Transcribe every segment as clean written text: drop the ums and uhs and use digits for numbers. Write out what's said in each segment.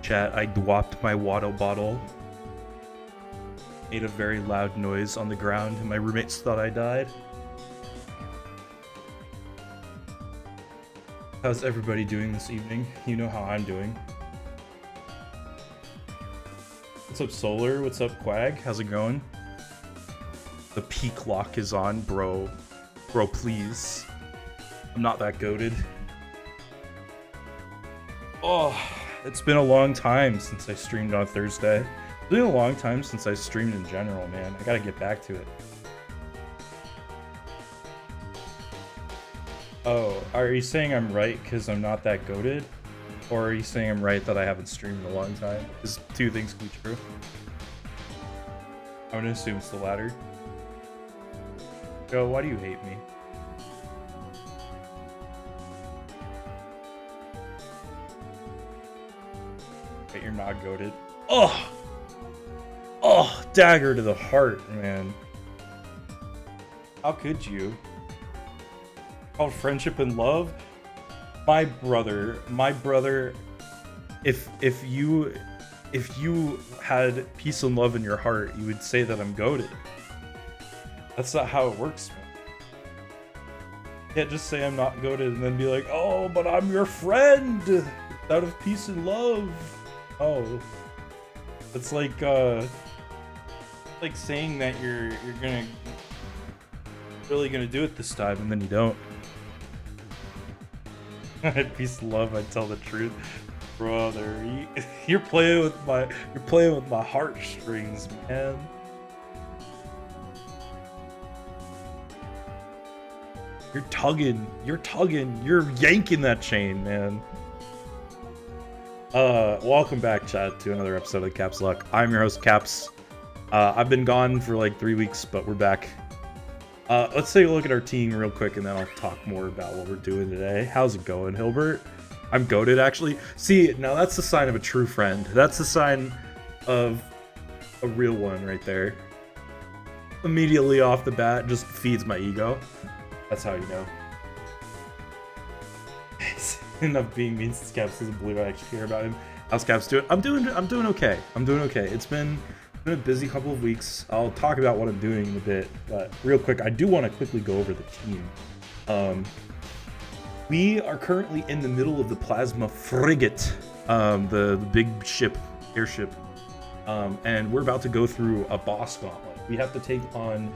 chat, I dwapped my water bottle. Made a very loud noise on the ground, and my roommates thought I died. How's everybody doing this evening? You know how I'm doing. What's up, Solar? What's up, Quag? How's it going? The peak lock is on, bro. Bro, please. I'm not that goated. Oh, it's been a long time since I streamed on Thursday. It's been a long time since I streamed in general, man. I gotta get back to it. Oh, are you saying I'm right because I'm not that goated? Or are you saying I'm right that I haven't streamed in a long time? Because two things can be true. I'm gonna assume it's the latter. Joe, why do you hate me? Wait, you're not goated. Oh! Oh, dagger to the heart, man. How could you? Called friendship and love? My brother, if you had peace and love in your heart, you would say that I'm goated. That's not how it works, man. You can't just say I'm not goated and then be like, oh, but I'm your friend out of peace and love. Oh, it's like saying that you're really gonna do it this time and then you don't. Peace and love, I tell the truth, brother. You're playing with my heartstrings, man. You're tugging, you're yanking that chain, man. Welcome back, chat, to another episode of TheCapsLocke. I'm your host, Caps. I've been gone for like 3 weeks, but we're back. Let's take a look at our team real quick, and then I'll talk more about what we're doing today. How's it going, Hilbert? I'm goated, actually. See, now that's the sign of a true friend. That's the sign of a real one right there. Immediately off the bat, just feeds my ego. That's how you know. Enough being mean since Caps doesn't believe I actually care about him. How's Caps doing? I'm doing okay. It's been a busy couple of weeks. I'll talk about what I'm doing in a bit, but real quick, I do want to quickly go over the team. We are currently in the middle of the Plasma Frigate, the big airship, and we're about to go through a boss gauntlet. We have to take on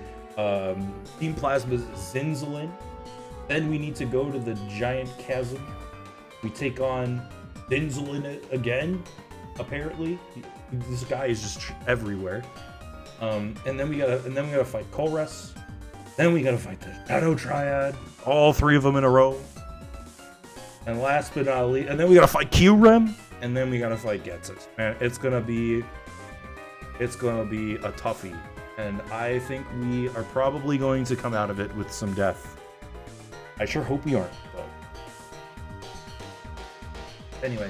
Team Plasma's Zinzalin. Then we need to go to the Giant Chasm. We take on Zinzalin again, apparently. This guy is just everywhere. And then we gotta fight Kolres. Then we gotta fight the Shadow Triad. All three of them in a row. And last but not least, and then we gotta fight Q-Rem. And then we gotta fight Getsus. Man, it's gonna be a toughie. And I think we are probably going to come out of it with some death. I sure hope we aren't, but anyway.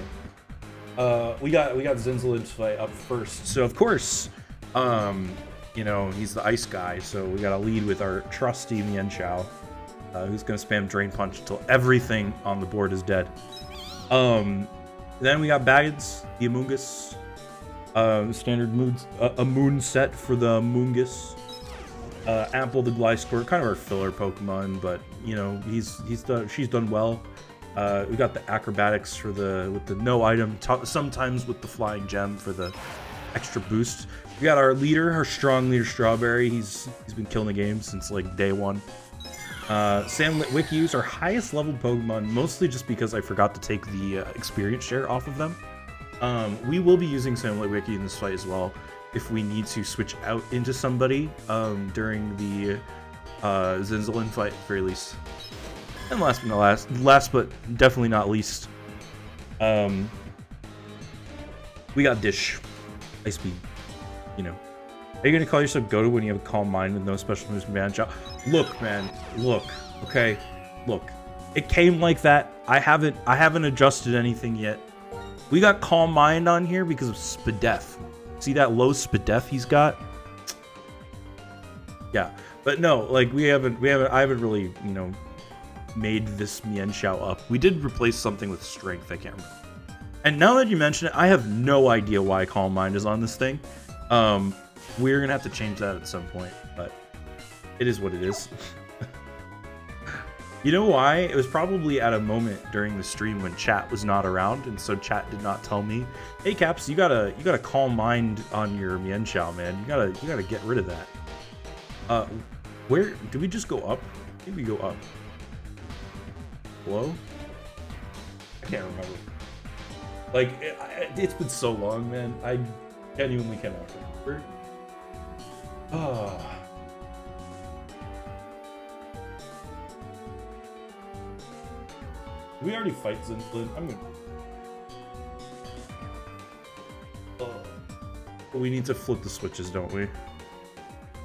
We got Zinzalin's fight up first. So of course, you know, he's the ice guy, so we gotta lead with our trusty Mian Chao, who's gonna spam Drain Punch until everything on the board is dead. Then we got Baggins, the Amoongus. Standard moons, a moon set for the Amoongus. Ample the Gliscor, kind of our filler Pokemon, but you know, she's done well. We got the acrobatics with the no item, sometimes with the flying gem for the extra boost. We got our leader, our strong leader Strawberry. He's been killing the game since like day one. Sam Litwickius, our highest level Pokemon, mostly just because I forgot to take the experience share off of them. We will be using Sam Litwicki in this fight as well if we need to switch out into somebody during the Zinzalin fight, at the very least. And last but definitely not least, we got Dish, Ice Beam. You know, are you gonna call yourself Goated when you have a calm mind with no special moves from Banjo? Look, man, look. Okay, look. It came like that. I haven't adjusted anything yet. We got calm mind on here because of Spadef. See that low Spadef he's got? Yeah, but no, like I haven't really, you know, made this Mienshao up. We did replace something with strength, I can't remember. And now that you mention it, I have no idea why Calm Mind is on this thing. We're gonna have to change that at some point, but it is what it is. You know why? It was probably at a moment during the stream when chat was not around, and so chat did not tell me, "Hey Caps, you gotta calm mind on your Mian Chao, man. You gotta get rid of that." Where do we just go up? I think we go up. Hello? I can't remember. Like it's been so long, man. I genuinely cannot remember. Oh. Did we already fight Zinflin? I'm gonna. We need to flip the switches, don't we?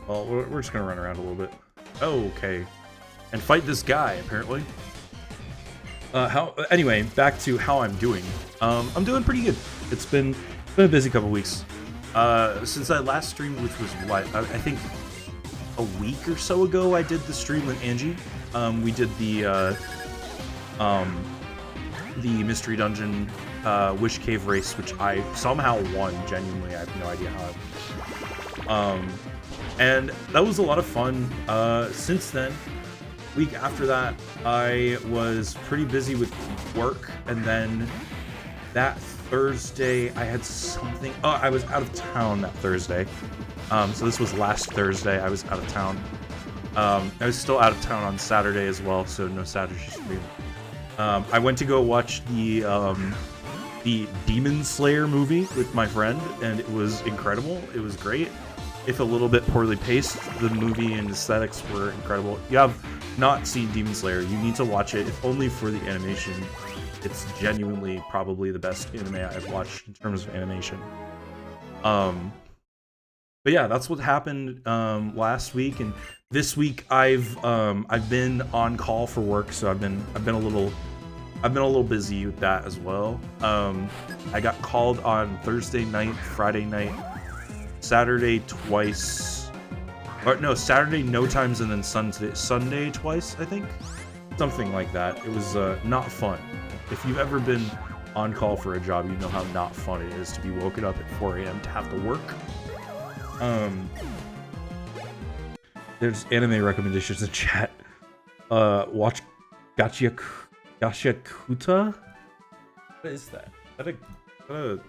Well, we're just gonna run around a little bit. Okay. And fight this guy, apparently. Anyway, back to how I'm doing. I'm doing pretty good. It's been a busy couple weeks. Since I last streamed, which was what? I think a week or so ago, I did the stream with Angie. We did the Mystery Dungeon Wish Cave race, which I somehow won. Genuinely, I have no idea how. And that was a lot of fun. Since then, week after that, I was pretty busy with work, and then that Thursday I had something. Oh, I was out of town that Thursday. So this was last Thursday. I was out of town. I was still out of town on Saturday as well, so no Saturday stream. I went to go watch the Demon Slayer movie with my friend, and it was incredible. It was great. If a little bit poorly paced, the movie and aesthetics were incredible. You have not seen Demon Slayer, you need to watch it, if only for the animation. It's genuinely probably the best anime I've watched in terms of animation. But yeah, that's what happened last week, and this week I've been on call for work, so I've been a little busy with that as well. I got called on Thursday night, Friday night, Saturday twice, or no, Saturday no times, and then Sunday twice, I think, something like that. It was not fun. If you've ever been on call for a job, you know how not fun it is to be woken up at 4 a.m. to have to work. There's anime recommendations in chat. Watch Gachiakuta? What is that? Is that a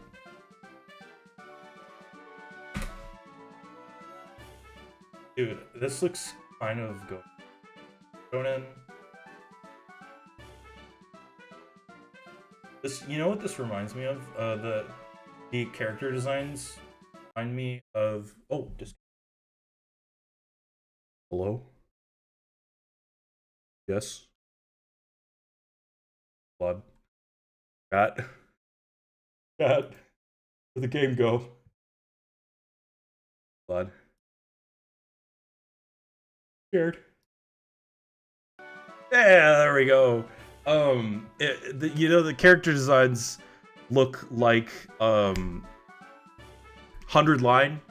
Dude, this looks kind of good. Shonen. This, you know what this reminds me of? The character designs remind me of. Oh, just. Hello. Yes. Blood. Chat. Chat. Where'd the game go? Blood. Scared. Yeah, there we go. You know, the character designs look like 100 line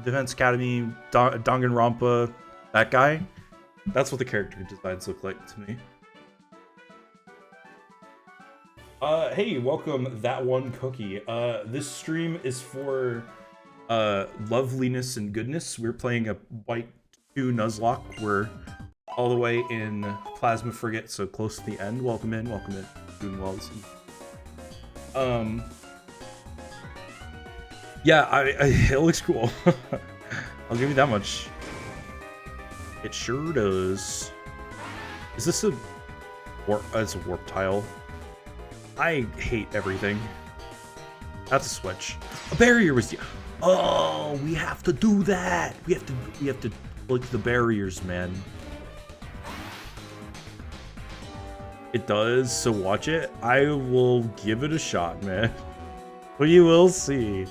Defense Academy, Danganronpa, that guy. That's what the character designs look like to me. Hey, welcome, That One Cookie. This stream is for loveliness and goodness. We're playing a White 2 Nuzlocke. We're all the way in Plasma Frigate, so close to the end. Welcome in, welcome in. Doing well this evening. Yeah, it looks cool. I'll give you that much. It sure does. Is this a warp? It's a warp tile. I hate everything. That's a switch. A barrier was. Oh, we have to do that. We have to look at the barriers, man. It does, so watch it. I will give it a shot, man. But you will see.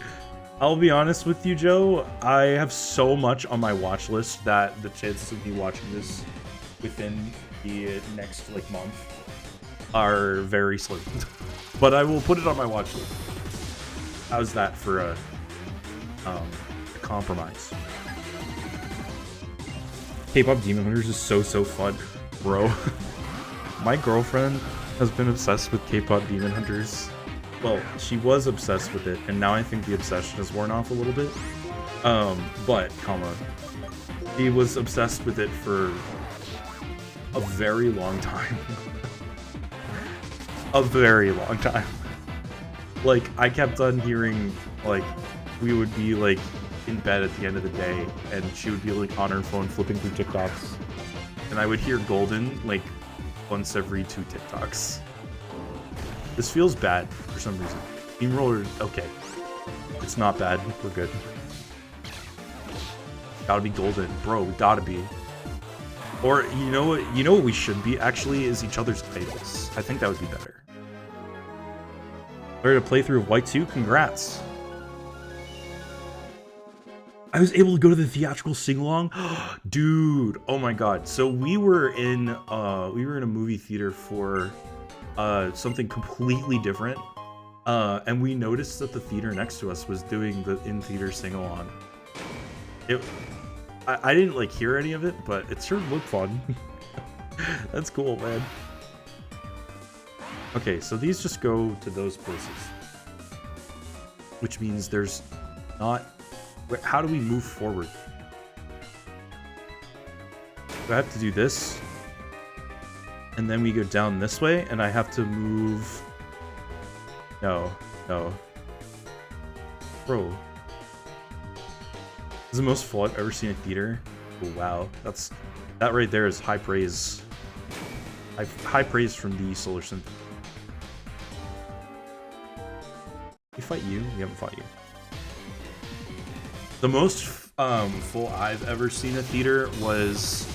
I'll be honest with you, Joe. I have so much on my watch list that the chances of me watching this within the next month are very slim. But I will put it on my watch list. How's that for a compromise? K-pop Demon Hunters is so fun, bro. My girlfriend has been obsessed with K-pop Demon Hunters. Well, she was obsessed with it, and now I think the obsession has worn off a little bit. But, he was obsessed with it for a very long time. A very long time. Like, I kept on hearing, like, we would be, like, in bed at the end of the day, and she would be, like, on her phone flipping through TikToks. And I would hear Golden, like, once every 2 TikToks. This feels bad for some reason. Steamroller, okay. It's not bad, we're good. Gotta be Golden. Bro, we gotta be. Or, you know what we should be, actually, is each other's idols. I think that would be better. Ready to play through of White 2? Congrats. I was able to go to the theatrical sing-along? Dude, oh my god. So we were in a movie theater for something completely different. And we noticed that the theater next to us was doing the in-theater sing-along. I didn't like hear any of it, but it sure looked fun. That's cool, man. Okay, so these just go to those places. Which means there's not... Wait, how do we move forward? Do I have to do this? And then we go down this way, and I have to move... No. Bro. This is the most full I've ever seen in a theater. Oh, wow. That right there is high praise. High praise from the Solar Synth. We fight you? We haven't fought you. The most full I've ever seen a theater was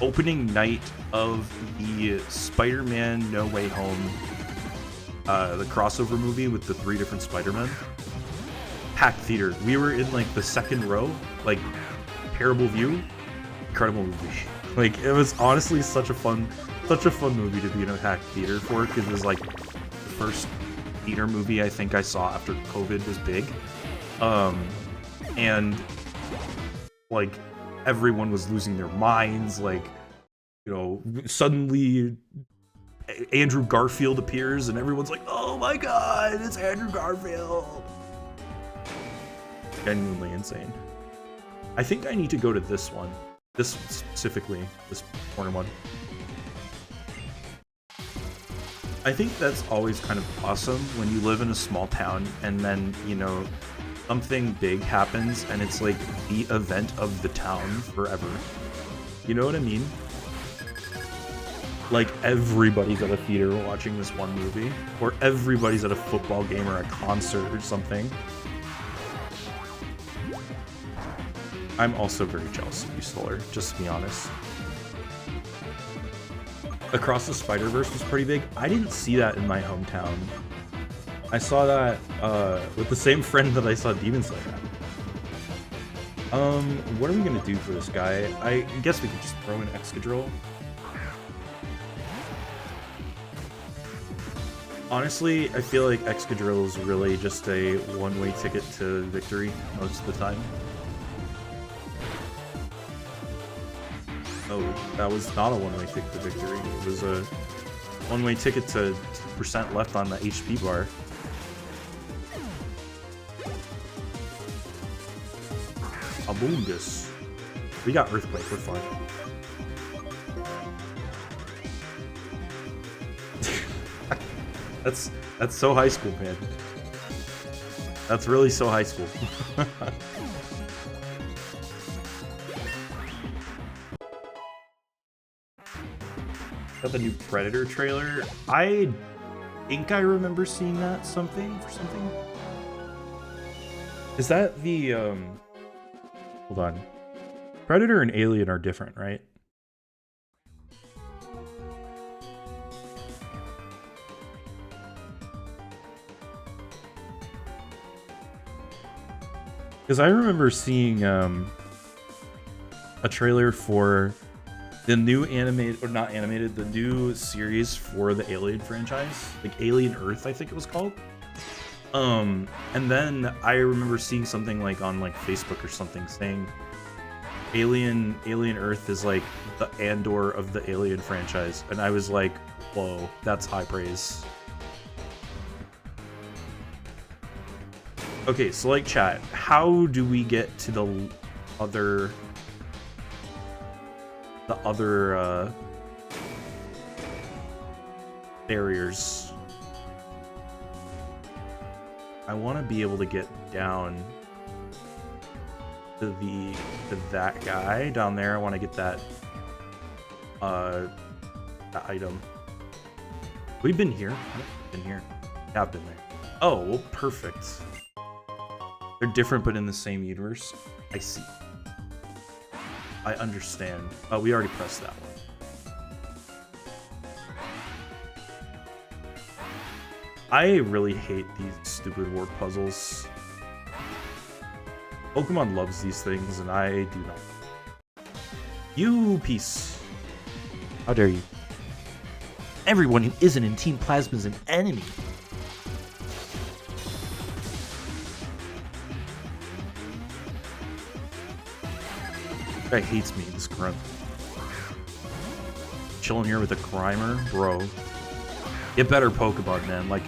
opening night of the Spider-Man No Way Home, the crossover movie with the 3 different Spider-Men. Packed theater. We were in like the second row, like terrible view. Incredible movie. Like it was honestly such a fun movie to be in a packed theater for. It was like the first theater movie I think I saw after COVID was big. And like everyone was losing their minds, like, you know, suddenly Andrew Garfield appears and everyone's like, oh my god, it's Andrew Garfield. Genuinely insane. I think I need to go to this one. This specifically, this corner one. I think that's always kind of awesome when you live in a small town and then, you know, something big happens and it's like the event of the town forever. You know what I mean? Like everybody's at a theater watching this one movie, or everybody's at a football game or a concert or something. I'm also very jealous of you, Solar, just to be honest. Across the Spider-Verse was pretty big. I didn't see that in my hometown. I saw that with the same friend that I saw Demon Slayer at. What are we gonna do for this guy? I guess we could just throw in Excadrill. Honestly, I feel like Excadrill is really just a one-way ticket to victory most of the time. Oh, that was not a one-way ticket to victory. It was a one-way ticket to 2% left on the HP bar. Abungus. We got Earthquake, we're fine. That's so high school, man. That's really so high school. Got the new Predator trailer. I think I remember seeing that for something. Is that the hold on. Predator and Alien are different, right? Because I remember seeing a trailer for the new animated, or not animated, the new series for the Alien franchise, like Alien Earth, I think it was called. And then I remember seeing something like on like Facebook or something saying Alien Earth is like the Andor of the Alien franchise, and I was like, Whoa, that's high praise. Okay, so like chat, how do we get to the other barriers? I want to be able to get down to that guy down there. I want to get that item. We've been here. Been here. Yeah, I've been there. Oh, well, perfect. They're different, but in the same universe. I see. I understand. Oh, we already pressed that one. I really hate these stupid warp puzzles. Pokemon loves these things, and I do not. You piece. How dare you? Everyone who isn't in Team Plasma is an enemy. This guy hates me, this grunt. Chilling here with a Grimer, bro. Get better Pokemon, man, like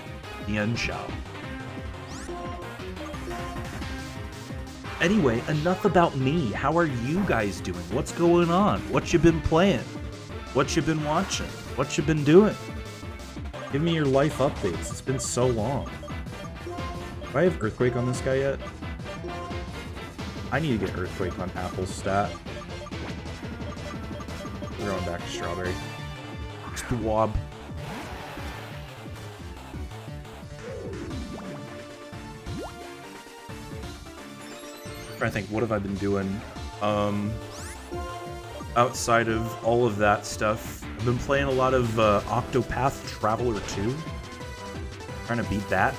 Tien Shao. Anyway, enough about me. How are you guys doing? What's going on? What you been playing? What you been watching? What you been doing? Give me your life updates. It's been so long. Do I have Earthquake on this guy yet? I need to get Earthquake on Apple's stat. We're going back to Strawberry. Swab. I think, what have I been doing? Outside of all of that stuff, I've been playing a lot of Octopath Traveler 2. Trying to beat that.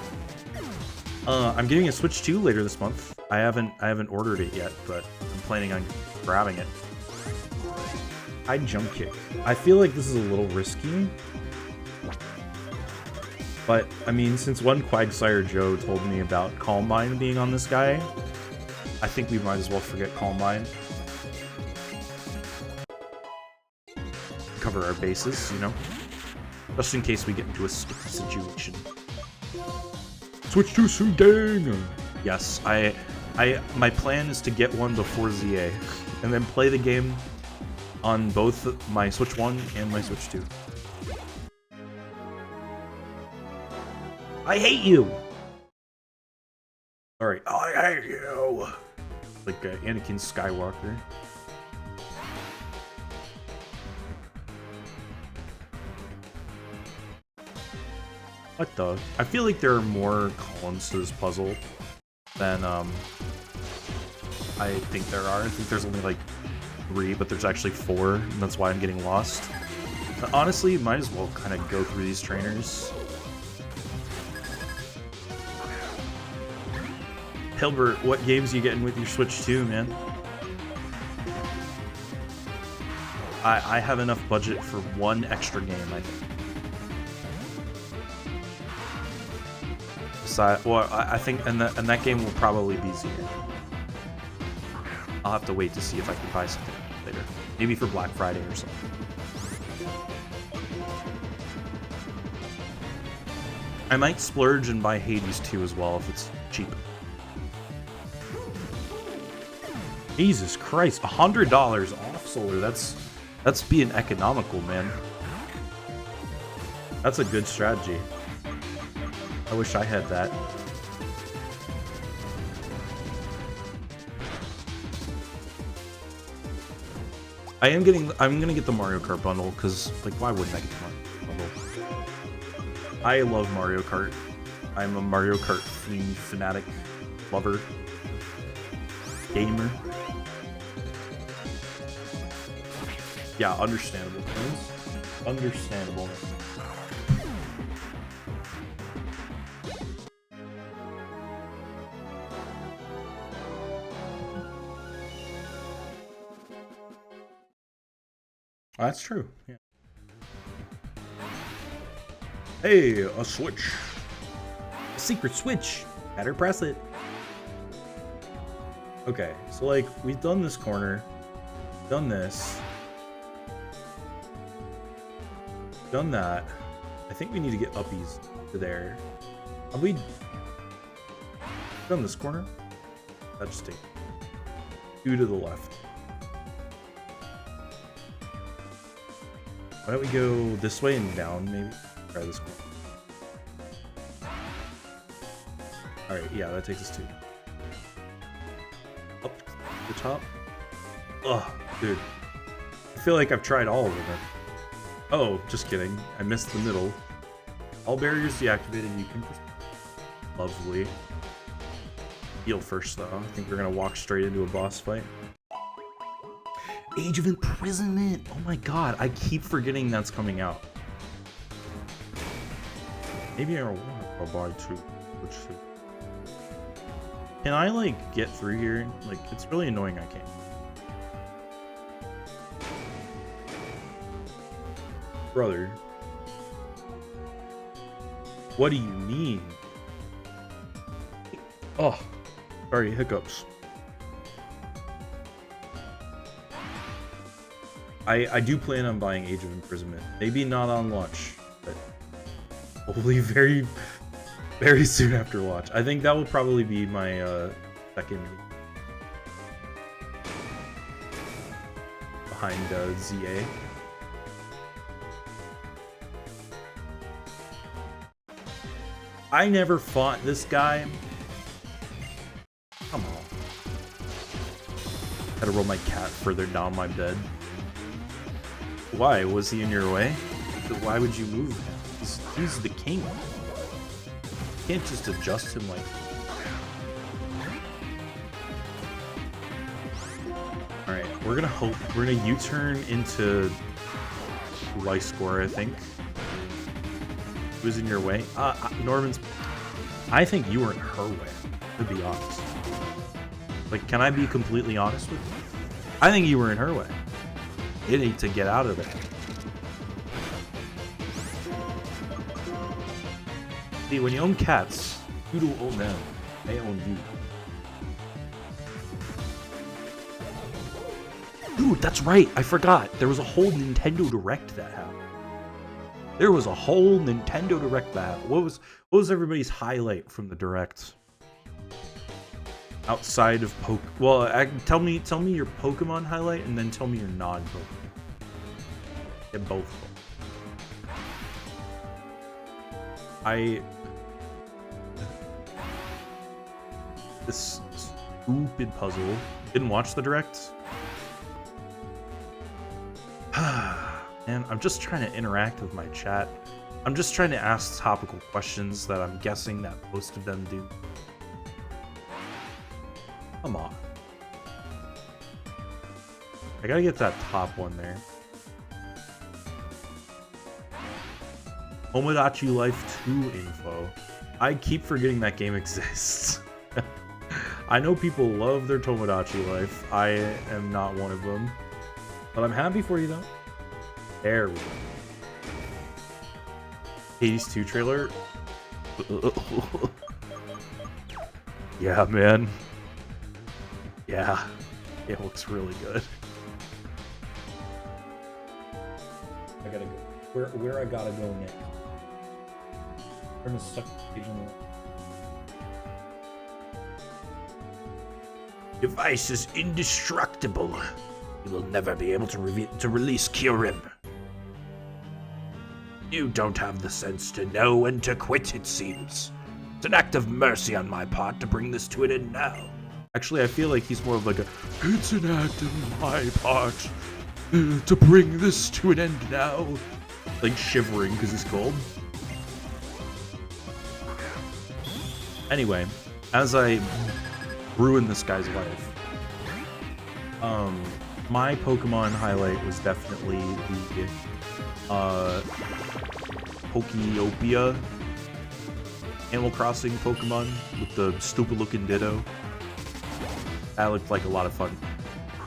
I'm getting a Switch 2 later this month. I haven't ordered it yet, but I'm planning on grabbing it. I'd jump kick. I feel like this is a little risky. But, I mean, since one Quagsire Joe told me about Calm Mind being on this guy, I think we might as well forget Calm Mind. Cover our bases, you know? Just in case we get into a sticky situation. Switch to Sudang! Yes, my plan is to get one before ZA, and then play the game on both my Switch 1 and my Switch 2. I hate you! Sorry, I hate you! Like Anakin Skywalker. What the? I feel like there are more columns to this puzzle than I think there are. I think there's only like 3, but there's actually 4, and that's why I'm getting lost. But honestly, might as well kind of go through these trainers. Hilbert, what games are you getting with your Switch 2, man? I have enough budget for one extra game, I think. Well, I think, and that game will probably be ZA. I'll have to wait to see if I can buy something later. Maybe for Black Friday or something. I might splurge and buy Hades 2 as well if it's cheap. Jesus Christ, $100 off Solar. That's being economical, man. That's a good strategy. I wish I had that. I'm gonna get the Mario Kart bundle, because, like, why wouldn't I get the Mario Kart bundle? I love Mario Kart. I'm a Mario Kart fiend, fanatic, lover, gamer. Yeah, understandable, friends. Understandable. Oh, that's true. Yeah. Hey, a switch. A secret switch. Better press it. Okay, so like we've done this corner, done this. Done that. I think we need to get uppies to there. Have we done this corner? That just take 2 to the left. Why don't we go this way and down, maybe? Try this corner. Alright, yeah, that takes us to up the top. Ugh, dude. I feel like I've tried all of them. Oh, just kidding. I missed the middle. All barriers deactivated. You can proceed. Lovely. Heal first, though. I think we're gonna walk straight into a boss fight. Age of Imprisonment! Oh my god, I keep forgetting that's coming out. Maybe I want to buy 2. Which 2? Can I, like, get through here? Like, it's really annoying I can't. Brother. What do you mean? Oh, sorry, hiccups. I do plan on buying Age of Imprisonment. Maybe not on launch, but hopefully very, very soon after launch. I think that will probably be my second behind ZA. I never fought this guy. Come on. Gotta roll my cat further down my bed. Why? Was he in your way? Why would you move him? He's the king. You can't just adjust him like... Alright, we're gonna hope. We're gonna U-turn into life score, I think. Who's in your way? Norman's... I think you were in her way, to be honest. Like, can I be completely honest with you? I think you were in her way. You need to get out of there. See, when you own cats, you don't own them. They own you. Dude, that's right. I forgot. There was a whole Nintendo Direct that happened. There was a whole Nintendo Direct that. What was everybody's highlight from the Direct? Outside of tell me your Pokemon highlight and then tell me your non-Pokemon. Get both. This stupid puzzle. Didn't watch the Direct. Man, I'm just trying to interact with my chat. I'm just trying to ask topical questions that I'm guessing that most of them do. Come on. I gotta get that top one there. Tomodachi Life 2 info. I keep forgetting that game exists. I know people love their Tomodachi Life. I am not one of them. But I'm happy for you though. There we go. Hades 2 trailer. Yeah, man. Yeah, it looks really good. I gotta go. Where I gotta go next? I'm gonna suck the page in the device is indestructible. You will never be able to release Kyurem. You don't have the sense to know when to quit, it seems. It's an act of mercy on my part to bring this to an end now. Actually, I feel like he's more of like a, it's an act of my part to bring this to an end now. Like shivering because he's cold. Anyway, as I ruin this guy's life, my Pokemon highlight was definitely the Pokeopia Animal Crossing Pokemon with the stupid looking Ditto. That looked like a lot of fun.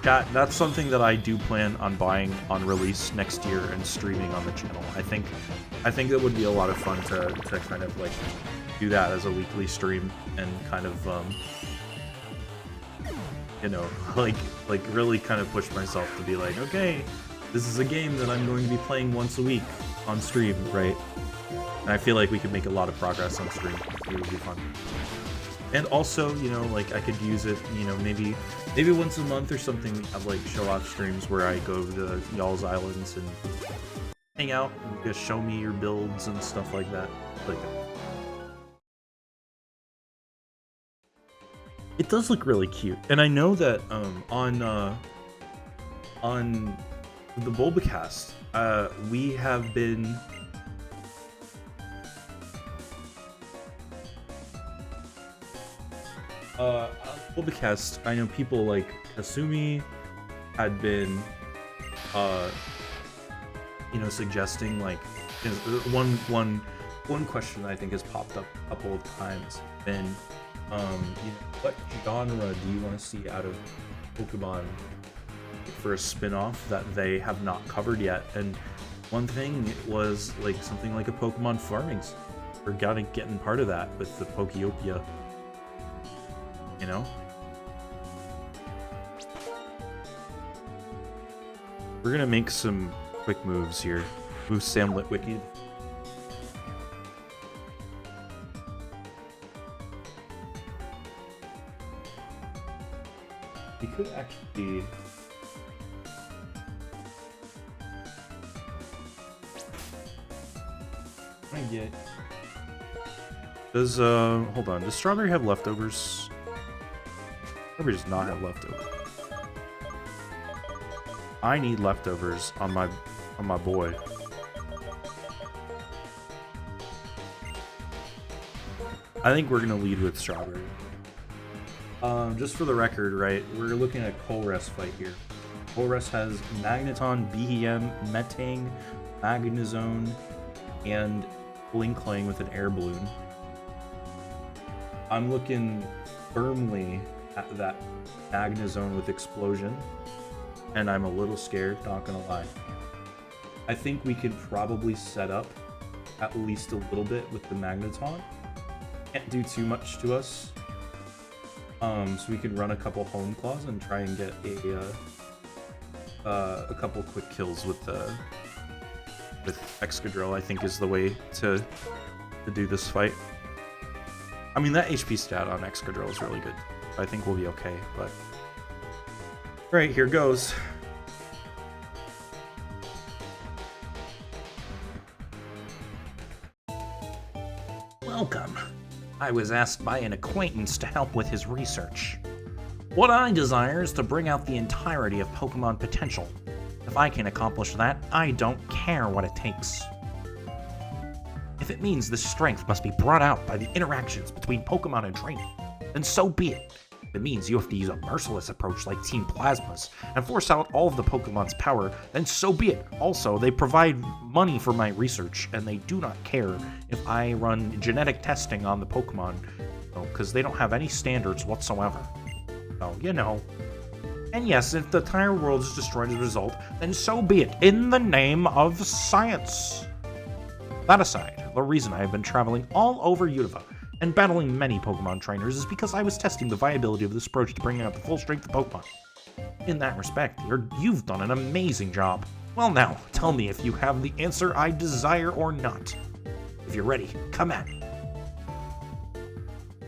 Chat, that's something that I do plan on buying on release next year and streaming on the channel. I think it would be a lot of fun to kind of like do that as a weekly stream and kind of you know, like really kind of push myself to be like, okay, this is a game that I'm going to be playing once a week on stream, right? And I feel like we could make a lot of progress on stream. It would be fun. And also, you know, like, I could use it, you know, maybe once a month or something, have, like, show-off streams where I go to y'all's islands and hang out and just show me your builds and stuff like that. It does look really cute, and I know that on the Bulbacast, we have been Bulbacast. I know people like Kasumi had been you know, suggesting, like, one question that I think has popped up a couple of times been, you know, what genre do you want to see out of Pokemon for a spin-off that they have not covered yet? And one thing was, like, something like a Pokemon farming. We're getting part of that with the Pokeopia, you know? We're gonna make some quick moves here. Move Sam Litwicky. We could actually... Does, hold on. Does Strawberry have leftovers? Strawberry does not have leftovers. I need leftovers on my boy. I think we're gonna lead with Strawberry. Just for the record, right, we're looking at Colress fight here. Colress has Magneton, BEM, Metang, Magnezone, and Blinkling with an air balloon. I'm looking firmly at that Magnezone with Explosion, and I'm a little scared, not gonna lie. I think we could probably set up at least a little bit with the Magneton. Can't do too much to us. So we can run a couple Home Claws and try and get a couple quick kills with Excadrill, I think is the way to do this fight. I mean, that HP stat on Excadrill is really good. I think we'll be okay, but... Alright, here goes. Welcome. I was asked by an acquaintance to help with his research. What I desire is to bring out the entirety of Pokemon potential. If I can accomplish that, I don't care what it takes. If it means this strength must be brought out by the interactions between Pokemon and training, then so be it. If it means you have to use a merciless approach like Team Plasma's and force out all of the Pokemon's power, then so be it. Also, they provide money for my research, and they do not care if I run genetic testing on the Pokemon, because they don't have any standards whatsoever. So, you know. And yes, if the entire world is destroyed as a result, then so be it, in the name of science. That aside, the reason I have been traveling all over Unova and battling many Pokemon trainers is because I was testing the viability of this approach to bringing out the full strength of Pokemon. In that respect, you've done an amazing job. Well now, tell me if you have the answer I desire or not. If you're ready, come at me.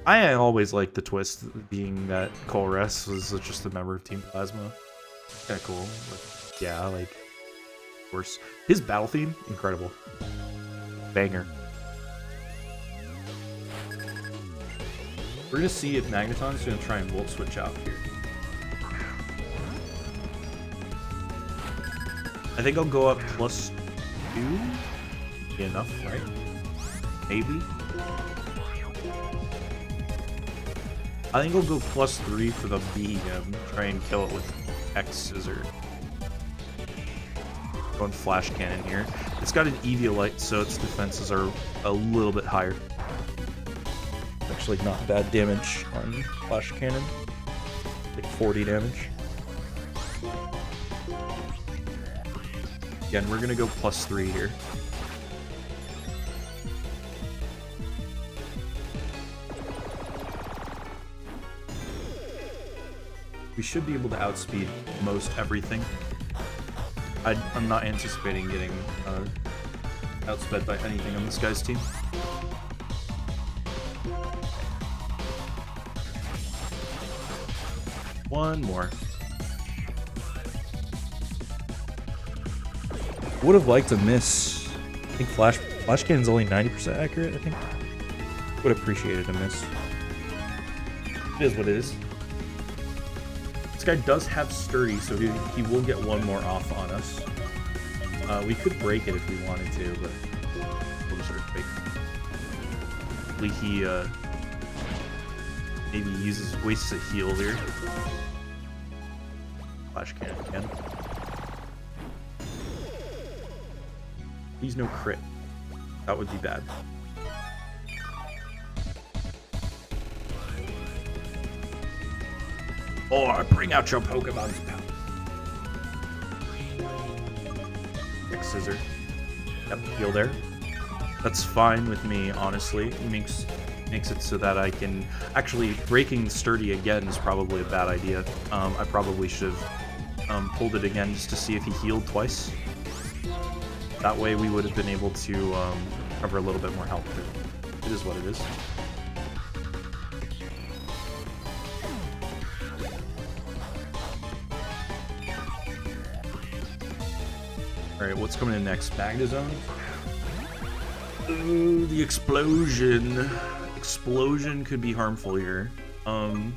I always liked the twist being that Colress was just a member of Team Plasma. Kinda cool, but yeah, like, of course. His battle theme, incredible. Banger. We're gonna see if Magneton's gonna try and Volt Switch out here. I think I'll go up +2. Be enough, right? Maybe. I think I'll go +3 for the BEM. Try and kill it with X Scissor. Going Flash Cannon here. It's got an Eviolite, so its defenses are a little bit higher. Actually, not bad damage on Flash Cannon. Like 40 damage. Again, we're gonna go +3 here. We should be able to outspeed most everything. I'm not anticipating getting outsped by anything on this guy's team. One more. Would have liked to miss. I think flash cannon's only 90% accurate, I think. Would have appreciated a miss. It is what it is. This guy does have sturdy, so he will get one more off on us. We could break it if we wanted to, but we'll just break it. Hopefully he maybe wastes a heal here. Flash cannon again. Please no crit. That would be bad. Or bring out your Pokemon's power. Next scissor. Yep, heal there. That's fine with me, honestly. It makes it so that I can... Actually, breaking sturdy again is probably a bad idea. I probably should have pulled it again just to see if he healed twice. That way we would have been able to cover a little bit more health too. It is what it is. Alright, what's coming in next? Magnezone? Ooh, the explosion. Explosion could be harmful here. I'm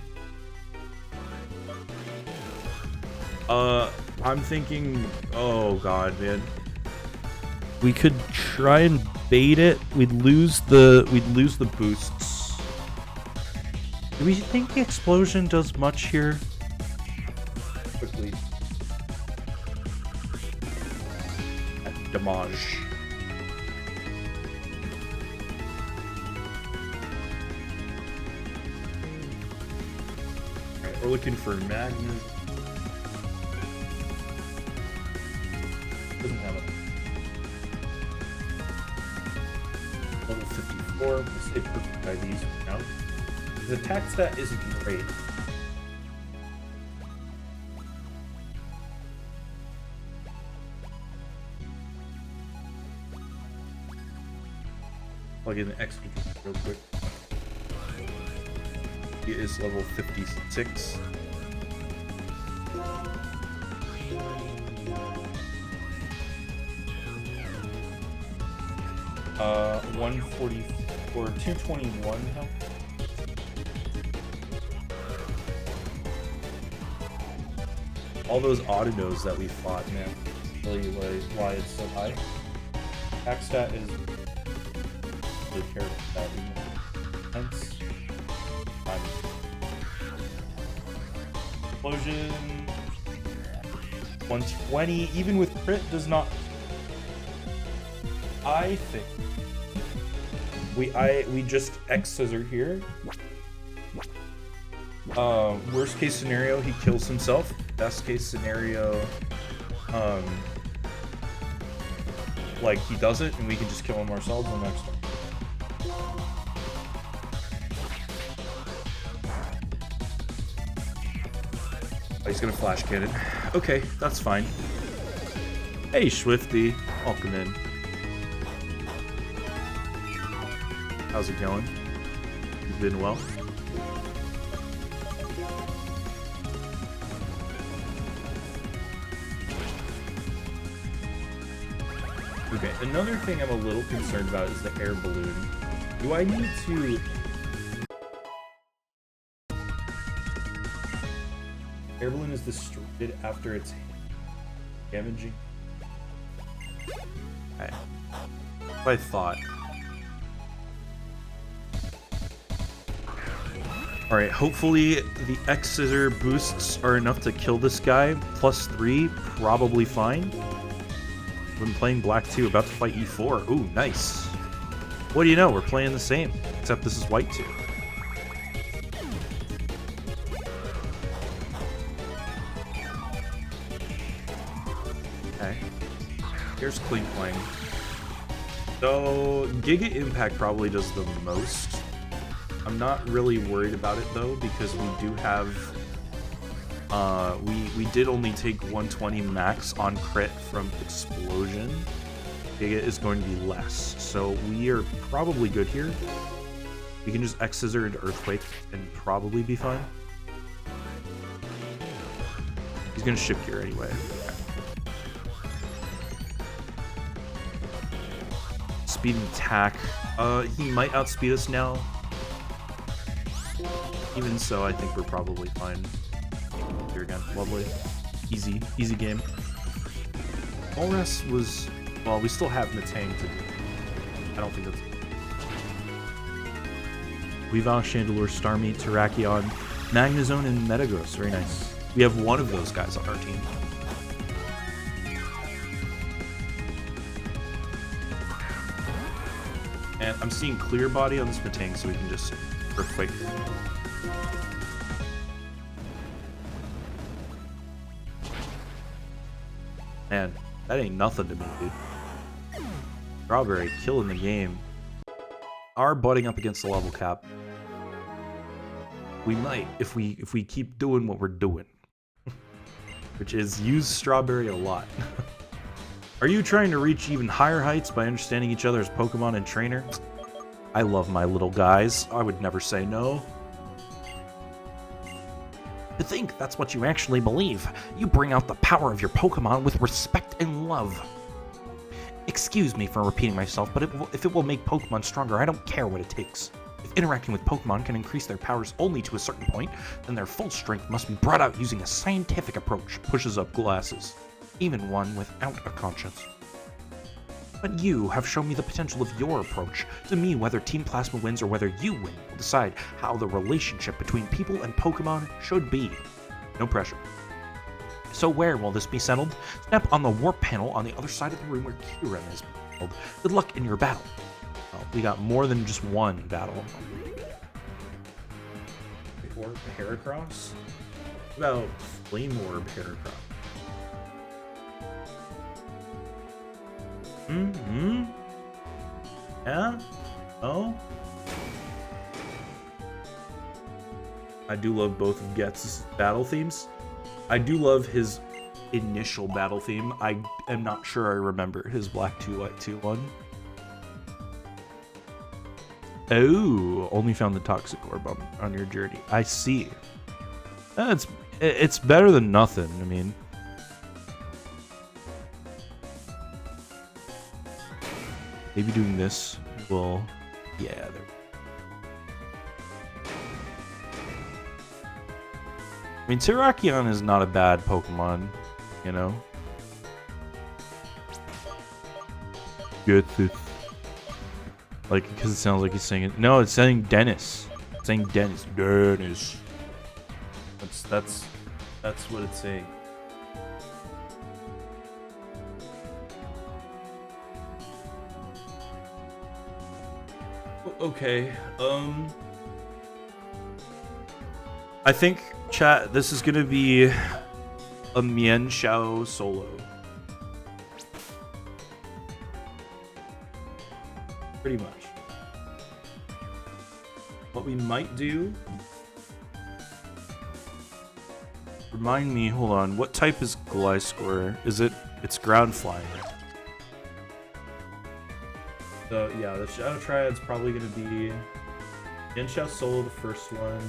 thinking... Oh god, man. We could try and bait it. We'd lose the boosts. Do we think the explosion does much here? Quickly. Damage. Alright, we're looking for Magnus. Doesn't have it. Level 54. We'll say perfect by these now. His attack stat isn't great. Plug in the X real quick. He is level 56. Uh, 144, 221 health. All those Audinos that we fought, man. Really why it's so high. Attack stat is really care about that anymore. Hence, explosion 120, even with crit, does not. I think we just X scissor here. Worst case scenario, he kills himself. Best case scenario, like he does it, and we can just kill him ourselves the next time. Oh, he's gonna flash cannon. Okay, that's fine. Hey, Swifty, welcome in. How's it going? You've been well? Okay, another thing I'm a little concerned about is the air balloon. Do I need to... Air balloon is destroyed after it's damaging. Okay. What I thought. Alright, hopefully the X scissor boosts are enough to kill this guy. +3, probably fine. Been playing black 2, about to fight E4. Ooh, nice. What do you know? We're playing the same, except this is white 2. Okay. Here's clean playing. So, Giga Impact probably does the most. I'm not really worried about it though, because we do have We did only take 120 max on crit from Explosion. Giga is going to be less, so we are probably good here. We can just X-Scissor into Earthquake and probably be fine. He's gonna Shift Gear anyway. Speed and attack. He might outspeed us now. Even so, I think we're probably fine. Here again, lovely. Easy game. Walrus was... Well, we still have Matang to do. I don't think that's... Weavile, Chandelure, Starmie, Terrakion, Magnezone, and Metagross. Very nice. We have one of those guys on our team. And I'm seeing Clear Body on this Matang, so we can just Earthquake. Man, that ain't nothing to me, dude. Strawberry killing the game. Are butting up against the level cap. We might if we keep doing what we're doing, which is use Strawberry a lot. Are you trying to reach even higher heights by understanding each other's Pokemon and trainer? I love my little guys. I would never say no. To think that's what you actually believe. You bring out the power of your Pokemon with respect and love. Excuse me for repeating myself, but if it will make Pokemon stronger, I don't care what it takes. If interacting with Pokemon can increase their powers only to a certain point, then their full strength must be brought out using a scientific approach. Pushes up glasses. Even one without a conscience. But you have shown me the potential of your approach. To me, whether Team Plasma wins or whether you win will decide how the relationship between people and Pokemon should be. No pressure. So where will this be settled? Step on the warp panel on the other side of the room where Kyurem is held. Good luck in your battle. Oh, we got more than just one battle. Or Heracross? What about Flame Orb Heracross? Yeah? Oh? I do love both of Getz's battle themes. I do love his initial battle theme. I am not sure I remember his Black 2 White 2 one. Oh, only found the Toxic Orb on your journey. I see. It's better than nothing, I mean. Maybe doing this will... Yeah, there. I mean, Terrakion is not a bad Pokemon, you know? Good. Like, because it sounds like he's saying it. No, it's saying Dennis. It's saying Dennis. Dennis. That's what it's saying. Okay, I think, chat, this is gonna be a Mian Xiao solo. Pretty much. What we might do... Remind me, hold on, what type is Gliscor? It's ground flying. So yeah, the Shadow Triad's probably gonna be Mian Xiao solo the first one,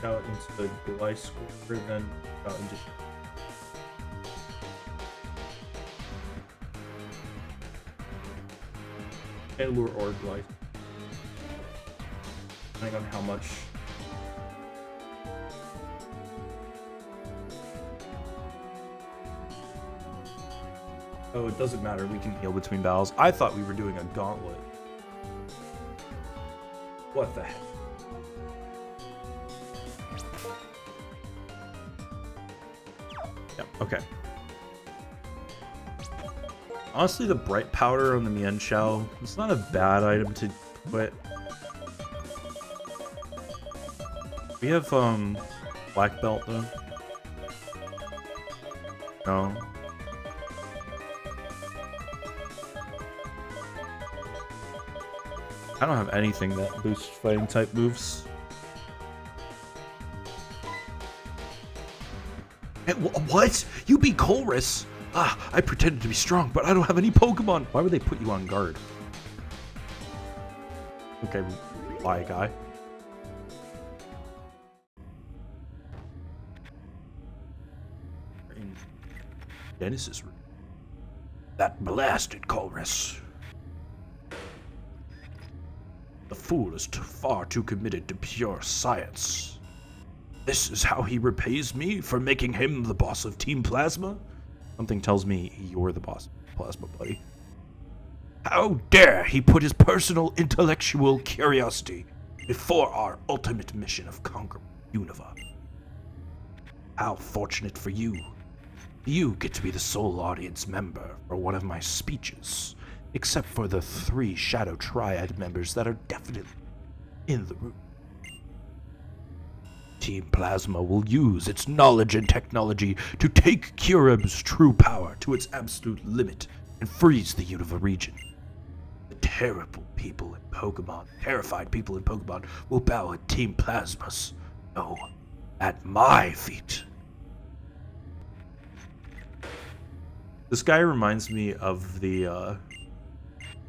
out into the Gliscor, then out into Chandelure or Gliscor, depending on how much. Oh, it doesn't matter. We can heal between battles. I thought we were doing a gauntlet. What the heck? Yep, okay. Honestly, the Bright Powder on the Mian Xiao, it's not a bad item to quit. We have, Black Belt, though. No. I don't have anything that boosts fighting type moves. What? You beat Colress? Ah, I pretended to be strong, but I don't have any Pokemon. Why would they put you on guard? Okay, bye, guy. Dennis's room. That blasted Colress. The fool is far too committed to pure science. This is how he repays me for making him the boss of Team Plasma? Something tells me you're the boss of Plasma, buddy. How dare he put his personal intellectual curiosity before our ultimate mission of conquering Unova. How fortunate for you. You get to be the sole audience member for one of my speeches, except for the 3 Shadow Triad members that are definitely in the room. Team Plasma will use its knowledge and technology to take Kyurem's true power to its absolute limit and freeze the Unova region. The terrified people in Pokemon will bow at Team Plasma's, no, at my feet. This guy reminds me of the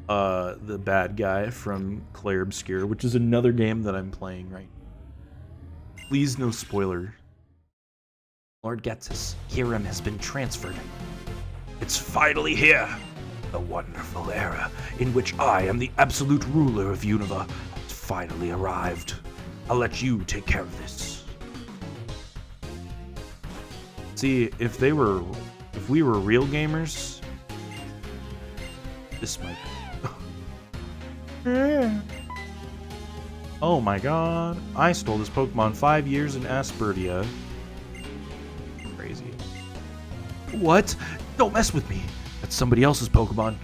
bad guy from Clair Obscure, which is another game that I'm playing right now. Please, no spoiler. Lord Getsus, Kyurem has been transferred. It's finally here! The wonderful era in which I am the absolute ruler of Unova has finally arrived. I'll let you take care of this. See, if we were real gamers, this might be. Oh my god. I stole this Pokemon 5 years in Asperdia. Crazy. What? Don't mess with me. That's somebody else's Pokemon.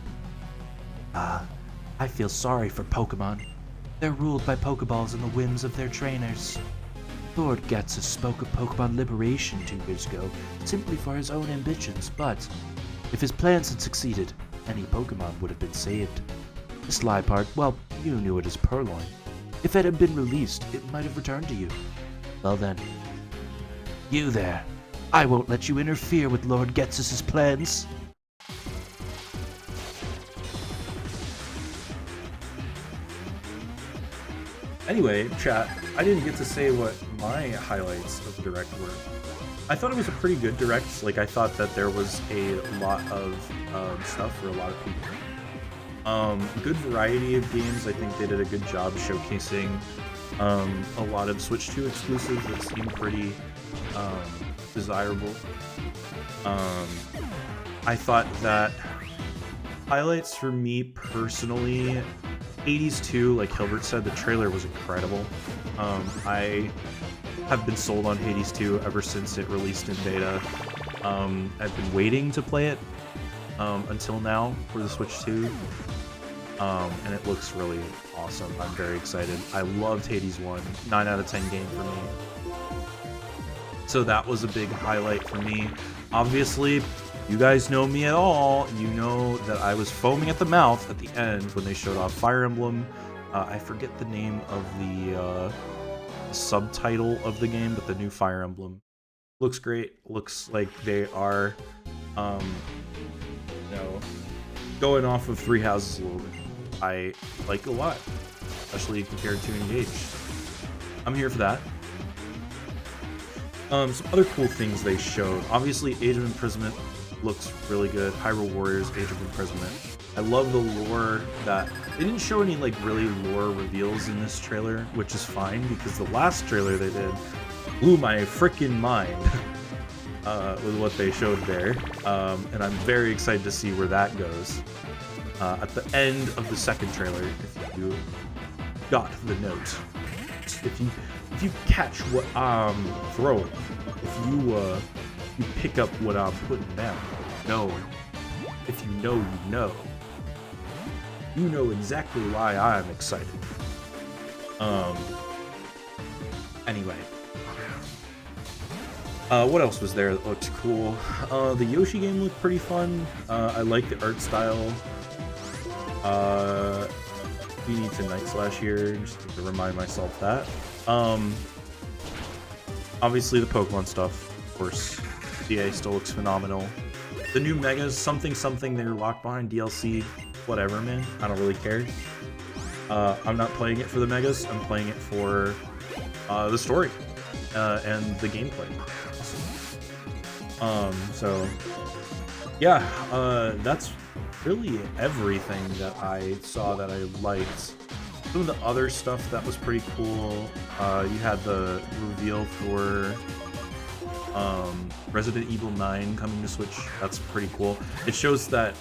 I feel sorry for Pokemon. They're ruled by Pokeballs and the whims of their trainers. Lord Getsus spoke of Pokemon liberation 2 years ago, simply for his own ambitions, but if his plans had succeeded, any Pokemon would have been saved. This Liepard, well, you knew it as Purloin. If it had been released, it might have returned to you. Well then, you there. I won't let you interfere with Lord Getsus's plans. Anyway, chat, I didn't get to say what my highlights of the Direct were. I thought it was a pretty good Direct. Like, I thought that there was a lot of stuff for a lot of people. Good variety of games. I think they did a good job showcasing a lot of Switch 2 exclusives that seem pretty desirable. I thought that highlights for me personally, Hades 2, like Hilbert said, the trailer was incredible. I have been sold on Hades 2 ever since it released in beta. I've been waiting to play it until now for the Switch 2. And it looks really awesome. I'm very excited. I loved Hades 1. 9 out of 10 game for me. So that was a big highlight for me. Obviously, you guys know me at all. You know that I was foaming at the mouth at the end when they showed off Fire Emblem. I forget the name of the subtitle of the game, but the new Fire Emblem looks great. Looks like they are, going off of Three Houses a little bit. I like it a lot, especially compared to Engage. I'm here for that. Some other cool things they showed. Obviously, Age of Imprisonment looks really good. Hyrule Warriors, Age of Imprisonment. I love the lore that... They didn't show any, like, really lore reveals in this trailer, which is fine, because the last trailer they did blew my freaking mind with what they showed there. And I'm very excited to see where that goes. At the end of the second trailer, if you got the note, if you catch what I'm throwing, if you pick up what I'm putting down, if you know exactly why I'm excited. Anyway, what else was there that looked cool? The Yoshi game looked pretty fun. I like the art style. We need to Night Slash here, just to remind myself that. Obviously the Pokemon stuff, of course. GA still looks phenomenal. The new Megas, something they're locked behind DLC, whatever, man. I don't really care. I'm not playing it for the Megas. I'm playing it for the story and the gameplay. So yeah, that's really everything that I saw that I liked. Some of the other stuff that was pretty cool, you had the reveal for Resident Evil 9 coming to Switch. That's pretty cool. It shows that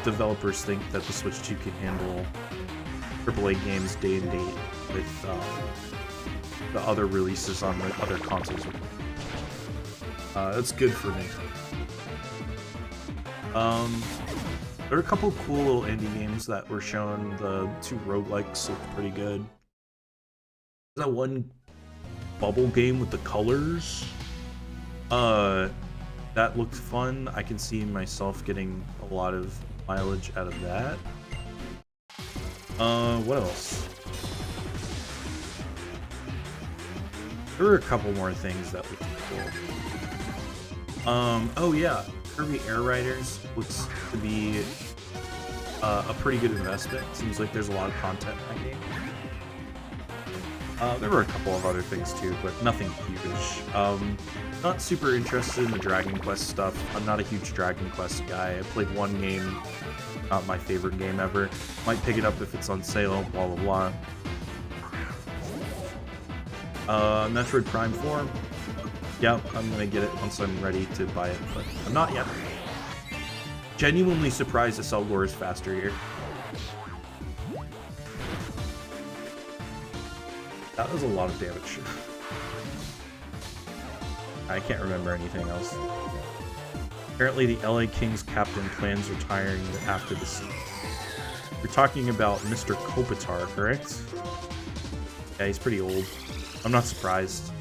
developers think that the Switch 2 can handle AAA games day and date with the other releases on the other consoles. That's good for me. There are a couple cool little indie games that were shown. The 2 roguelikes looked pretty good. There's that one bubble game with the colors. That looked fun. I can see myself getting a lot of mileage out of that. What else? There were a couple more things that looked cool. Oh yeah, Kirby Air Riders looks to be a pretty good investment. Seems like there's a lot of content in that game. There were a couple of other things too, but nothing huge. Not super interested in the Dragon Quest stuff. I'm not a huge Dragon Quest guy. I played one game, not my favorite game ever. Might pick it up if it's on sale, blah blah blah. Metroid Prime 4. Yeah, I'm gonna get it once I'm ready to buy it, but I'm not yet. Genuinely surprised that Selgor is faster here. That was a lot of damage. I can't remember anything else. Apparently the LA Kings captain plans retiring after the season. You're talking about Mr. Kopitar, correct? Yeah, he's pretty old. I'm not surprised.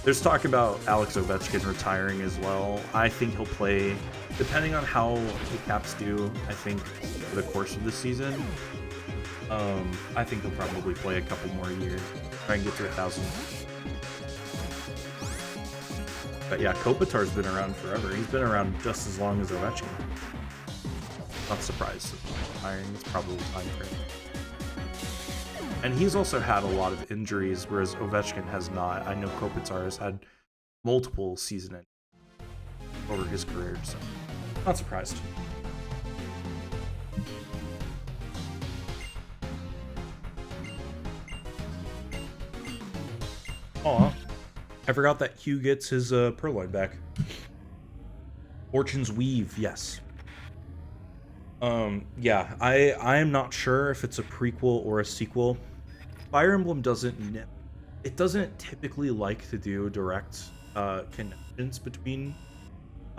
There's talk about Alex Ovechkin retiring as well. I think he'll play, depending on how the Caps do, I think, for the course of the season. I think he'll probably play a couple more years. Try and get to 1,000. But yeah, Kopitar's been around forever. He's been around just as long as Ovechkin. Not surprised. It's probably time for him. And he's also had a lot of injuries, whereas Ovechkin has not. I know Kopitar has had multiple season ends over his career, so not surprised. Aw, I forgot that Hugh gets his Purloin back. Fortune's Weave, yes. Yeah, I am not sure if it's a prequel or a sequel. Fire Emblem doesn't typically like to do direct connections between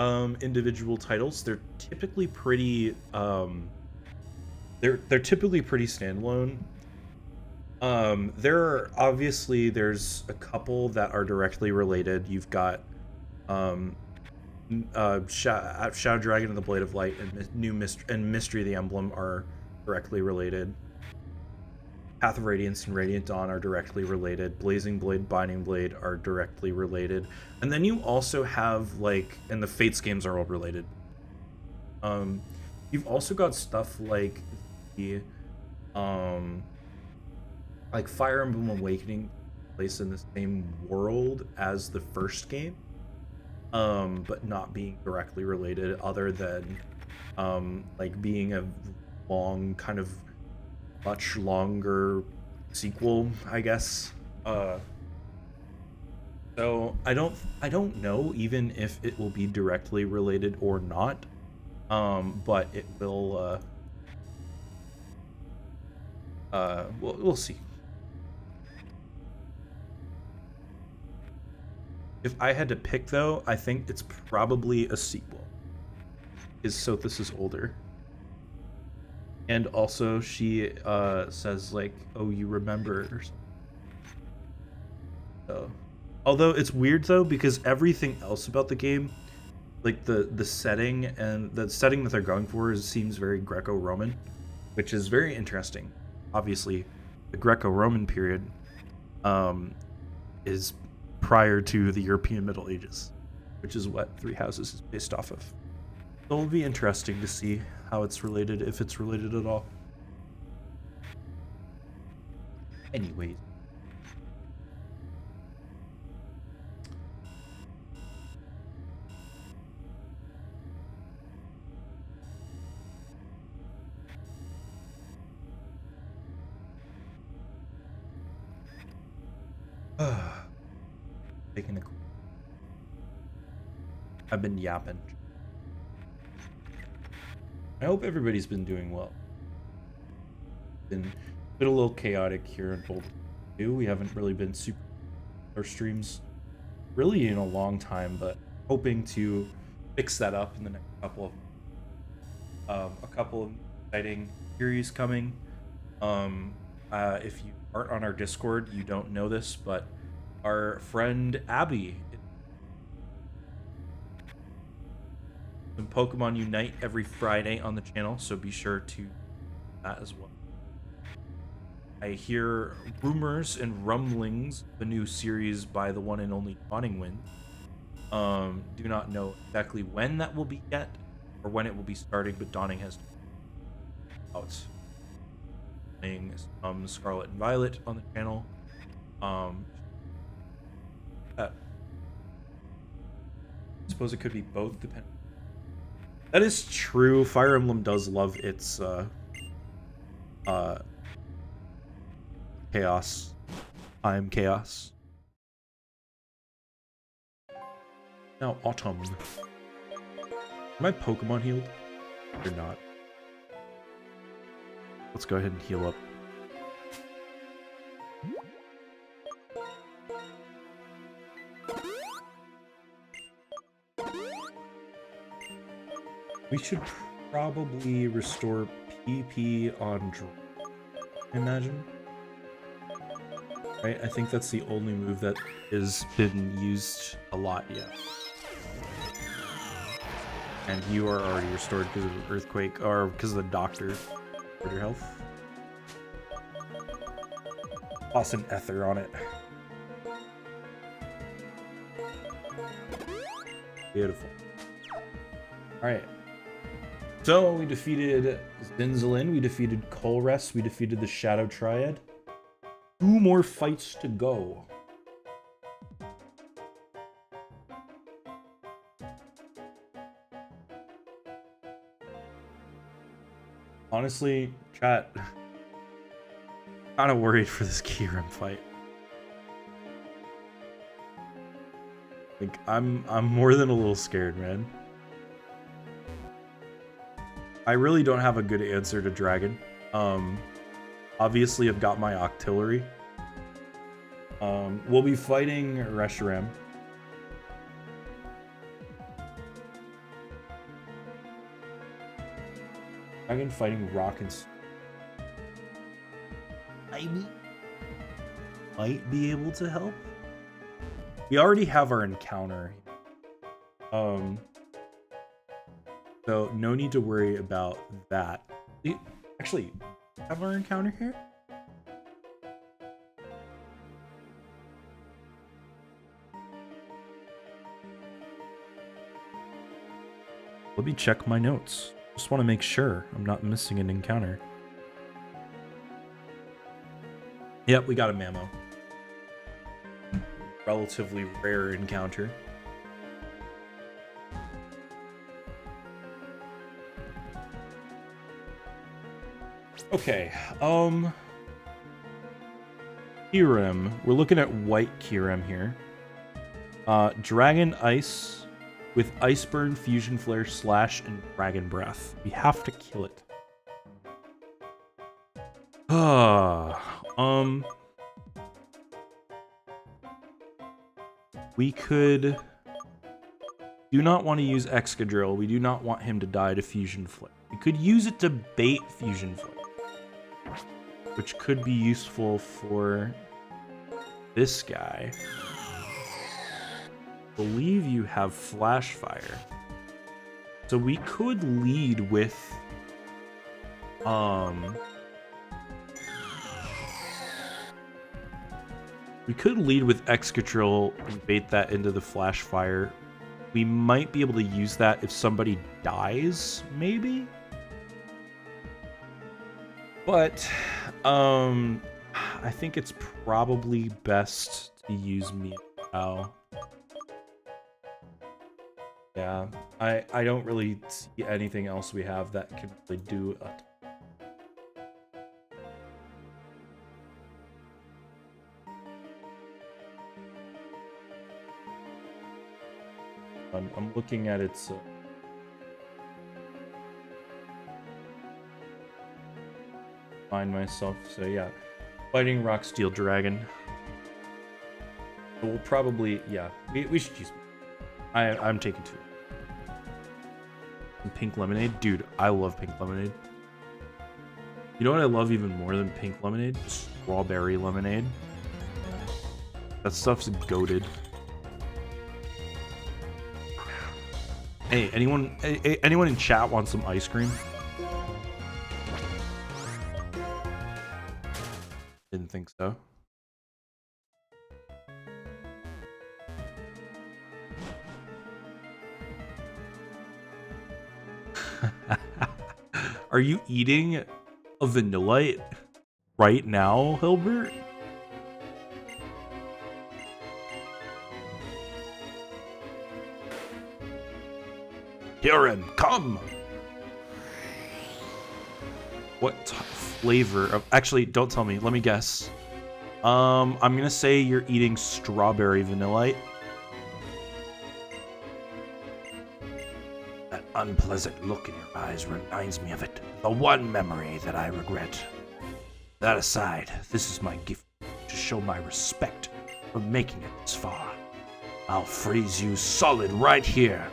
individual titles. They're typically pretty they're typically pretty standalone. There's a couple that are directly related. You've got Shadow Dragon and the Blade of Light and Mystery of the Emblem are directly related. Path of Radiance and Radiant Dawn are directly related. Blazing Blade, Binding Blade are directly related. And then you also have, and the Fates games are all related. You've also got stuff like the Fire Emblem Awakening place in the same world as the first game, but not being directly related, other than being a long, kind of much longer sequel, I guess. So I don't know even if it will be directly related or not, but it will. We'll see. If I had to pick, though, I think it's probably a sequel. Is Sothis is older. And also, she says, oh, you remember, or something. So, although it's weird, though, because everything else about the game, the setting, and the setting that they're going for seems very Greco-Roman, which is very interesting. Obviously, the Greco-Roman period is prior to the European Middle Ages, which is what Three Houses is based off of. So it'll be interesting to see how it's related, if it's related at all. Anyways. Taking a. I've been yapping. I hope everybody's been doing well. Been a little chaotic here in Boulder 2. We haven't really been super our streams really in a long time, but hoping to fix that up in the next couple of a couple of exciting series coming. If you aren't on our Discord, you don't know this, but our friend Abby, some Pokemon Unite every Friday on the channel, so be sure to do that as well. I hear rumors and rumblings of a new series by the one and only Dawning Wind. Do not know exactly when that will be yet, or when it will be starting, but Dawning has out playing Scarlet and Violet on the channel. I suppose it could be both, depending. That is true. Fire Emblem does love its chaos. I'm chaos. Now autumn. Are my Pokemon healed? They're not. Let's go ahead and heal up. We should probably restore PP on Draw, I imagine. Right? I think that's the only move that has been used a lot yet. And you are already restored because of Earthquake, or because of the doctor for your health. Toss an Ether on it. Beautiful. Alright. So, we defeated Zinzalin, we defeated Colress, we defeated the Shadow Triad. 2 more fights to go. Honestly, chat, kind of worried for this Kyurem fight. Like, I'm more than a little scared, man. I really don't have a good answer to Dragon. Obviously, I've got my Octillery. We'll be fighting Reshiram. Dragon fighting Rock and maybe might be able to help. We already have our encounter. So no need to worry about that. Actually, have our encounter here? Let me check my notes. Just want to make sure I'm not missing an encounter. Yep, we got a Mamo. Relatively rare encounter. Okay, Kyurem. We're looking at white Kyurem here. Dragon Ice with Iceburn, Fusion Flare, Slash, and Dragon Breath. We have to kill it. We could... Do not want to use Excadrill. We do not want him to die to Fusion Flare. We could use it to bait Fusion Flare, which could be useful for this guy. I believe you have Flash Fire. So we could lead with We could lead with Excadrill and bait that into the Flash Fire. We might be able to use that if somebody dies, maybe? But, I think it's probably best to use Meow. Yeah, I don't really see anything else we have that can really do a I'm looking at its find myself, so yeah. Fighting Rock Steel Dragon. So we'll probably, yeah, we should use. I'm taking 2. And Pink Lemonade, dude, I love Pink Lemonade. You know what I love even more than Pink Lemonade? Strawberry Lemonade. That stuff's goated. Hey, anyone in chat want some ice cream? Didn't think so. Are you eating a Vanillite right now, Hilbert? Kieran, come! What flavor of... Actually, don't tell me. Let me guess. I'm gonna say you're eating strawberry Vanillite. That unpleasant look in your eyes reminds me of it. The one memory that I regret. That aside, this is my gift to show my respect for making it this far. I'll freeze you solid right here,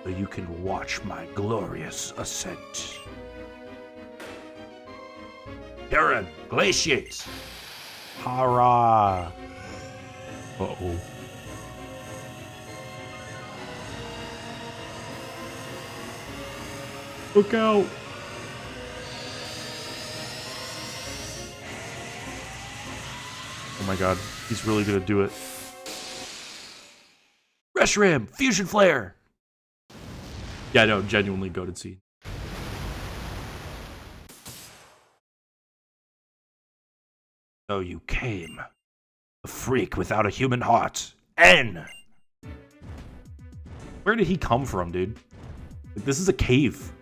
so you can watch my glorious ascent. Karen, glaciate! Hurrah! Uh-oh. Look out! Oh my god, he's really gonna do it. Reshiram, Fusion Flare! Yeah, no, genuinely goated seed. So you came. A freak without a human heart. N! Where did he come from, dude? Like, this is a cave.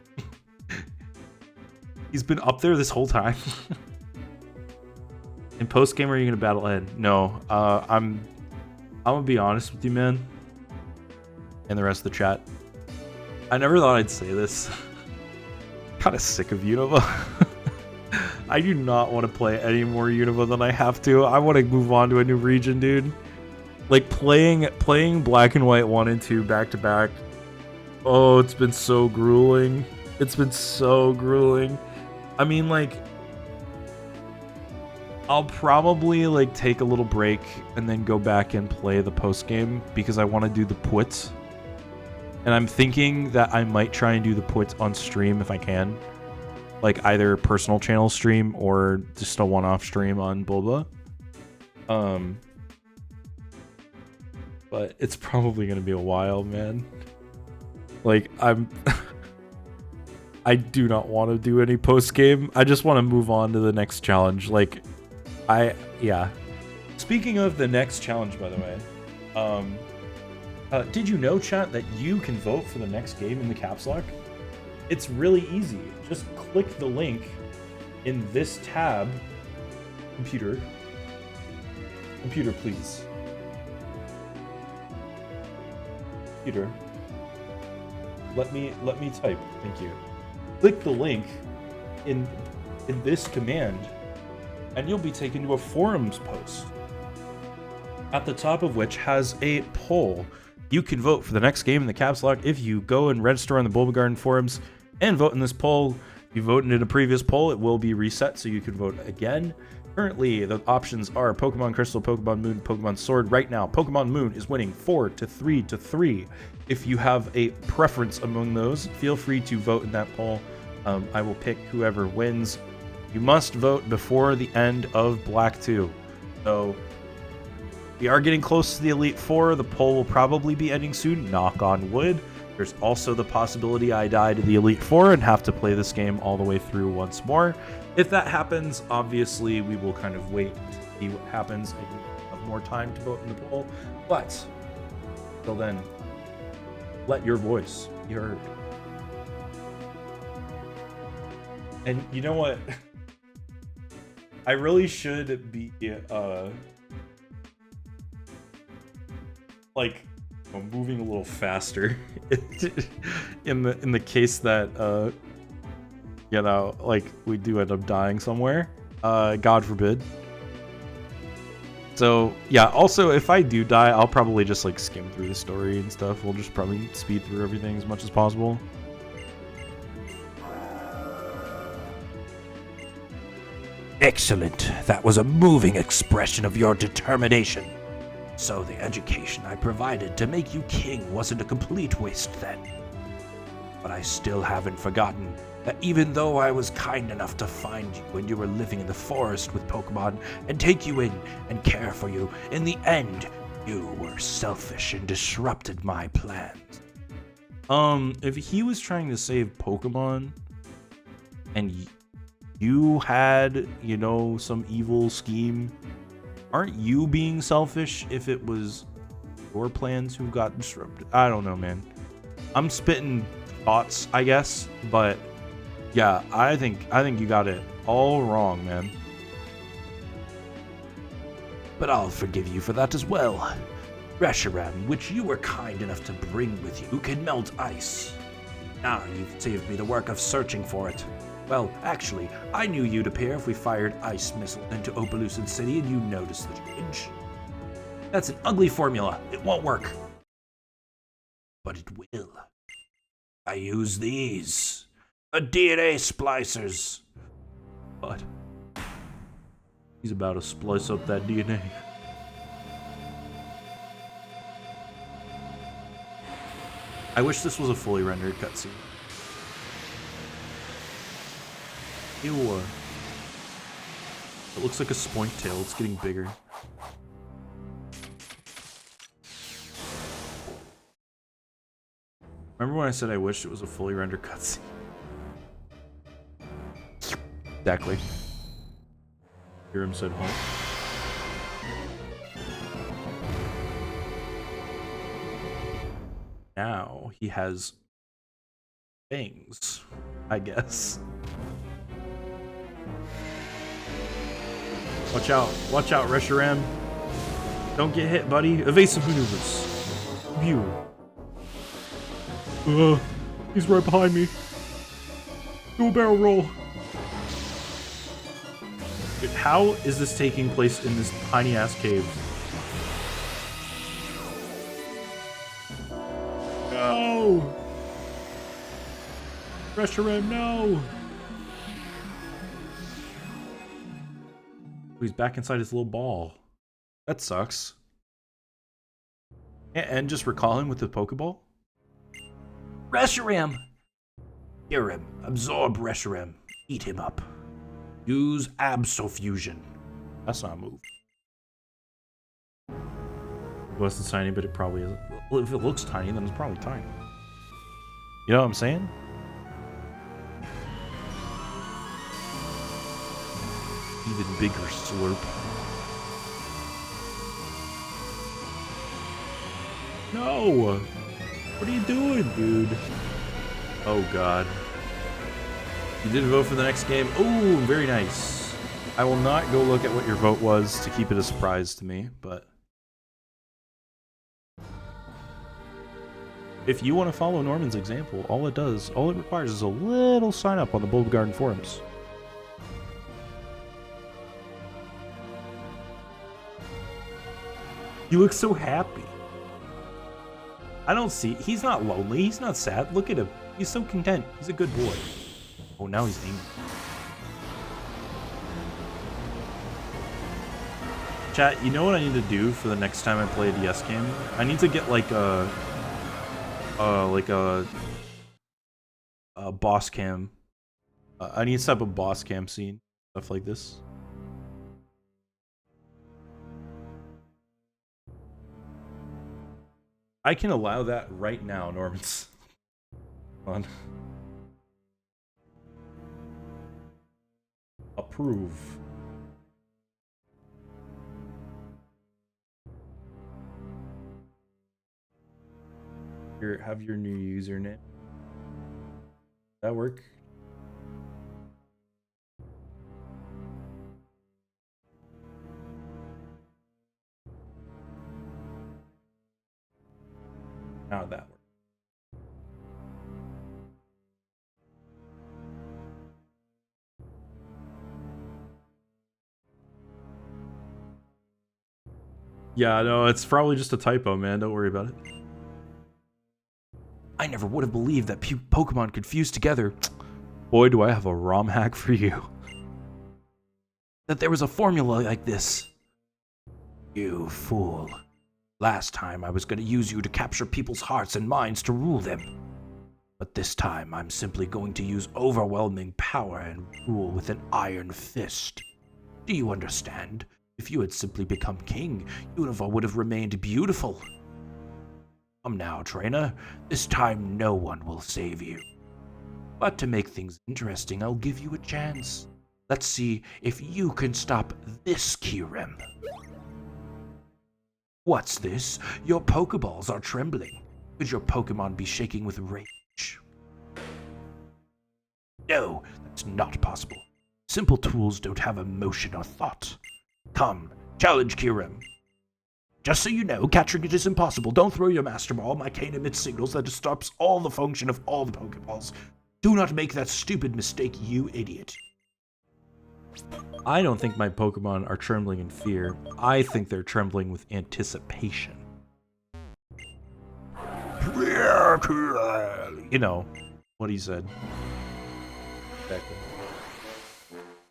He's been up there this whole time. In post-game, are you gonna battle N? No. I'm gonna be honest with you, man. And the rest of the chat. I never thought I'd say this. Kinda sick of Unova. I do not want to play any more Unova than I have to. I want to move on to a new region, dude. Like, playing Black and White 1 and 2 back to back. Oh, it's been so grueling. It's been so grueling. I mean, like, I'll probably, like, take a little break and then go back and play the post-game because I want to do the puts. And I'm thinking that I might try and do the puts on stream if I can. Like, either personal channel stream or just a one-off stream on Bulba. But it's probably going to be a while, man. Like, I do not want to do any post-game. I just want to move on to the next challenge. Like, yeah. Speaking of the next challenge, by the way, did you know, chat, that you can vote for the next game in the Caps Lock? It's really easy. Just click the link in this tab. Computer, please. Computer, let me type. Thank you. Click the link in this command, and you'll be taken to a forums post, at the top of which has a poll. You can vote for the next game in the Caps Lock if you go and register on the Bulba Garden forums and vote in this poll. If you voted in a previous poll, it will be reset, so you can vote again. Currently, the options are Pokemon Crystal, Pokemon Moon, Pokemon Sword. Right now, Pokemon Moon is winning 4-3-3. If you have a preference among those, feel free to vote in that poll. I will pick whoever wins. You must vote before the end of Black 2. So, We are getting close to the Elite Four. The poll will probably be ending soon, knock on wood. There's also the possibility I die to the Elite Four and have to play this game all the way through once more. If that happens, obviously we will kind of wait to see what happens and have more time to vote in the poll. But until then, let your voice be heard. And you know what? I really should be like moving a little faster in the case that you know, like we do end up dying somewhere. God forbid. So yeah, also if I do die, I'll probably just like skim through the story and stuff. We'll just probably speed through everything as much as possible. Excellent. That was a moving expression of your determination. So the education I provided to make you king wasn't a complete waste then. But I still haven't forgotten that even though I was kind enough to find you when you were living in the forest with Pokemon and take you in and care for you, in the end, you were selfish and disrupted my plans. If he was trying to save Pokemon and you had, you know, some evil scheme, aren't you being selfish if it was your plans who got disrupted? I don't know, man. I'm spitting thoughts, I guess, but yeah, I think you got it all wrong, man. But I'll forgive you for that as well. Reshiram, which you were kind enough to bring with you, can melt ice. Now you've saved me the work of searching for it. Well, actually, I knew you'd appear if we fired ice missiles into Opelucid City and you noticed the change. That's an ugly formula. It won't work. But it will. I use these. The DNA splicers. But he's about to splice up that DNA. I wish this was a fully rendered cutscene. Ew. It looks like a spoink tail. It's getting bigger. Remember when I said I wished it was a fully rendered cutscene? Exactly. Hear him said home. Now he has fangs, I guess. Watch out, Reshiram. Don't get hit, buddy. Evasive maneuvers. View. He's right behind me. Do a barrel roll. Dude, how is this taking place in this tiny ass cave? No! Reshiram, no! He's back inside his little ball. That sucks. And just recall him with the Pokeball? Reshiram! Hear him. Absorb Reshiram. Eat him up. Use Absolution. That's not a move. It wasn't tiny, but it probably isn't. Well, if it looks tiny, then it's probably tiny. You know what I'm saying? Even bigger slurp. No! What are you doing, dude? Oh god. You did vote for the next game. Ooh, very nice. I will not go look at what your vote was to keep it a surprise to me, but if you want to follow Norman's example, all it requires is a little sign up on the Bulb Garden forums. You look so happy. I don't see. He's not lonely. He's not sad. Look at him. He's so content. He's a good boy. Oh, now he's angry. Chat, you know what I need to do for the next time I play a DS game? I need to get like a boss cam. I need to set up a boss cam scene, stuff like this. I can allow that right now, Normans. Hold on. Approve. Here, have your new username. That work? Now that works. Yeah, no, it's probably just a typo, man. Don't worry about it. I never would have believed that Pokemon could fuse together. Boy, do I have a ROM hack for you. That there was a formula like this. You fool. Last time I was going to use you to capture people's hearts and minds to rule them. But this time I'm simply going to use overwhelming power and rule with an iron fist. Do you understand? If you had simply become king, you would have remained beautiful. Come now, trainer. This time no one will save you. But to make things interesting, I'll give you a chance. Let's see if you can stop this Kyurem. What's this? Your Pokeballs are trembling. Could your Pokemon be shaking with rage? No, that's not possible. Simple tools don't have emotion or thought. Come, challenge Kyurem. Just so you know, catching it is impossible. Don't throw your Master Ball. My cane emits signals that disrupts all the function of all the Pokeballs. Do not make that stupid mistake, you idiot. I don't think my Pokemon are trembling in fear. I think they're trembling with anticipation. You know, what he said. Exactly.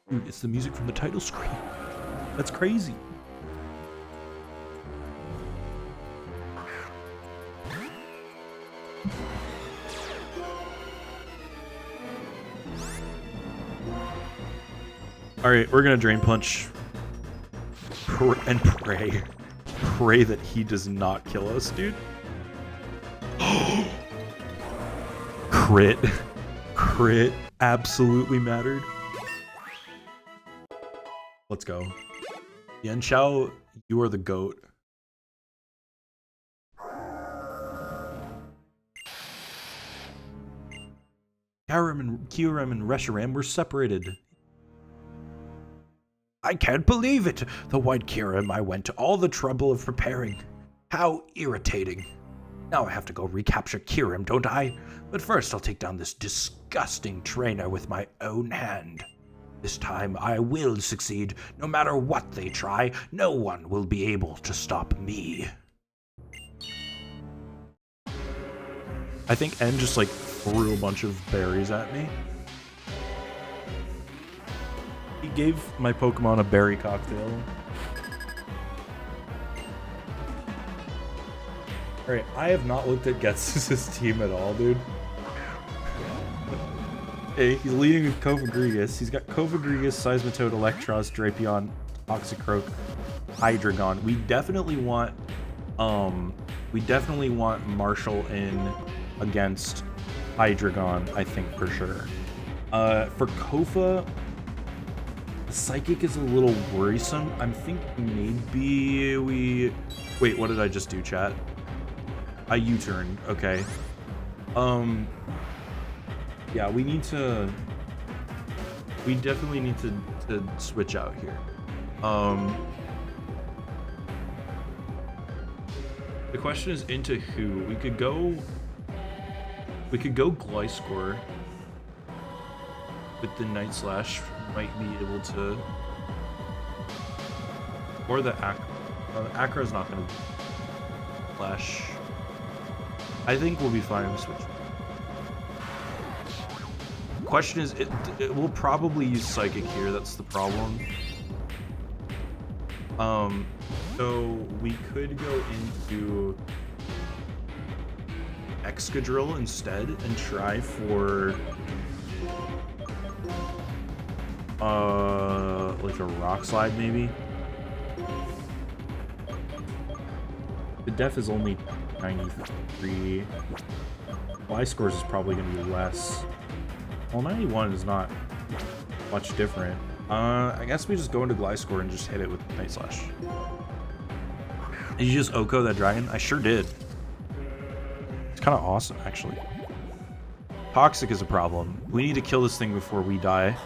Dude, it's the music from the title screen. That's crazy. Alright, we're gonna Drain Punch. And pray. Pray that he does not kill us, dude. Crit. Crit absolutely mattered. Let's go. Yan Xiao, you are the GOAT. Kyurem and Reshiram were separated. I can't believe it! The White Kyurem I went to all the trouble of preparing. How irritating. Now I have to go recapture Kyurem, don't I? But first I'll take down this disgusting trainer with my own hand. This time I will succeed. No matter what they try, no one will be able to stop me. I think N just like threw a bunch of berries at me. He gave my Pokemon a berry cocktail. Alright, I have not looked at Getsus' team at all, dude. Hey, he's leading with Cofagrigus. He's got Cofagrigus, Seismitoad, Electros, Drapion, Toxicroak, Hydreigon. We definitely want Marshall in against Hydreigon, I think for sure. For Kofa, Psychic is a little worrisome. I'm thinking maybe we... Wait, what did I just do, chat? I U-turned. Okay. Yeah, we definitely need to switch out here. The question is into who? We could go Gliscor with the Night Slash. Might be able to, or the Acro is not going to flash. I think we'll be fine with switch. Question is, it will probably use Psychic here. That's the problem. So we could go into Excadrill instead and try for like a Rock Slide maybe. The def is only 9%. 93. Y scores is probably going to be less. Well, 91 is not much different. I guess we just go into Glide Score and just hit it with Night Slash. Did you just Oko that dragon? I sure did. It's kind of awesome, actually. Toxic is a problem. We need to kill this thing before we die.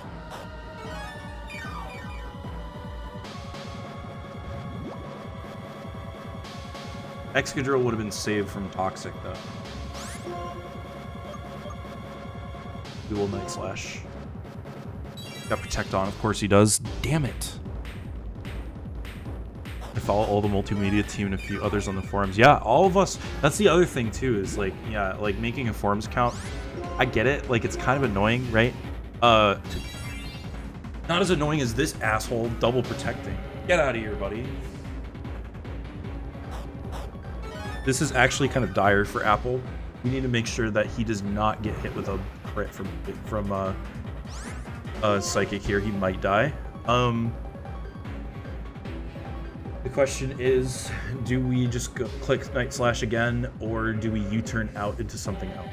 Excadrill would have been saved from Toxic, though. Dual Night Slash. Got Protect on, of course he does. Damn it. I follow all the multimedia team and a few others on the forums. Yeah, all of us. That's the other thing, too, is like, yeah, like making a forums account. I get it. Like, it's kind of annoying, right? Not as annoying as this asshole double protecting. Get out of here, buddy. This is actually kind of dire for Apple. We need to make sure that he does not get hit with a crit from Psychic here. He might die. The question is, do we just go click Night Slash again, or do we U-turn out into something else?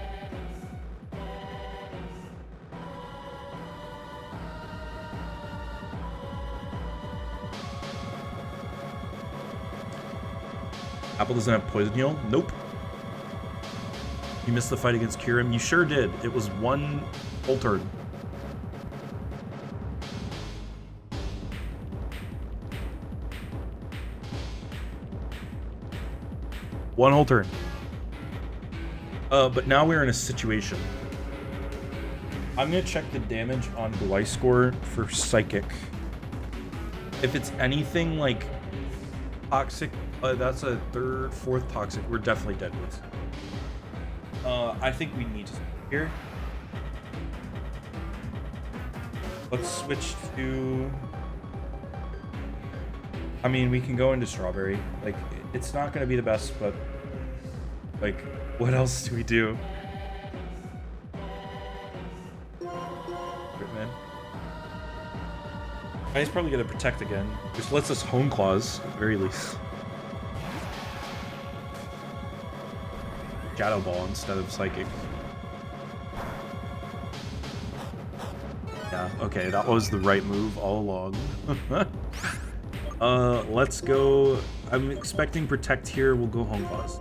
Apple doesn't have Poison Heal? Nope. You missed the fight against Kyurem? You sure did. It was one whole turn. One whole turn. But now we're in a situation. I'm gonna check the damage on Glyce score for Psychic. If it's anything like Toxic, that's a third, fourth Toxic. We're definitely dead with. I think we need to here. Let's switch to. I mean, we can go into Strawberry. Like, it's not going to be the best, but like, what else do we do? Man. He's probably going to Protect again, which lets us Hone Claws at the very least. Shadow Ball instead of Psychic. Yeah, okay, that was the right move all along. Let's go. I'm expecting Protect here. We'll go Home Claws.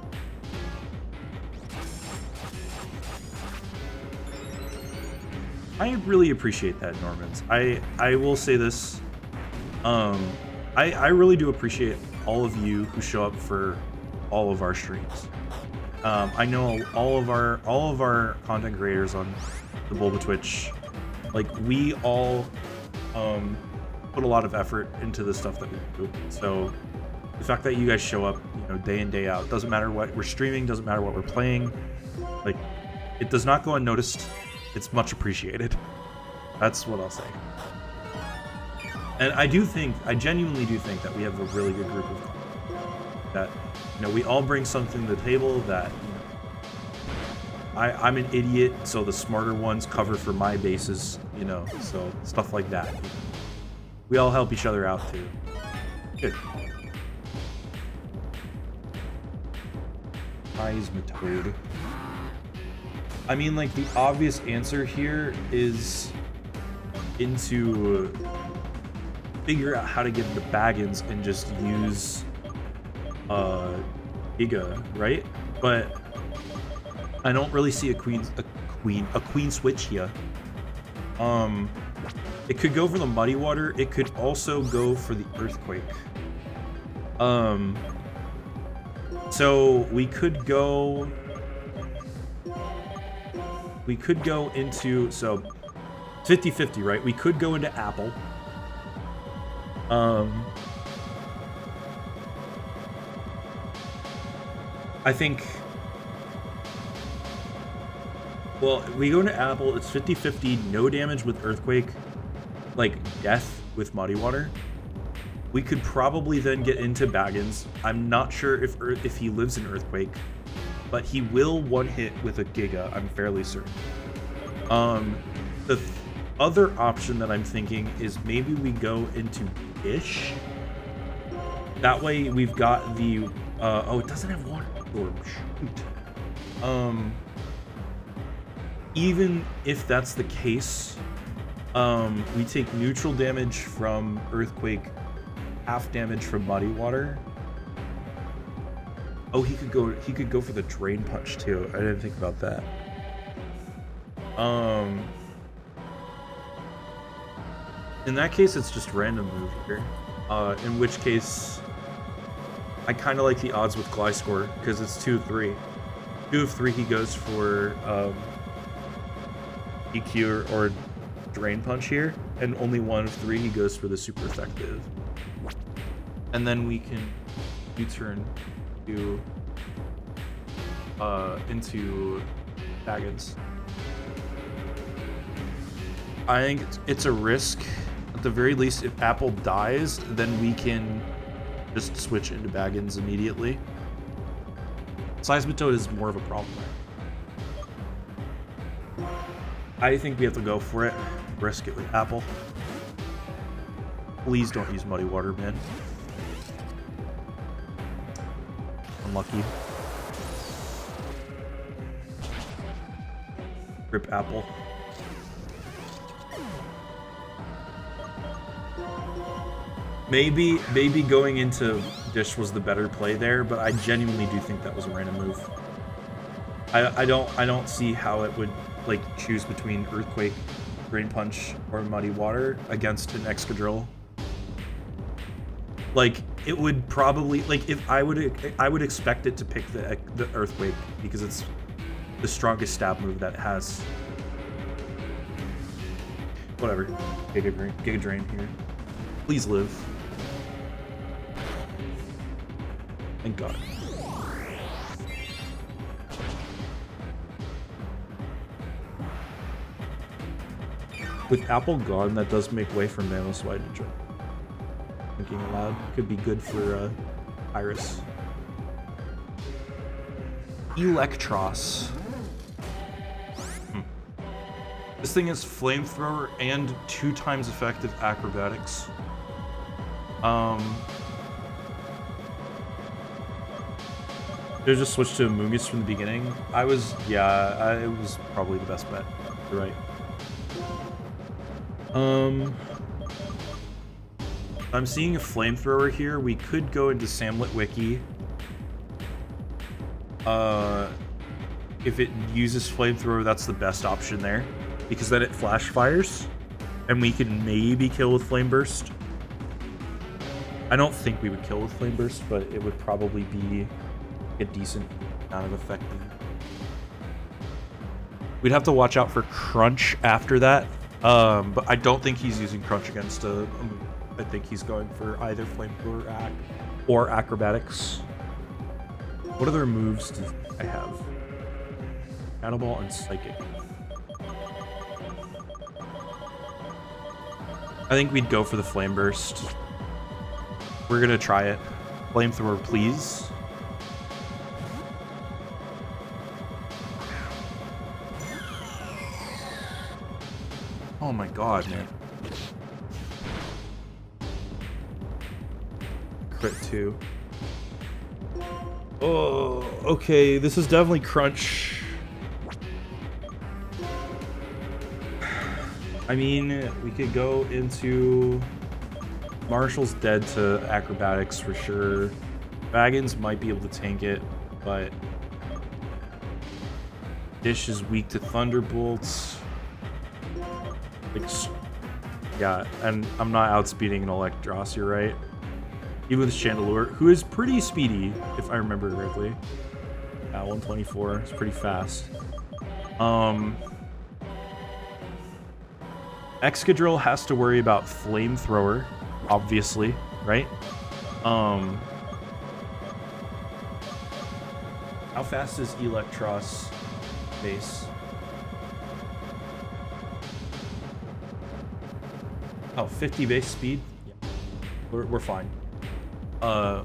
I really appreciate that, Normans. I will say this. I really do appreciate all of you who show up for all of our streams. I know all of our content creators on the Bulba Twitch, like, we all put a lot of effort into the stuff that we do. So the fact that you guys show up, you know, day in, day out, doesn't matter what we're streaming, doesn't matter what we're playing, like, it does not go unnoticed. It's much appreciated. That's what I'll say. And I genuinely do think that we have a really good group of that, you know, we all bring something to the table that, you know, I'm an idiot, so the smarter ones cover for my bases, you know, so stuff like that. We all help each other out too. Good. Seismitoad. I mean, like, the obvious answer here is into figure out how to get the Baggins and just use Giga, right? But I don't really see a queen switch here. It could go for the Muddy Water. It could also go for the Earthquake. So we could go into, so 50-50, right? We could go into Apple. I think, well, we go into Apple, it's 50-50, no damage with Earthquake, like death with Muddy Water. We could probably then get into Baggins. I'm not sure if he lives in Earthquake, but he will one hit with a Giga, I'm fairly certain. The other option that I'm thinking is maybe we go into Ish. That way we've got the, oh, it doesn't have water. Storm shoot. Even if that's the case, we take neutral damage from Earthquake, half damage from Muddy Water. Oh, he could go for the Drain Punch too. I didn't think about that. In that case, it's just random move here. In which case, I kind of like the odds with Gliscor because it's 2 of 3. 2 of 3 he goes for EQ or Drain Punch here, and only 1 of 3 he goes for the super effective. And then we can U-turn to into Baggins. I think it's a risk. At the very least, if Apple dies, then we can just switch into Baggins immediately. Seismitoad is more of a problem there. I think we have to go for it. Risk it with Apple. Please don't use Muddy Water, man. Unlucky. Rip Apple. Maybe going into Dish was the better play there, but I genuinely do think that was a random move. I don't see how it would like choose between Earthquake, Drain Punch, or Muddy Water against an Excadrill. Like it would probably like if I would expect it to pick the Earthquake because it's the strongest stab move that it has. Whatever. Giga Drain here. Please live. Thank God. With Apple gone, that does make way for Mamoswine to jump. Thinking aloud. Could be good for Iris. Electros. This thing is Flamethrower and 2 times effective acrobatics. Did I just switch to Amoonguss from the beginning? It was probably the best bet. You're right. I'm seeing a Flamethrower here. We could go into Samlet Wiki. If it uses Flamethrower, that's the best option there. Because then it flash fires. And we can maybe kill with Flame Burst. I don't think we would kill with Flame Burst, but it would probably be a decent amount of effective. We'd have to watch out for Crunch after that. But I don't think he's using Crunch against a I think he's going for either Flamethrower or Acrobatics. What other moves do I have? Cannonball and Psychic. I think we'd go for the Flame Burst. We're gonna try it. Flamethrower, please. Oh my God, man. Crit 2. Oh, okay. This is definitely Crunch. I mean, we could go into Marshall's dead to Acrobatics for sure. Baggins might be able to tank it, but Dish is weak to Thunderbolts. Yeah, and I'm not outspeeding an Electros, you're right. Even with Chandelure, who is pretty speedy, if I remember correctly. Yeah, 124, it's pretty fast. Excadrill has to worry about Flamethrower, obviously, right? How fast is Electros base? Oh, 50 base speed? Yeah. We're fine.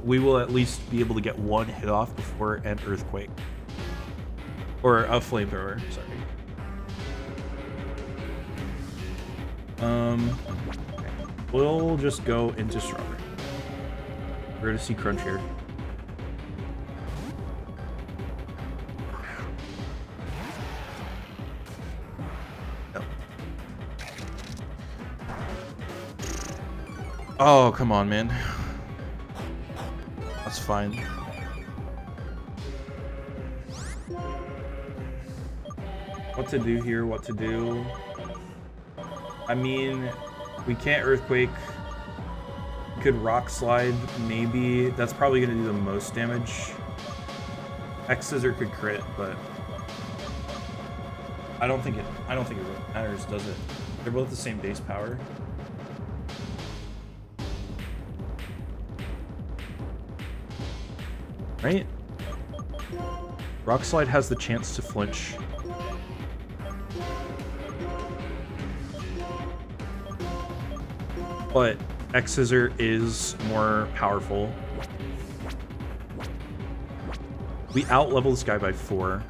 We will at least be able to get 1 hit off before an Earthquake. Or a Flamethrower, sorry. Okay. We'll just go into Strawberry. We're gonna see Crunch here. Oh, come on, man. That's fine. What to do here, what to do. I mean, we can't Earthquake. We could Rock Slide, maybe. That's probably gonna do the most damage. X Scissor could crit, but I don't think it really matters, does it? They're both the same base power. Right? Rock Slide has the chance to flinch. But X Scissor is more powerful. We out-level this guy by 4.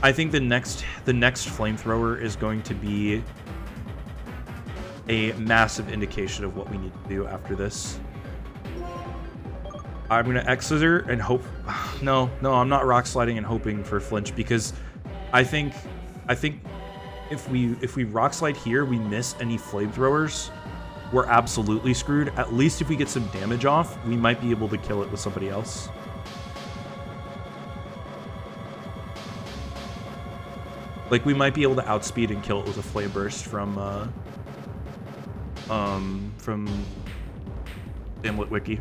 I think the next flamethrower is going to be a massive indication of what we need to do after this. I'm gonna X Scissor and hope. No, I'm not rock sliding and hoping for flinch, because I think if we rock slide here, we miss any flamethrowers, we're absolutely screwed. At least if we get some damage off, we might be able to kill it with somebody else. Like, we might be able to outspeed and kill it with a flame burst from Damlet Wiki.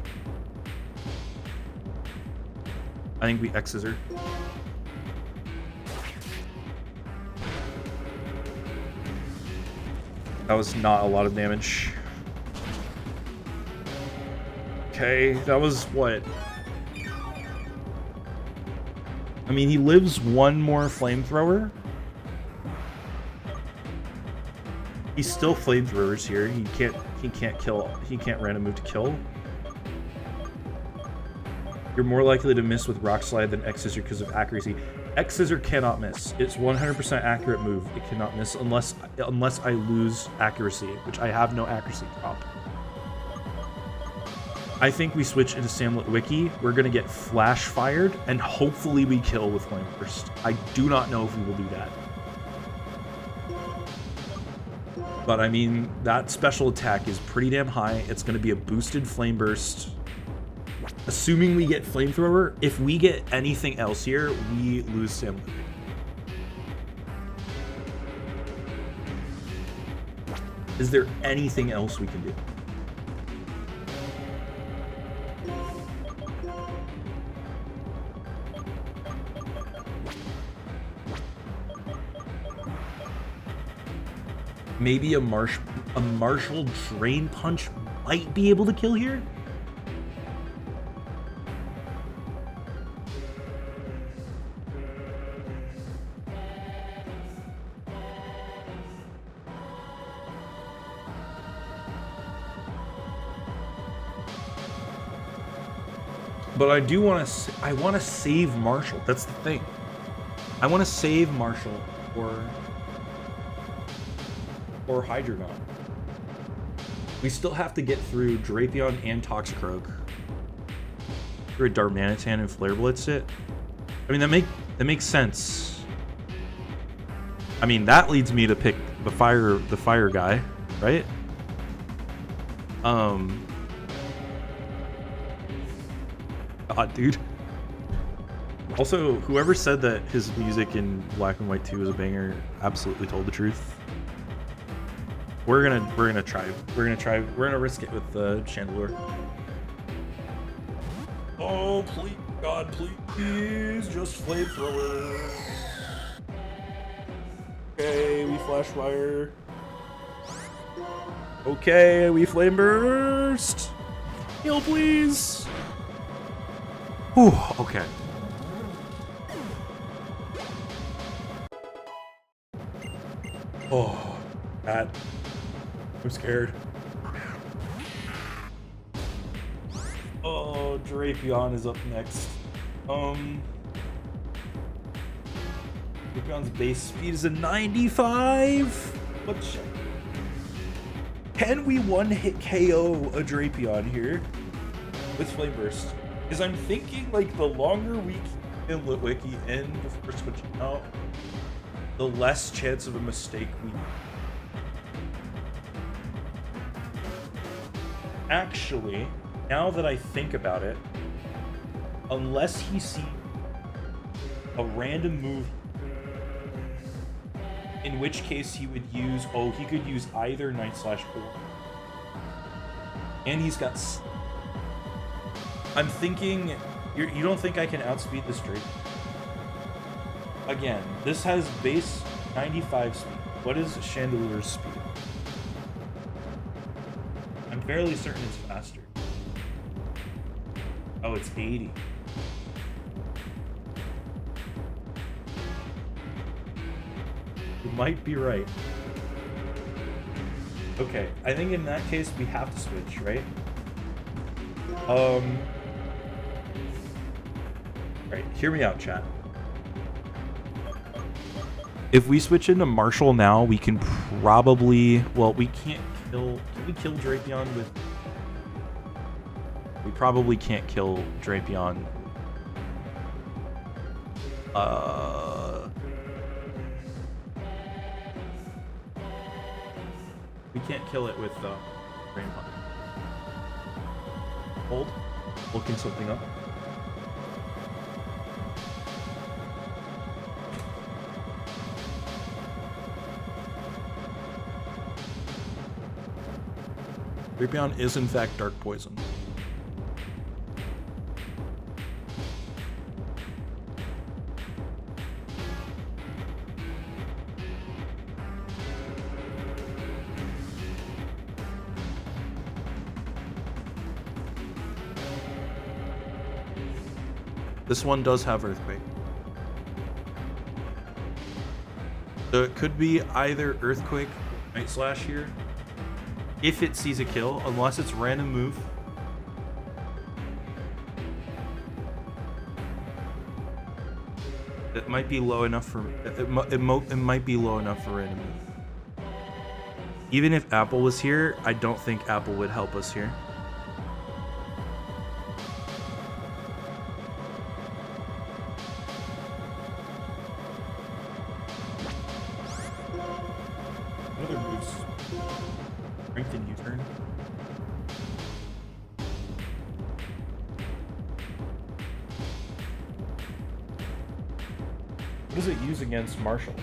I think we X Scissor. That was not a lot of damage. Okay, that was what? I mean, he lives one more flamethrower. He's still flamethrowers here. He can't kill. He can't random move to kill. You're more likely to miss with Rock Slide than X Scissor because of accuracy. X Scissor cannot miss. It's 100% accurate move. It cannot miss unless I lose accuracy, which I have no accuracy drop. I think we switch into Samlet Wiki. We're gonna get flash fired, and hopefully we kill with Flame Burst. I do not know if we will do that. But I mean, that special attack is pretty damn high. It's gonna be a boosted Flame Burst. Assuming we get Flamethrower, if we get anything else here, we lose Samlet. Is there anything else we can do? Maybe a Martial Drain Punch might be able to kill here? But I do want to. I want to save Marshall. That's the thing. I want to save Marshall or Hydreigon. We still have to get through Drapion and Toxicroak. Or a Darmanitan and Flare Blitz it. I mean, that makes sense. I mean, that leads me to pick the fire guy, right? God, dude. Also, whoever said that his music in Black and White 2 is a banger absolutely told the truth. We're gonna try. We're gonna risk it with the Chandelure. Oh, please, God, please, just Flamethrower. Okay, we Flash Fire. Okay, we Flame Burst. Heal, please. Whew, okay. Oh, that. I'm scared. Oh, Drapion is up next. Drapion's base speed is a 95. Can we one-hit KO a Drapion here with Flame Burst? Because I'm thinking, like, the longer we can Litwiki in before switching out, the less chance of a mistake we. Actually, now that I think about it, unless he sees a random move, in which case he would use, oh, he could use either Night Slash or. And he's got. I'm thinking, you don't think I can outspeed this Drake? Again, this has base 95 speed. What is Chandelier's speed? I'm fairly certain it's faster. Oh, it's 80. You might be right. Okay, I think in that case we have to switch, right? Right, hear me out, chat. If we switch into Marshall now, we can probably, well, we can't kill, can we kill Drapion with, we probably can't kill Drapion. We can't kill it with Rain Punch. Hold, looking something up. Drapion is in fact Dark Poison. This one does have Earthquake. So it could be either Earthquake or Night Slash here. If it sees a kill, unless it's random move. It might be low enough for it might be low enough for random move. Even if Apple was here, I don't think Apple would help us here. Another moves. Strengthen U-turn. What does it use against Marshall?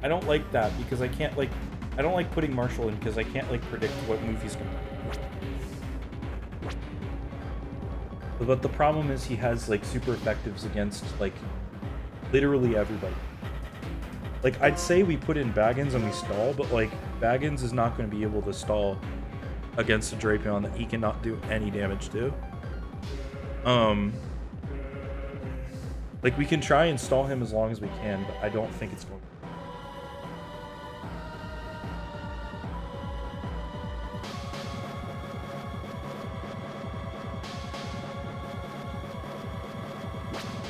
I don't like that because I can't like, I don't like putting Marshall in because I can't like predict what move he's gonna do. But the problem is he has like super effectives against like literally everybody. Like, I'd say we put in Baggins and we stall, but like Baggins is not going to be able to stall against a Drapion that he cannot do any damage to. Like, we can try and stall him as long as we can, but I don't think it's going to.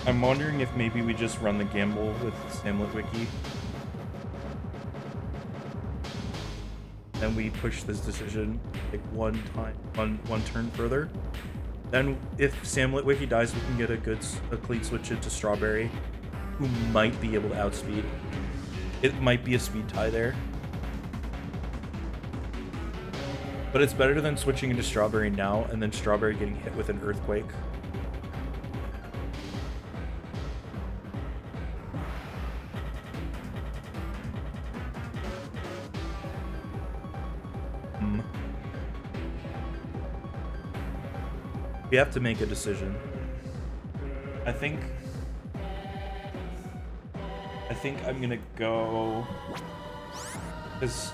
I'm wondering if maybe we just run the gamble with Samlet Wiki. Then we push this decision like one turn further. Then if Samlet Wiki dies, we can get a clean switch into Strawberry, who might be able to outspeed. It might be a speed tie there. But it's better than switching into Strawberry now and then Strawberry getting hit with an Earthquake. We have to make a decision. I think I'm gonna go, because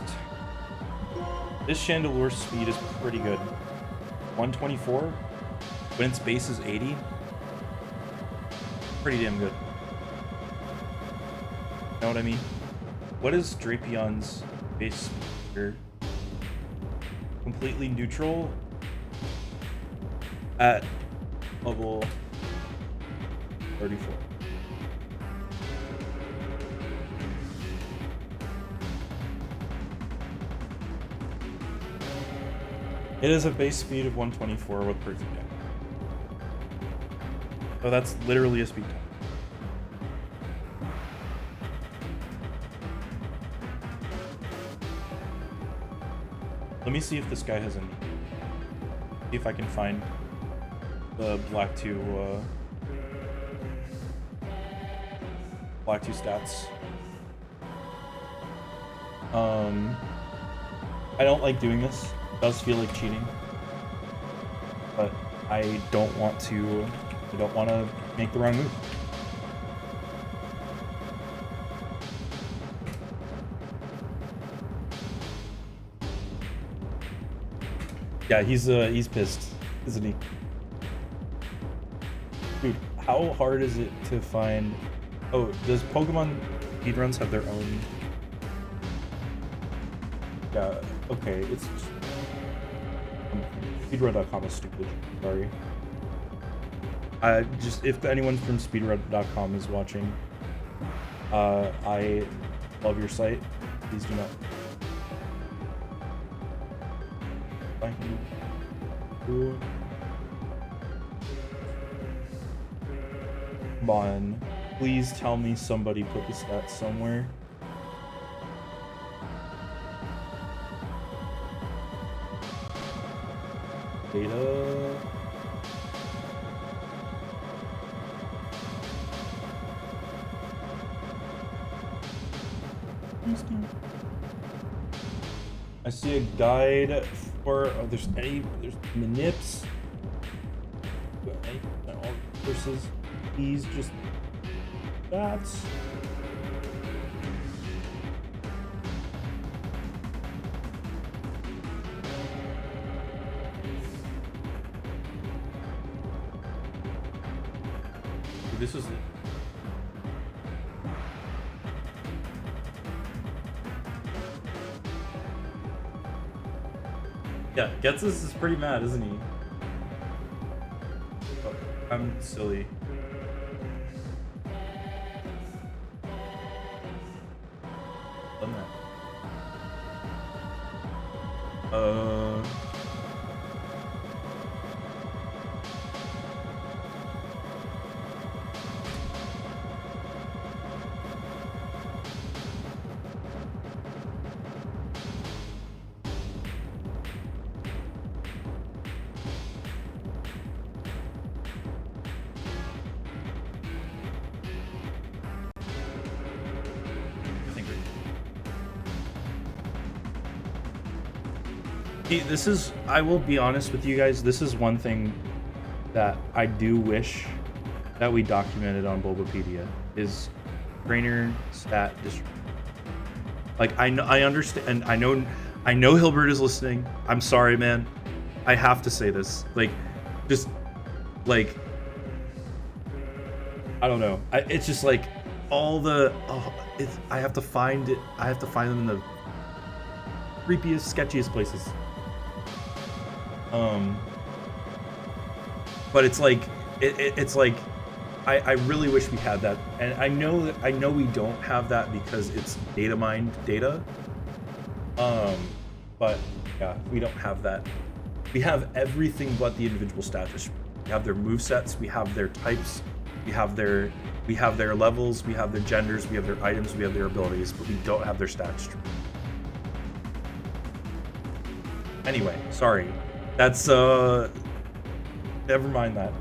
this Chandelier's speed is pretty good. 124 when its base is 80. Pretty damn good. Know what I mean? What is Drapion's base speed here? Completely neutral at level 34. It is a base speed of 124 with perfect damage. So that's literally a speed tie. Let me see if this guy has any. See if I can find the Black 2 stats. I don't like doing this. It does feel like cheating, but I don't want to make the wrong move. Yeah, he's pissed, isn't he? Dude, how hard is it to find... Oh, does Pokemon speedruns have their own... Yeah, okay, it's... Speedrun.com is stupid, sorry. Just, if anyone from speedrun.com is watching, I love your site. Please do not... Come on, please tell me somebody put the stats somewhere. Data. I see a guide for there's manips versus these just stats. This is it. Yeah, Getsus is pretty mad, isn't he? Oh, I'm silly. Done that. This is, I will be honest with you guys, this is one thing that I do wish that we documented on Bulbapedia, is trainer stat distribution. Like, I understand, and I know Hilbert is listening. I'm sorry, man. I have to say this. Like, just, like, I don't know. It's just like, all the, I have to find it, I have to find them in the creepiest, sketchiest places. But it's like, it's like, I really wish we had that, and I know we don't have that because it's data mined data. But yeah, we don't have that. We have everything but the individual stats. We have their movesets, we have their types, we have their levels, we have their genders, we have their items, we have their abilities, but we don't have their stats. Anyway, sorry. That's never mind that.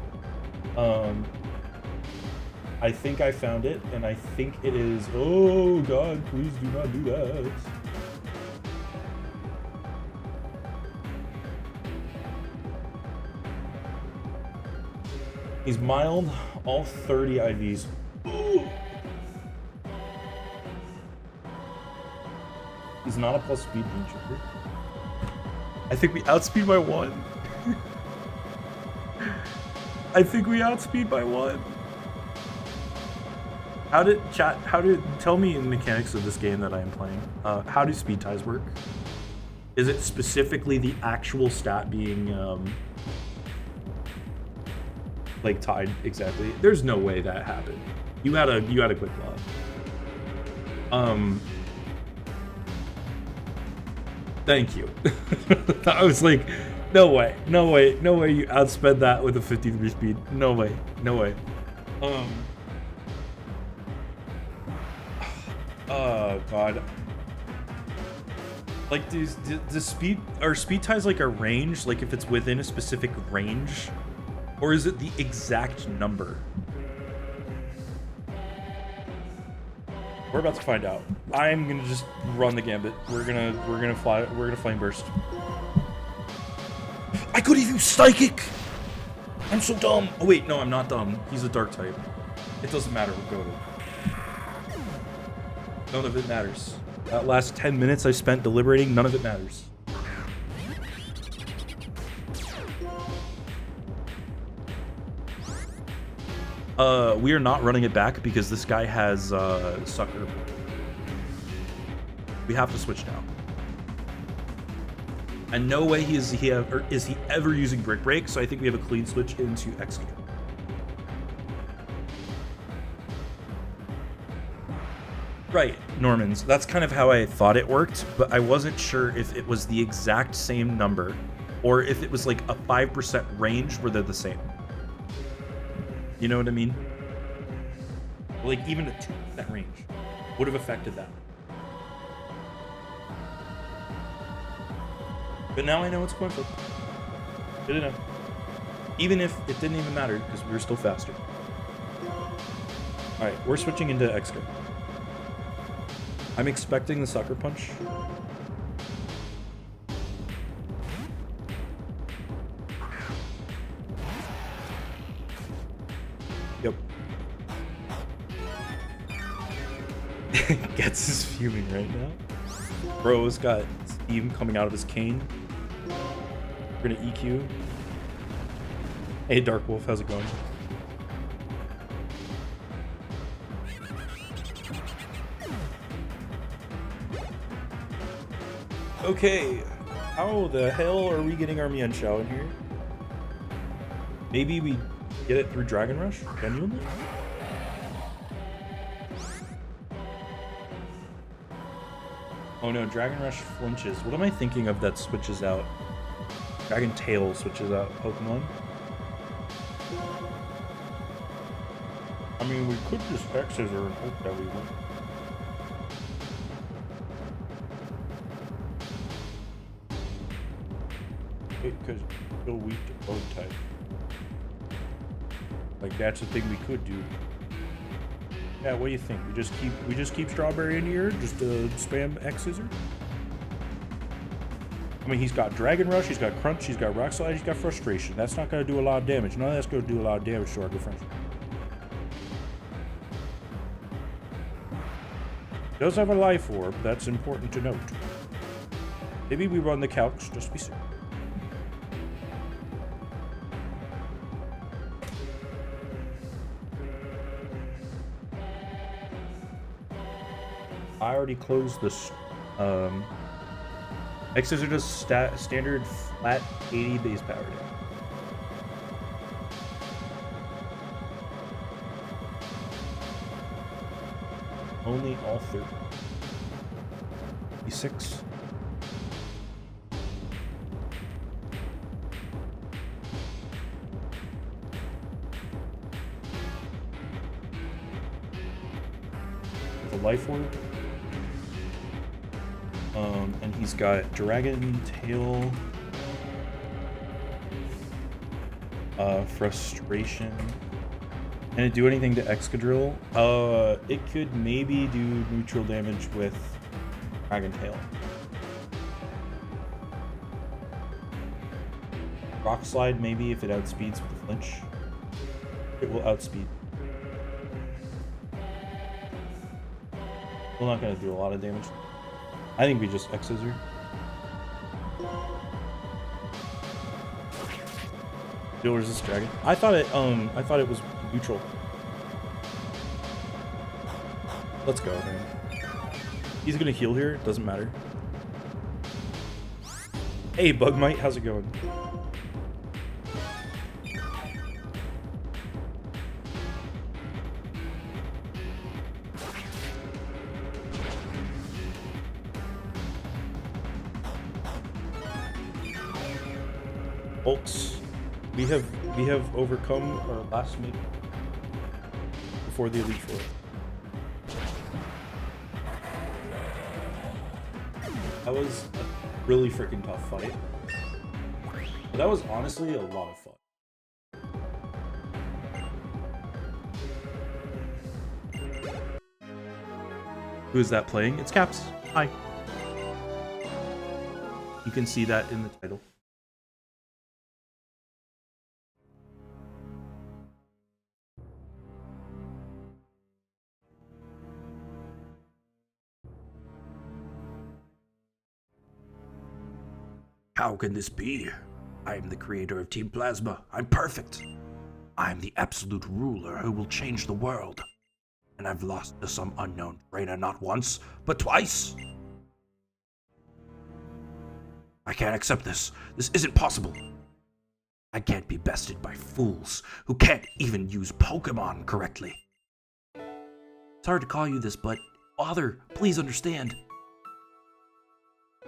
I think I found it, and I think it is, oh god, please do not do that. He's mild, all 30 IVs. Ooh. He's not a plus speed feature. I think we outspeed by 1. I think we outspeed by 1. Tell me the mechanics of this game that I am playing. How do speed ties work? Is it specifically the actual stat being, like, tied exactly? There's no way that happened. You had a quick law. Thank you. I was like, no way you outsped that with a 53 speed. No way. Oh god. Like, the speed, are speed ties like a range? Like if it's within a specific range? Or is it the exact number? We're about to find out. I'm gonna just run the gambit. We're gonna flame burst. I could have used psychic! I'm so dumb! Oh wait, no, I'm not dumb. He's a dark type. It doesn't matter, we'll go to. None of it matters. That last 10 minutes I spent deliberating, none of it matters. We are not running it back because this guy has sucker. We have to switch now. And no way is he ever using Brick Break, so I think we have a clean switch into Executor. Right, Normans. That's kind of how I thought it worked, but I wasn't sure if it was the exact same number or if it was like a 5% range where they're the same. You know what I mean? Like even a 2% range would have affected that. But now I know it's coin flip. Good enough. Even if it didn't even matter because we were still faster. Alright, we're switching into Exeter. I'm expecting the sucker punch. Yep. Gets his fuming right now. Bro's got steam coming out of his cane. We're gonna EQ. Hey Dark Wolf, how's it going? Okay, how the hell are we getting our Mienshao in here? Maybe we get it through Dragon Rush? Genuinely? Oh no, Dragon Rush flinches. What am I thinking of that switches out? Dragon Tail switches out Pokemon? I mean, we could just X-Scissor and hope that we win. Because it's still weak to Bug type. Like that's the thing we could do. Yeah, what do you think? We just keep Strawberry in here, just spam X-Scissor? I mean, he's got Dragon Rush, he's got Crunch, he's got Rock Slide, he's got Frustration. That's not gonna do a lot of damage. None of that's gonna do a lot of damage to our good friend. Does have a Life Orb, that's important to note. Maybe we run the calcs just to be safe. I already closed this. X-Scissor does standard flat 80 base power damage. Only all 30. E6. With a Life Orb. And he's got Dragon Tail, Frustration. Can it do anything to Excadrill? It could maybe do neutral damage with Dragon Tail. Rock Slide maybe if it outspeeds with the flinch. It will outspeed. We're not gonna do a lot of damage. I think we just X-Scissor. Dual resist dragon. I thought it was neutral. Let's go, man. He's gonna heal here, doesn't matter. Hey Bugmite, how's it going? Bolts. We have overcome our last mate before the Elite Four. That was a really freaking tough fight. But that was honestly a lot of fun. Who is that playing? It's Caps. Hi. You can see that in the title. How can this be? I am the creator of Team Plasma. I'm perfect. I am the absolute ruler who will change the world. And I've lost to some unknown trainer not once, but twice. I can't accept this. This isn't possible. I can't be bested by fools who can't even use Pokemon correctly. It's hard to call you this, but Father, please understand.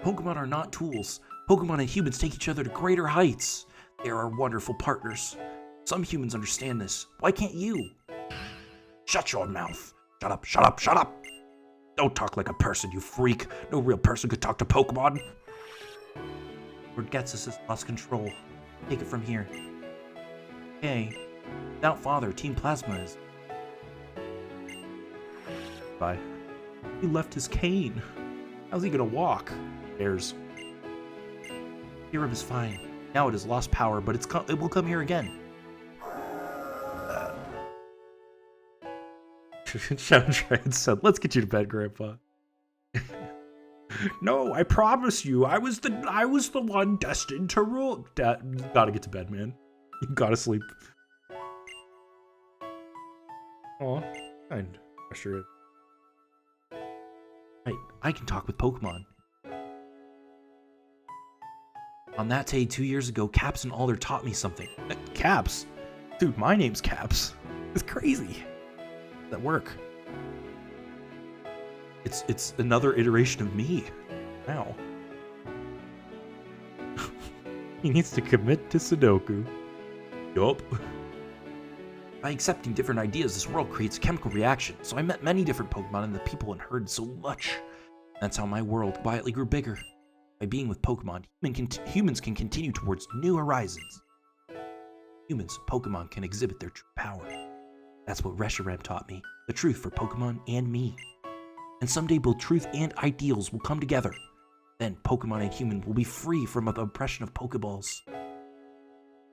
Pokemon are not tools. Pokemon and humans take each other to greater heights. They are wonderful partners. Some humans understand this. Why can't you? Shut your mouth. Shut up, shut up, shut up. Don't talk like a person, you freak. No real person could talk to Pokemon. Lord Getsus has lost control. Take it from here. Okay. Without Father, Team Plasma is... Bye. He left his cane. How's he gonna walk? Bears. Hiram is fine. Now it has lost power, but it will come here again. Soundtrack said, "Let's get you to bed, Grandpa." No, I promise you, I was the one destined to rule. Dad, you gotta get to bed, man. You gotta sleep. Aw, kind. Sure. I can talk with Pokemon. On that day 2 years ago, Caps and Alder taught me something. Caps? Dude, my name's Caps. It's crazy. That work. It's another iteration of me. Wow. He needs to commit to Sudoku. Yup. By accepting different ideas, this world creates a chemical reaction. So I met many different Pokemon and the people and heard so much. That's how my world quietly grew bigger. By being with Pokemon, humans can continue towards new horizons. Humans, Pokemon can exhibit their true power. That's what Reshiram taught me. The truth for Pokemon and me. And someday both truth and ideals will come together. Then Pokemon and human will be free from the oppression of Pokeballs.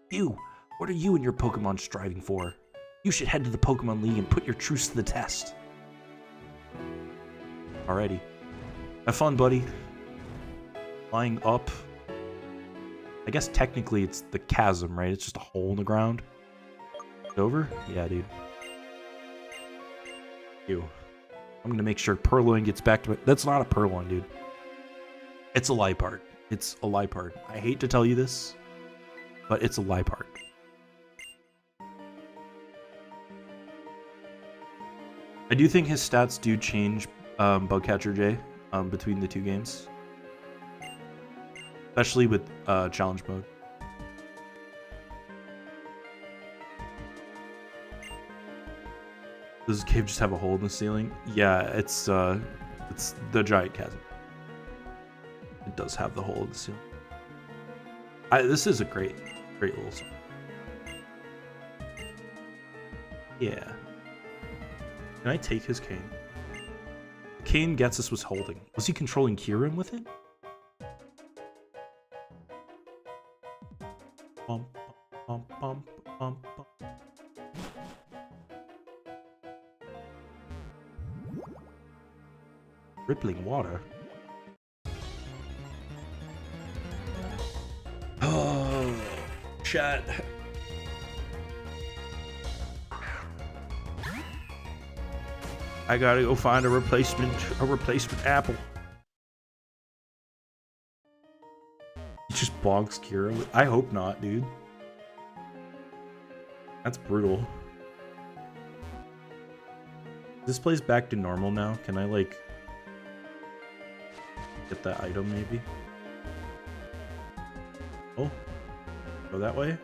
You, what are you and your Pokemon striving for? You should head to the Pokemon League and put your truths to the test. Alrighty. Have fun, buddy. Flying up. I guess technically it's the chasm, right? It's just a hole in the ground. It's over? Yeah, dude. You. I'm gonna make sure Purloin gets back to it. That's not a Purloin, dude. It's a Liepard. It's a Liepard. I hate to tell you this, but it's a Liepard. I do think his stats do change, Bugcatcher J, between the two games. Especially with challenge mode. Does this cave just have a hole in the ceiling? Yeah, it's the giant chasm. It does have the hole in the ceiling. This is a great little song. Yeah. Can I take his cane? The cane Getsus was holding. Was he controlling Kieran with it? Bum, bum, bum, bum, bum. Rippling water. Oh, chat. I gotta go find a replacement apple. He just bonks Kira. I hope not, dude. That's brutal. This plays back to normal now. Can I, like, get that item, maybe? Oh. Go that way?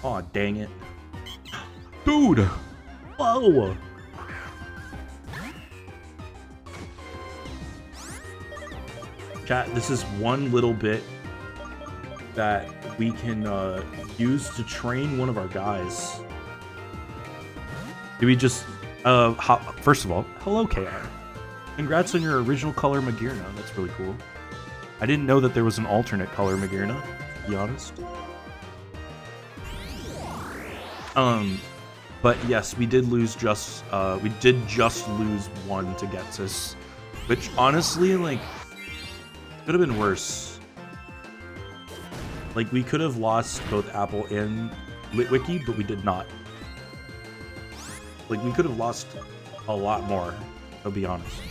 Aw, dang it. Dude! Whoa! Chat, this is one little bit that we can use to train one of our guys. Do we just first of all, hello KR. Congrats on your original color Magirna. That's really cool. I didn't know that there was an alternate color Magirna, to be honest. But yes, we did just lose one to Getsus, which honestly, like, could have been worse. Like, we could have lost both Apple and Litwicky, but we did not. Like, we could have lost a lot more, to be honest.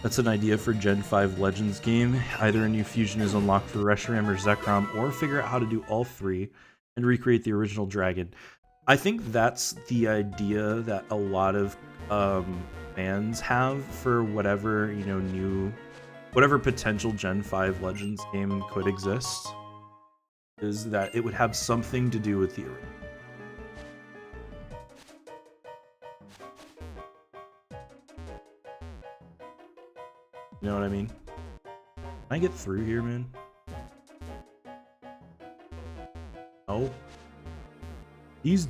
That's an idea for Gen 5 Legends game. Either a new fusion is unlocked for Reshiram or Zekrom, or figure out how to do all three and recreate the original dragon. I think that's the idea that a lot of fans have for whatever, you know, whatever potential Gen 5 Legends game could exist, is that it would have something to do with the original. You know what I mean? Can I get through here, man? Oh. These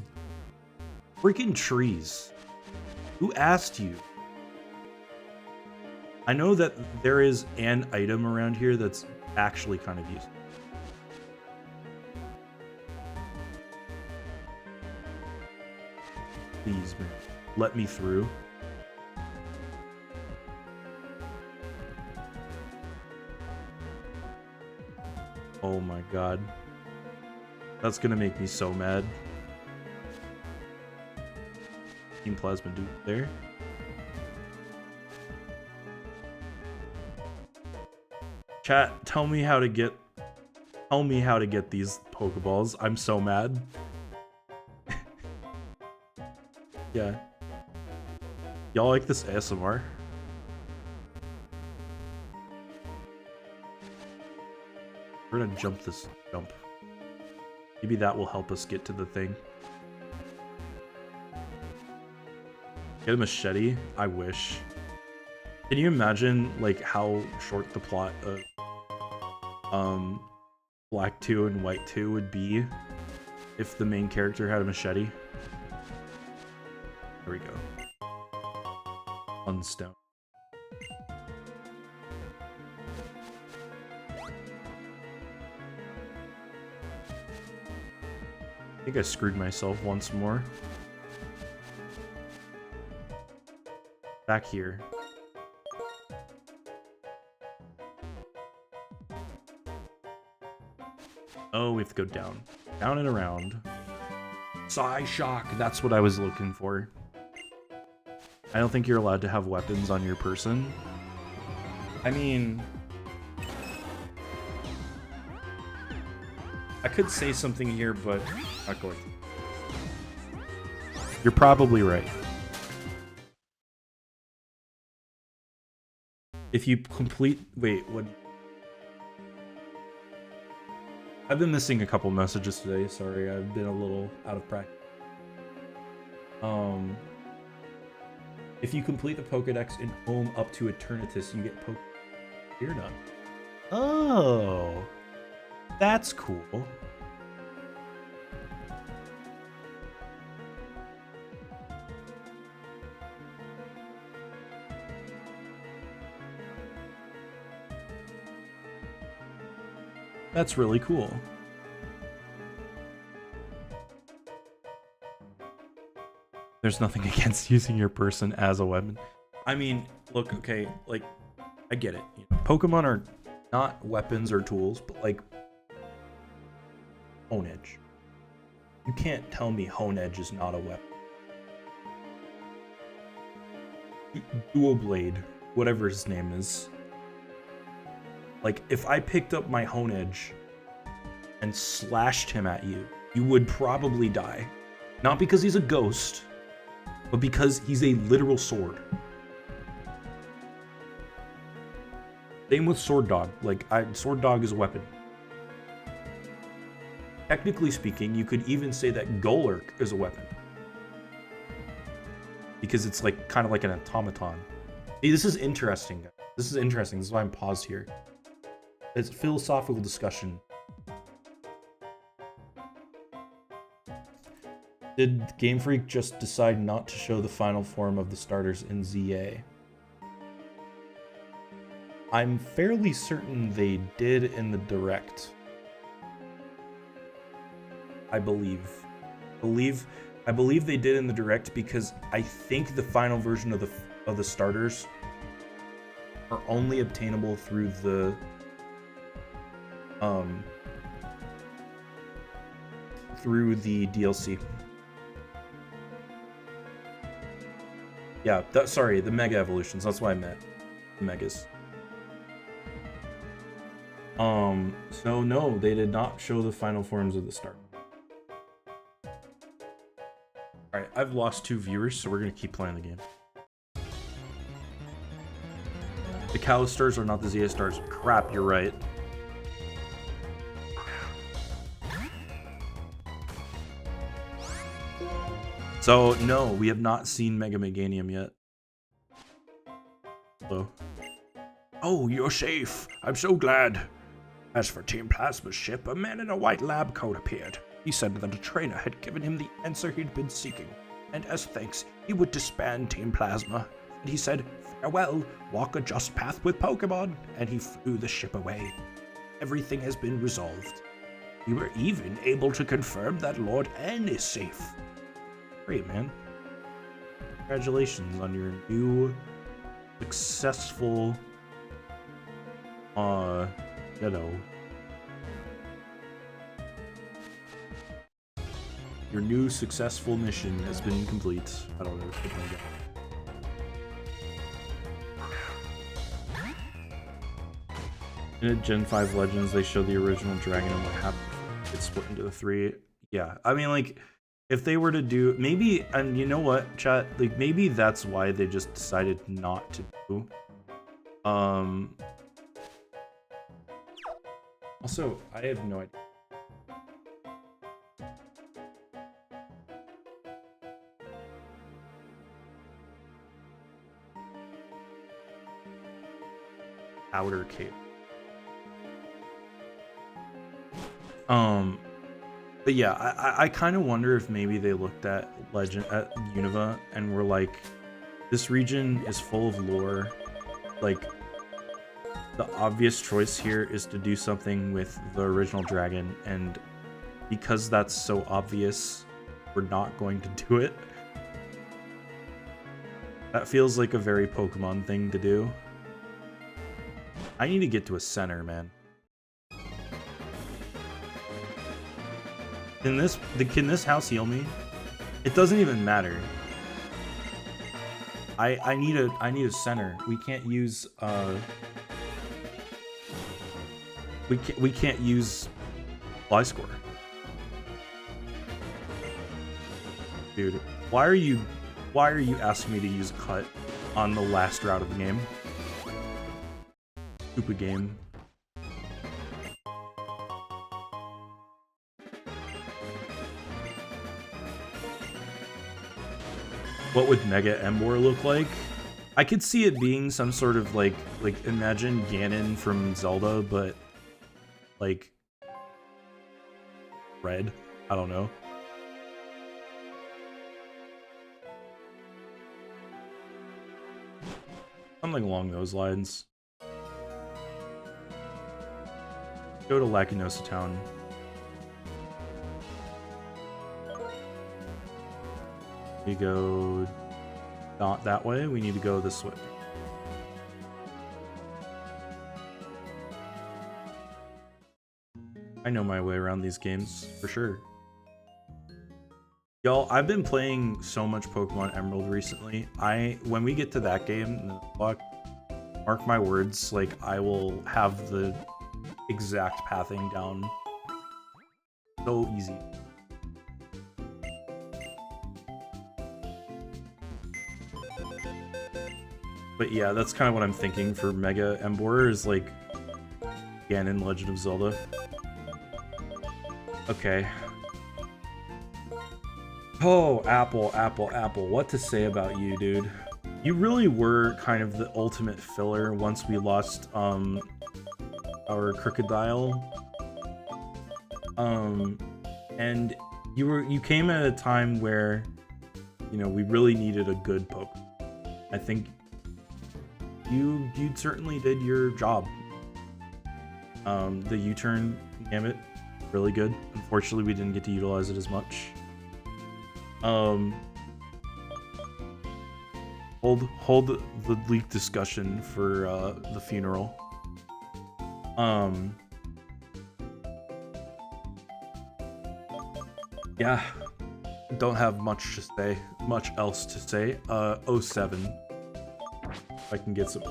freaking trees. Who asked you? I know that there is an item around here that's actually kind of useful. Please, man. Let me through. Oh my god. That's gonna make me so mad. Team Plasma dude there. Chat, tell me how to get these Pokeballs. I'm so mad. Yeah. Y'all like this ASMR? We're gonna jump this jump. Maybe that will help us get to the thing. Get a machete? I wish. Can you imagine, like, how short the plot of Black 2 and White 2 would be if the main character had a machete? There we go. On stone. I think I screwed myself once more. Back here. Oh, we have to go down. Down and around. Psy Shock, that's what I was looking for. I don't think you're allowed to have weapons on your person. I mean... I could say something here, but not going to. You're probably right. If you complete... Wait, what... I've been missing a couple messages today, sorry, I've been a little out of practice. If you complete the Pokedex in Home up to Eternatus, you get Pokedex. Oh, that's cool. That's really cool. There's nothing against using your person as a weapon. I mean, look, okay, like, I get it. You know, Pokemon are not weapons or tools, but like, Hone Edge. You can't tell me Hone Edge is not a weapon. Dual Blade, whatever his name is. Like, if I picked up my Hone Edge and slashed him at you, you would probably die. Not because he's a ghost, but because he's a literal sword. Same with Sword Dog. Like, Sword Dog is a weapon. Technically speaking, you could even say that Golurk is a weapon. because it's like kind of like an automaton. See, this is interesting. This is interesting. This is why I'm paused here. It's philosophical discussion. Did Game Freak just decide not to show the final form of the starters in ZA? I'm fairly certain they did in the Direct. I believe they did in the Direct because I think the final version of the starters are only obtainable through the DLC. Yeah, sorry, the Mega Evolutions. That's what I meant. The Megas. So no, they did not show the final forms of the start. Alright, I've lost 2 viewers, so we're gonna keep playing the game. The Kalos stars are not the ZA stars. Crap, you're right. So, no, we have not seen Mega Meganium yet. Hello. Oh, you're safe. I'm so glad. As for Team Plasma's ship, a man in a white lab coat appeared. He said that a trainer had given him the answer he'd been seeking, and as thanks, he would disband Team Plasma. And he said, farewell, walk a just path with Pokemon, and he flew the ship away. Everything has been resolved. We were even able to confirm that Lord N is safe. Great, man. Congratulations on your new successful, your new successful mission has been complete. I don't know. In Gen 5 Legends, they show the original dragon and what happened. It's split into the 3. Yeah, I mean, like, if they were to do maybe, and you know what, chat, like maybe that's why they just decided not to do. Also, I have no idea. Outer Cape. But yeah, I kind of wonder if maybe they looked at Unova and were like, this region is full of lore. Like, the obvious choice here is to do something with the original dragon, and because that's so obvious, we're not going to do it. That feels like a very Pokemon thing to do. I need to get to a center, man. Can this house heal me? It doesn't even matter. I need a center. We can't use we can't use fly score. Dude, why are you asking me to use cut on the last route of the game? Stupid game. What would Mega Emboar look like? I could see it being some sort of like imagine Ganon from Zelda, but like red. I don't know. Something along those lines. Go to Lacanosa Town. We go not that way, we need to go this way. I know my way around these games, for sure. Y'all, I've been playing so much Pokemon Emerald recently. When we get to that game, Nuzlocke, mark my words, like, I will have the exact pathing down. So easy. But yeah, that's kind of what I'm thinking for Mega Emboar, is like Ganon Legend of Zelda. Okay. Oh, Apple, Apple, Apple. What to say about you, dude? You really were kind of the ultimate filler once we lost our crocodile. And you came at a time where, you know, we really needed a good poke. I think you certainly did your job. The U-turn gambit, really good. Unfortunately, we didn't get to utilize it as much. Hold the leak discussion for the funeral. Yeah, don't have much else to say. 07. If I can get some.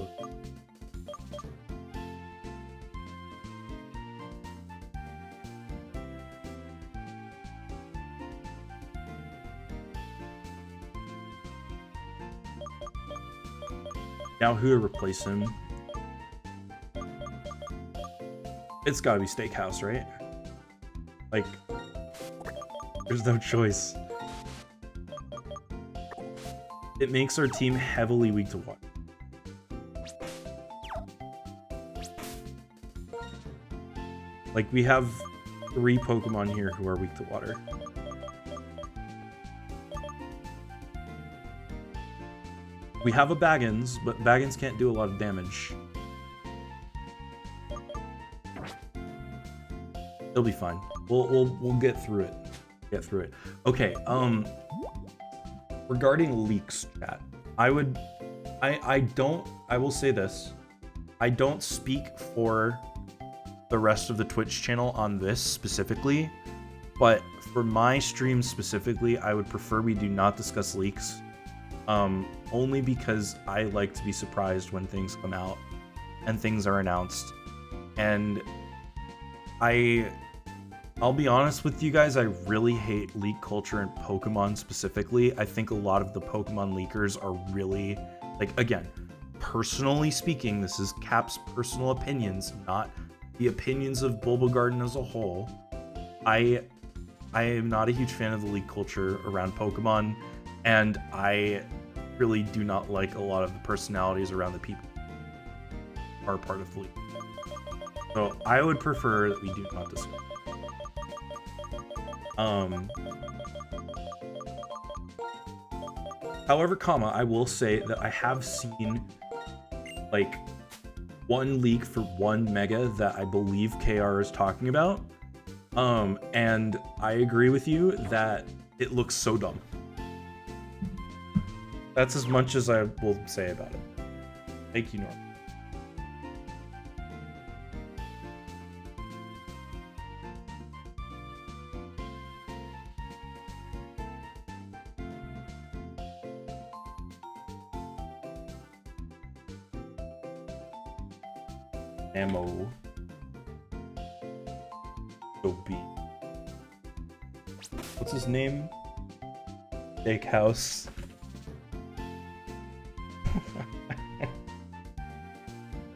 Now who to replace him? It's gotta be Steakhouse, right? Like, there's no choice. It makes our team heavily weak to water. Like, we have 3 Pokemon here who are weak to water. We have a Baggins, but Baggins can't do a lot of damage. It'll be fine. We'll get through it. Get through it. Okay, regarding leaks, chat, I will say this. I don't speak for the rest of the Twitch channel on this specifically, but for my stream specifically, I would prefer we do not discuss leaks. Only because I like to be surprised when things come out and things are announced. And I'll be honest with you guys, I really hate leak culture in Pokemon specifically. I think a lot of the Pokemon leakers are really, like, again, personally speaking, this is Cap's personal opinions, not the opinions of Bulba Garden as a whole. I am not a huge fan of the leak culture around Pokemon, and I really do not like a lot of the personalities around the people who are part of the league. So I would prefer that we do not discuss. However, I will say that I have seen like one leak for one Mega that I believe KR is talking about. And I agree with you that it looks so dumb. That's as much as I will say about it. Thank you, Norm. Ammo. OB. What's his name? Steakhouse.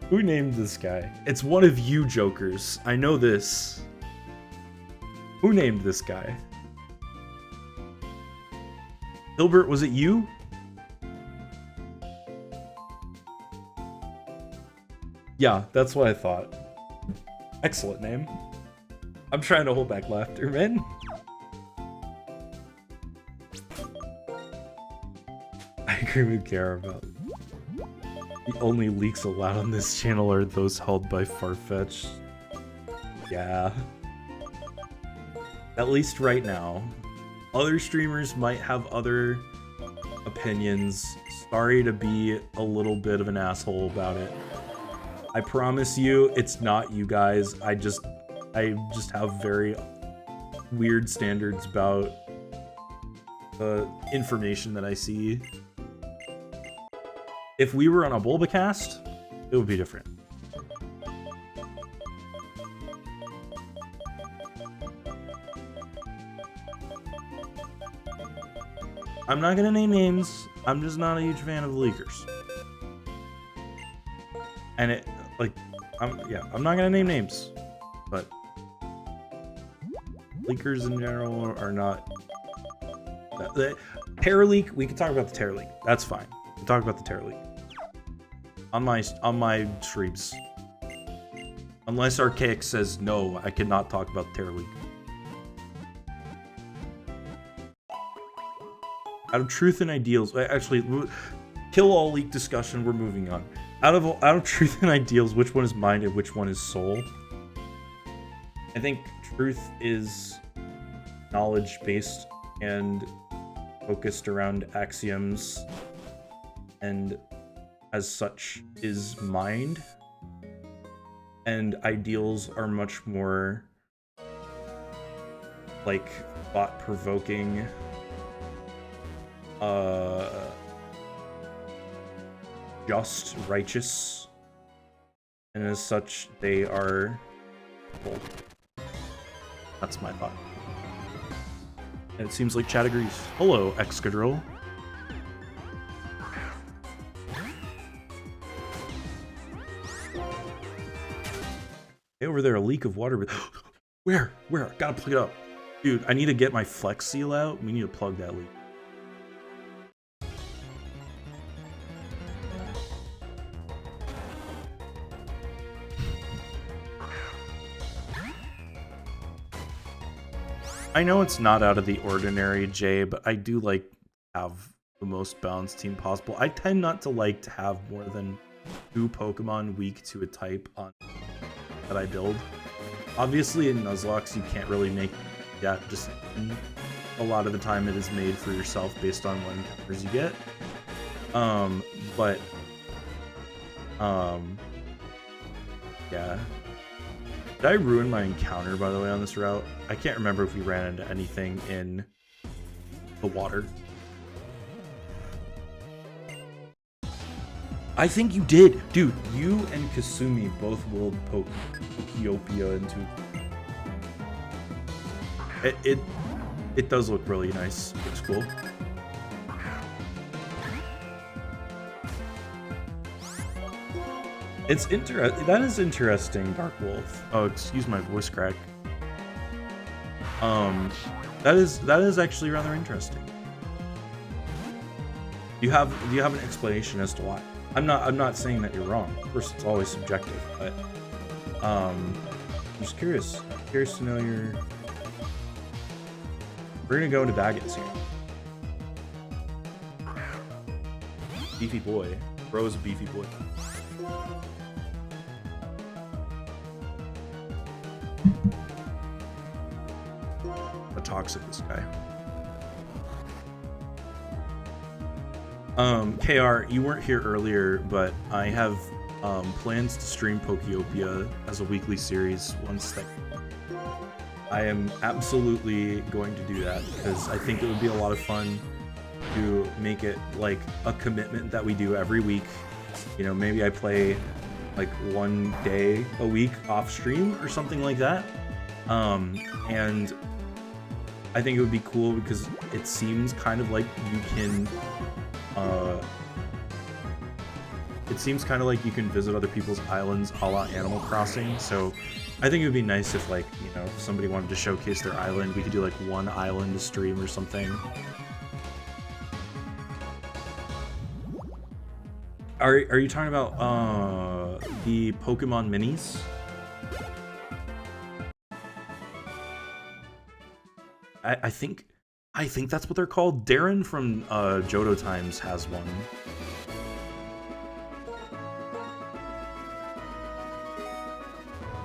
Who named this guy? It's one of you jokers. I know this. Who named this guy? Hilbert, was it you? Yeah, that's what I thought. Excellent name. I'm trying to hold back laughter, man. I agree with Kara about it. The only leaks allowed on this channel are those held by Farfetch. Yeah. At least right now. Other streamers might have other opinions. Sorry to be a little bit of an asshole about it. I promise you, it's not you guys. I just have very weird standards about the information that I see. If we were on a Bulbacast, it would be different. I'm not gonna name names. I'm just not a huge fan of the leakers. And it, like, I'm not gonna name names, but leakers in general are not The Terror Leak, we can talk about the Terror Leak. That's fine. We can talk about the Terror Leak. On my streams. Unless Archaic says no, I cannot talk about the Terror Leak. Out of truth and ideals, actually, kill all leak discussion. We're moving on. Out of truth and ideals, which one is mind and which one is soul? I think truth is knowledge based and focused around axioms, and as such is mind. And ideals are much more like thought-provoking. Just, righteous, and as such, they are full. That's my thought. And it seems like chat agrees. Hello, Excadrill. Hey, over there, a leak of water. Where? Gotta plug it up. Dude, I need to get my Flex Seal out. We need to plug that leak. I know it's not out of the ordinary, Jay, but I do like to have the most balanced team possible. I tend not to like to have more than 2 Pokemon weak to a type on that I build. Obviously in Nuzlocke you can't really make that decision. A lot of the time it is made for yourself based on what encounters you get. Yeah. Did I ruin my encounter, by the way, on this route? I can't remember if we ran into anything in the water. I think you did. Dude, you and Kasumi both willed Pokeopia into... It does look really nice. It's cool. It's that is interesting, Dark Wolf. Oh, excuse my voice crack. That is actually rather interesting. Do you have an explanation as to why? I'm not saying that you're wrong. Of course, it's always subjective, but I'm just curious. I'm curious to know your. We're gonna go into Baggett's here. Beefy boy. Bro's a beefy boy. How toxic this guy. KR, you weren't here earlier, but I have plans to stream Pokeopia as a weekly series once that. I am absolutely going to do that because I think it would be a lot of fun to make it like a commitment that we do every week. You know, maybe I play like 1 day a week off stream or something like that. And I think it would be cool because it seems kind of like you can visit other people's islands a la Animal Crossing. So I think it would be nice if, like, you know, if somebody wanted to showcase their island, we could do like one island stream or something. Are you talking about the Pokemon minis? I think that's what they're called. Darren from Johto Times has one.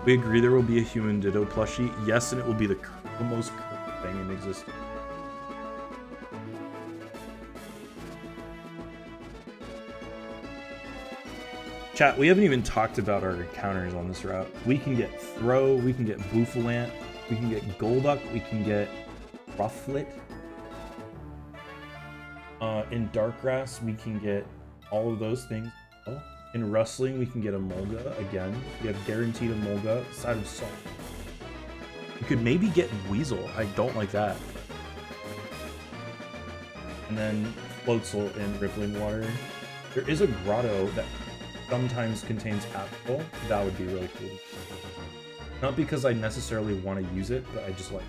We agree there will be a human Ditto plushie. Yes, and it will be the most current thing in existence. Chat, we haven't even talked about our encounters on this route. We can get Throw, we can get Bouffalant, we can get Golduck, we can get Rufflet. In Darkgrass, we can get all of those things. In Rustling, we can get a Molga again. We have guaranteed a Molga. Side of Salt. We could maybe get Weasel. I don't like that. And then Floatzel in Rippling Water. There is a grotto that sometimes contains Apple. That would be really cool. Not because I necessarily want to use it, but I just like it.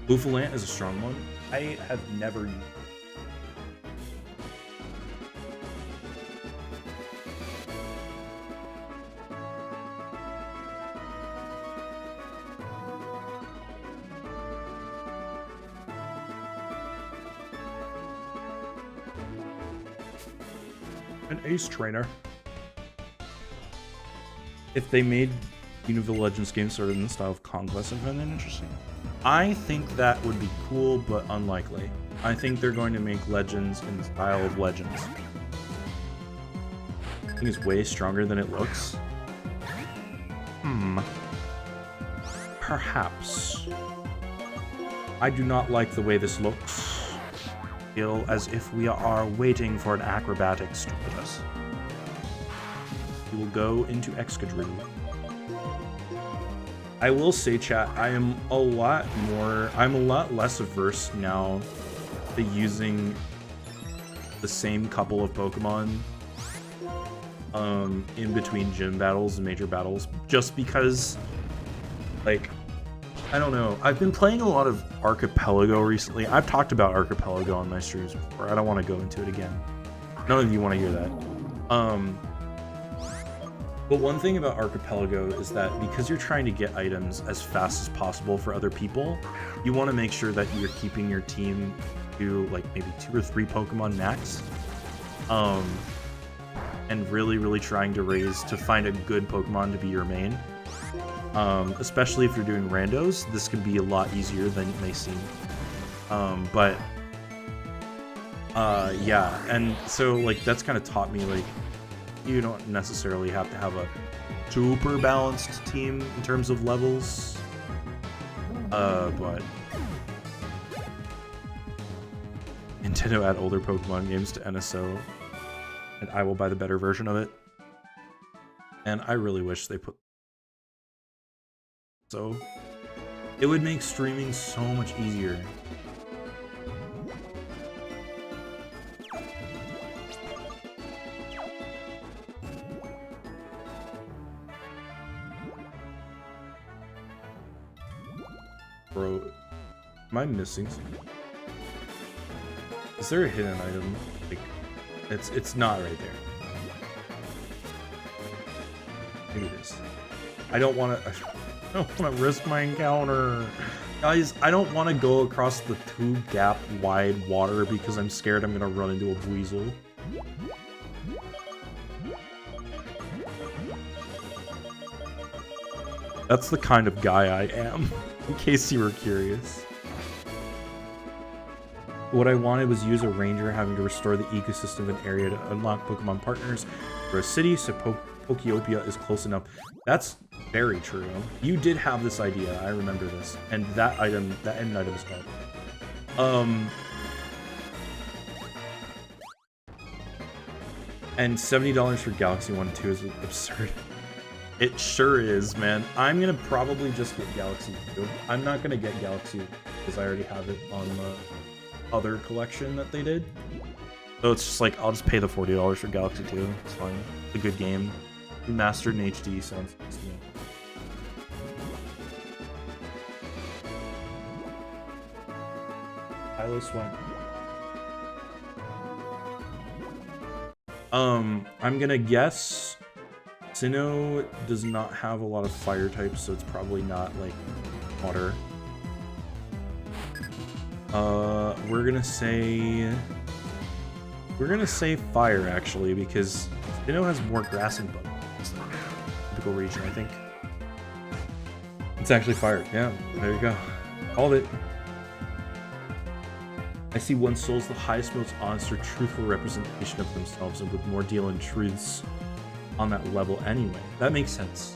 Bouffalant is a strong one. I have never used. An ace trainer. If they made Univille Legends games sort of in the style of Conquest, I find that interesting. I think that would be cool, but unlikely. I think they're going to make Legends in the style of Legends. I think it's way stronger than it looks. Perhaps. I do not like the way this looks. Feel as if we are waiting for an acrobatics to hit us. We will go into Excadrill. I will say, chat, I'm a lot less averse now to using the same couple of Pokemon in between gym battles and major battles, just because, like, I don't know. I've been playing a lot of Archipelago recently. I've talked about Archipelago on my streams before. I don't want to go into it again. None of you want to hear that. But one thing about Archipelago is that because you're trying to get items as fast as possible for other people, you want to make sure that you're keeping your team to like maybe 2 or 3 Pokemon max. And really trying to find a good Pokemon to be your main. Especially if you're doing randos, this can be a lot easier than it may seem. Yeah, and so like that's kind of taught me like you don't necessarily have to have a super balanced team in terms of levels. But Nintendo add older Pokemon games to NSO, and I will buy the better version of it. And I really wish they put. So it would make streaming so much easier. Bro, am I missing something? Is there a hidden item? Like, it's not right there. Maybe it is. I don't want to risk my encounter. Guys, I don't want to go across the 2-gap wide water because I'm scared I'm going to run into a Weasel. That's the kind of guy I am, in case you were curious. What I wanted was use a ranger having to restore the ecosystem of an area to unlock Pokemon partners for a city, so Pokeopia is close enough. That's very true. You did have this idea, I remember this. And that end item is called. And $70 for Galaxy 1 and 2 is absurd. It sure is, man. I'm gonna probably just get Galaxy 2. I'm not gonna get Galaxy because I already have it on the other collection that they did. So it's just like, I'll just pay the $40 for Galaxy 2. It's fine. It's a good game. Remastered in HD sounds nice to me. Kylo Swan. I'm gonna guess Sinnoh does not have a lot of fire types, so it's probably not like water. We're gonna say fire actually, because Sinnoh has more grass and bug. It's the typical region, I think. It's actually fire. Yeah, there you go. Called it. I see one soul's the highest, most honest or truthful representation of themselves, and with more deal in truths on that level anyway. That makes sense.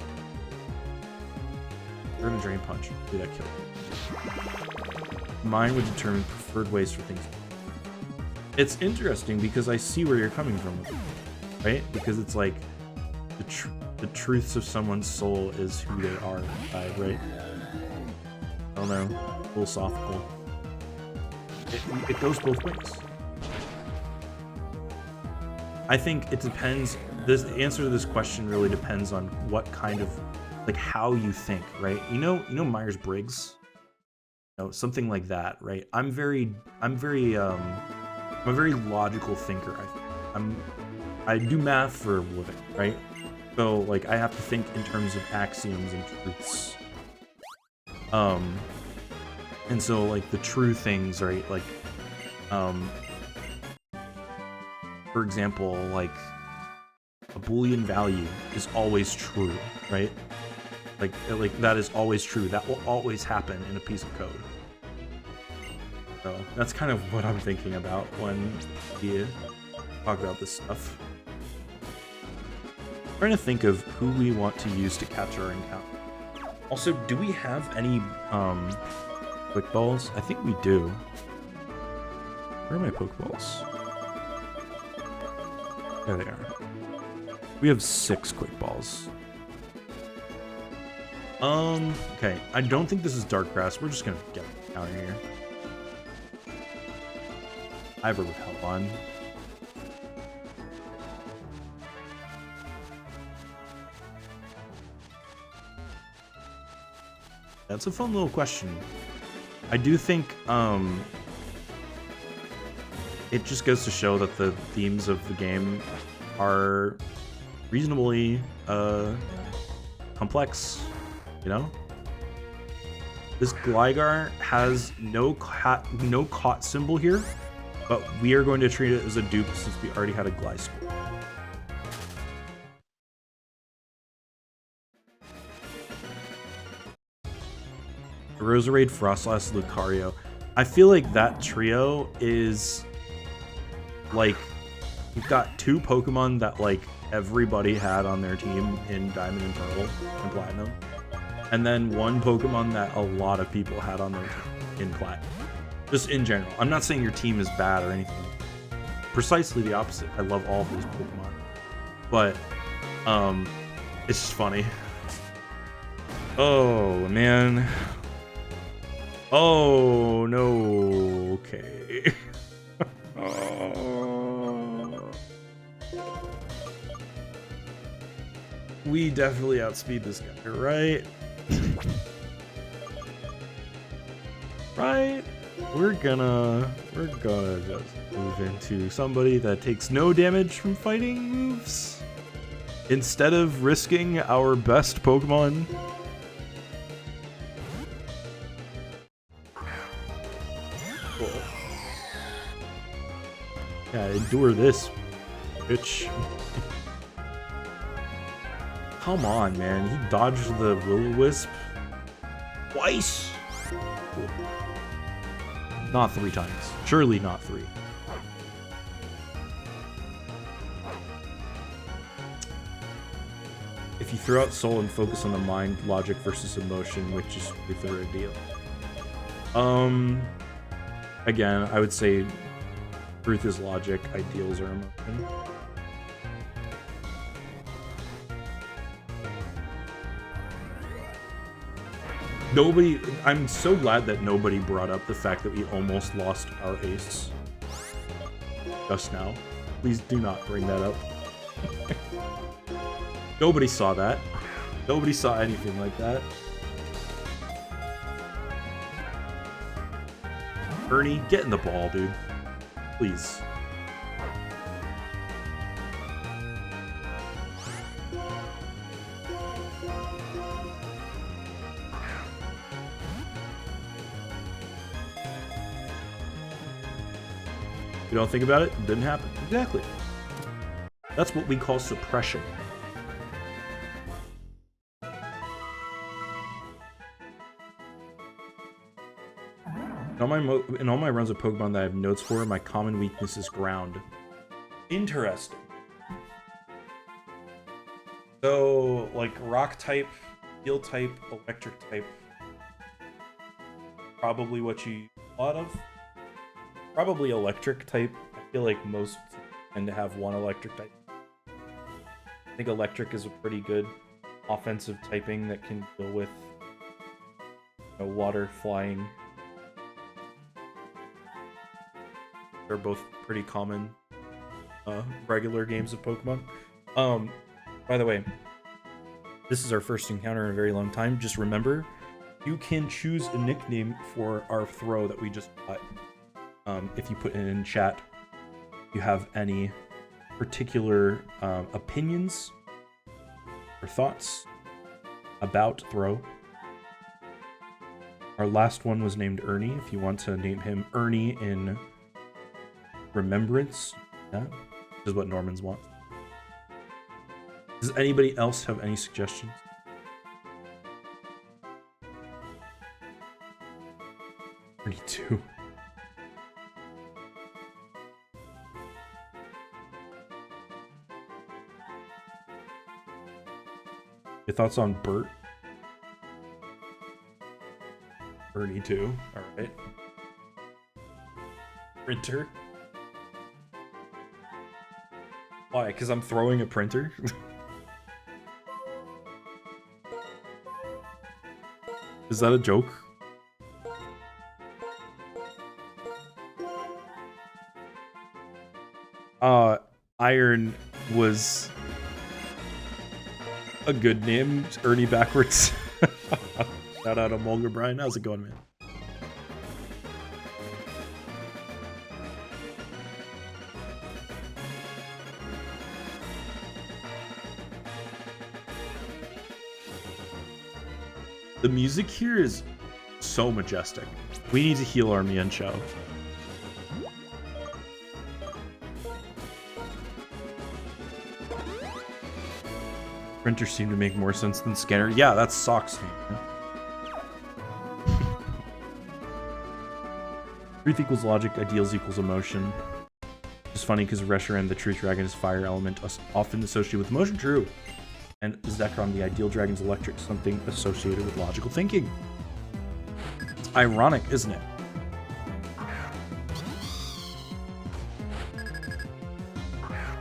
We're gonna Drain Punch. Do that kill. Mine would determine preferred ways for things. It's interesting because I see where you're coming from, right? Because it's like the truths of someone's soul is who they are inside, right? I don't know. Philosophical. It goes both ways. I think it depends. The answer to this question really depends on what kind of, like, how you think, right? You know Myers-Briggs? know, something like that, right? I'm a very logical thinker. I do math for a living, right? So like I have to think in terms of axioms and truths. And so like the true things, right? Like, for example, like a Boolean value is always true, right? Like that is always true. That will always happen in a piece of code. So that's kind of what I'm thinking about when we talk about this stuff. I'm trying to think of who we want to use to catch our encounter. Also, do we have any quick balls? I think we do. Where are my Pokeballs? There they are. We have 6 quick balls. Okay. I don't think this is dark grass. We're just gonna get out of here. I have a repel on. That's a fun little question. I do think it just goes to show that the themes of the game are reasonably complex, you know? This Gligar has no caught symbol here, but we are going to treat it as a dupe since we already had a Gliscor. Roserade, Frostlass, Lucario. I feel like that trio is like you've got 2 Pokemon that like everybody had on their team in Diamond and Pearl and Platinum, and then 1 Pokemon that a lot of people had on their team in Platinum. Just in general. I'm not saying your team is bad or anything. Precisely the opposite. I love all of those Pokemon. But it's just funny. Oh man. Oh no. Okay. We definitely outspeed this guy, right? Right? We're gonna just move into somebody that takes no damage from fighting moves instead of risking our best Pokemon. Cool. Yeah, endure this, bitch. Come on, man. He dodged the Will-O-Wisp twice. Cool. Not 3 times. Surely not 3. If you throw out soul and focus on the mind, logic versus emotion, which is your third ideal. Again, I would say truth is logic, ideals are emotion. I'm so glad that nobody brought up the fact that we almost lost our ace just now. Please do not bring that up. Nobody saw that. Nobody saw anything like that. Ernie, get in the ball, dude. Please. You don't think about it, it didn't happen. Exactly. That's what we call suppression. In all my runs of Pokemon that I have notes for, my common weakness is ground. Interesting. So, like, rock type, steel type, electric type. Probably what you use a lot of. Probably electric type. I feel like most tend to have one electric type. I think electric is a pretty good offensive typing that can deal with, you know, water, flying. They're both pretty common regular games of Pokemon. By the way, this is our first encounter in a very long time. Just remember You can choose a nickname for our throw that we just got. If you put it in chat, you have any particular opinions or thoughts about throw. Our last one was named Ernie. If you want to name him Ernie in remembrance, that is what Normans want. Does anybody else have any suggestions? Ernie 2. Your thoughts on Bert? Ernie 2. Alright. Printer? Why? Because I'm throwing a printer? Is that a joke? Iron was a good name. Ernie backwards. Shout out to Mulger Brian. How's it going, man? The music here is so majestic. We need to heal our Mian Chow. Printers seem to make more sense than scanner. Yeah, that's Sock's name. Truth equals logic, ideals equals emotion. It's funny because Reshiram, the truth dragon, is fire element, often associated with emotion. True. And Zekrom, the ideal dragon's electric, something associated with logical thinking. It's ironic, isn't it?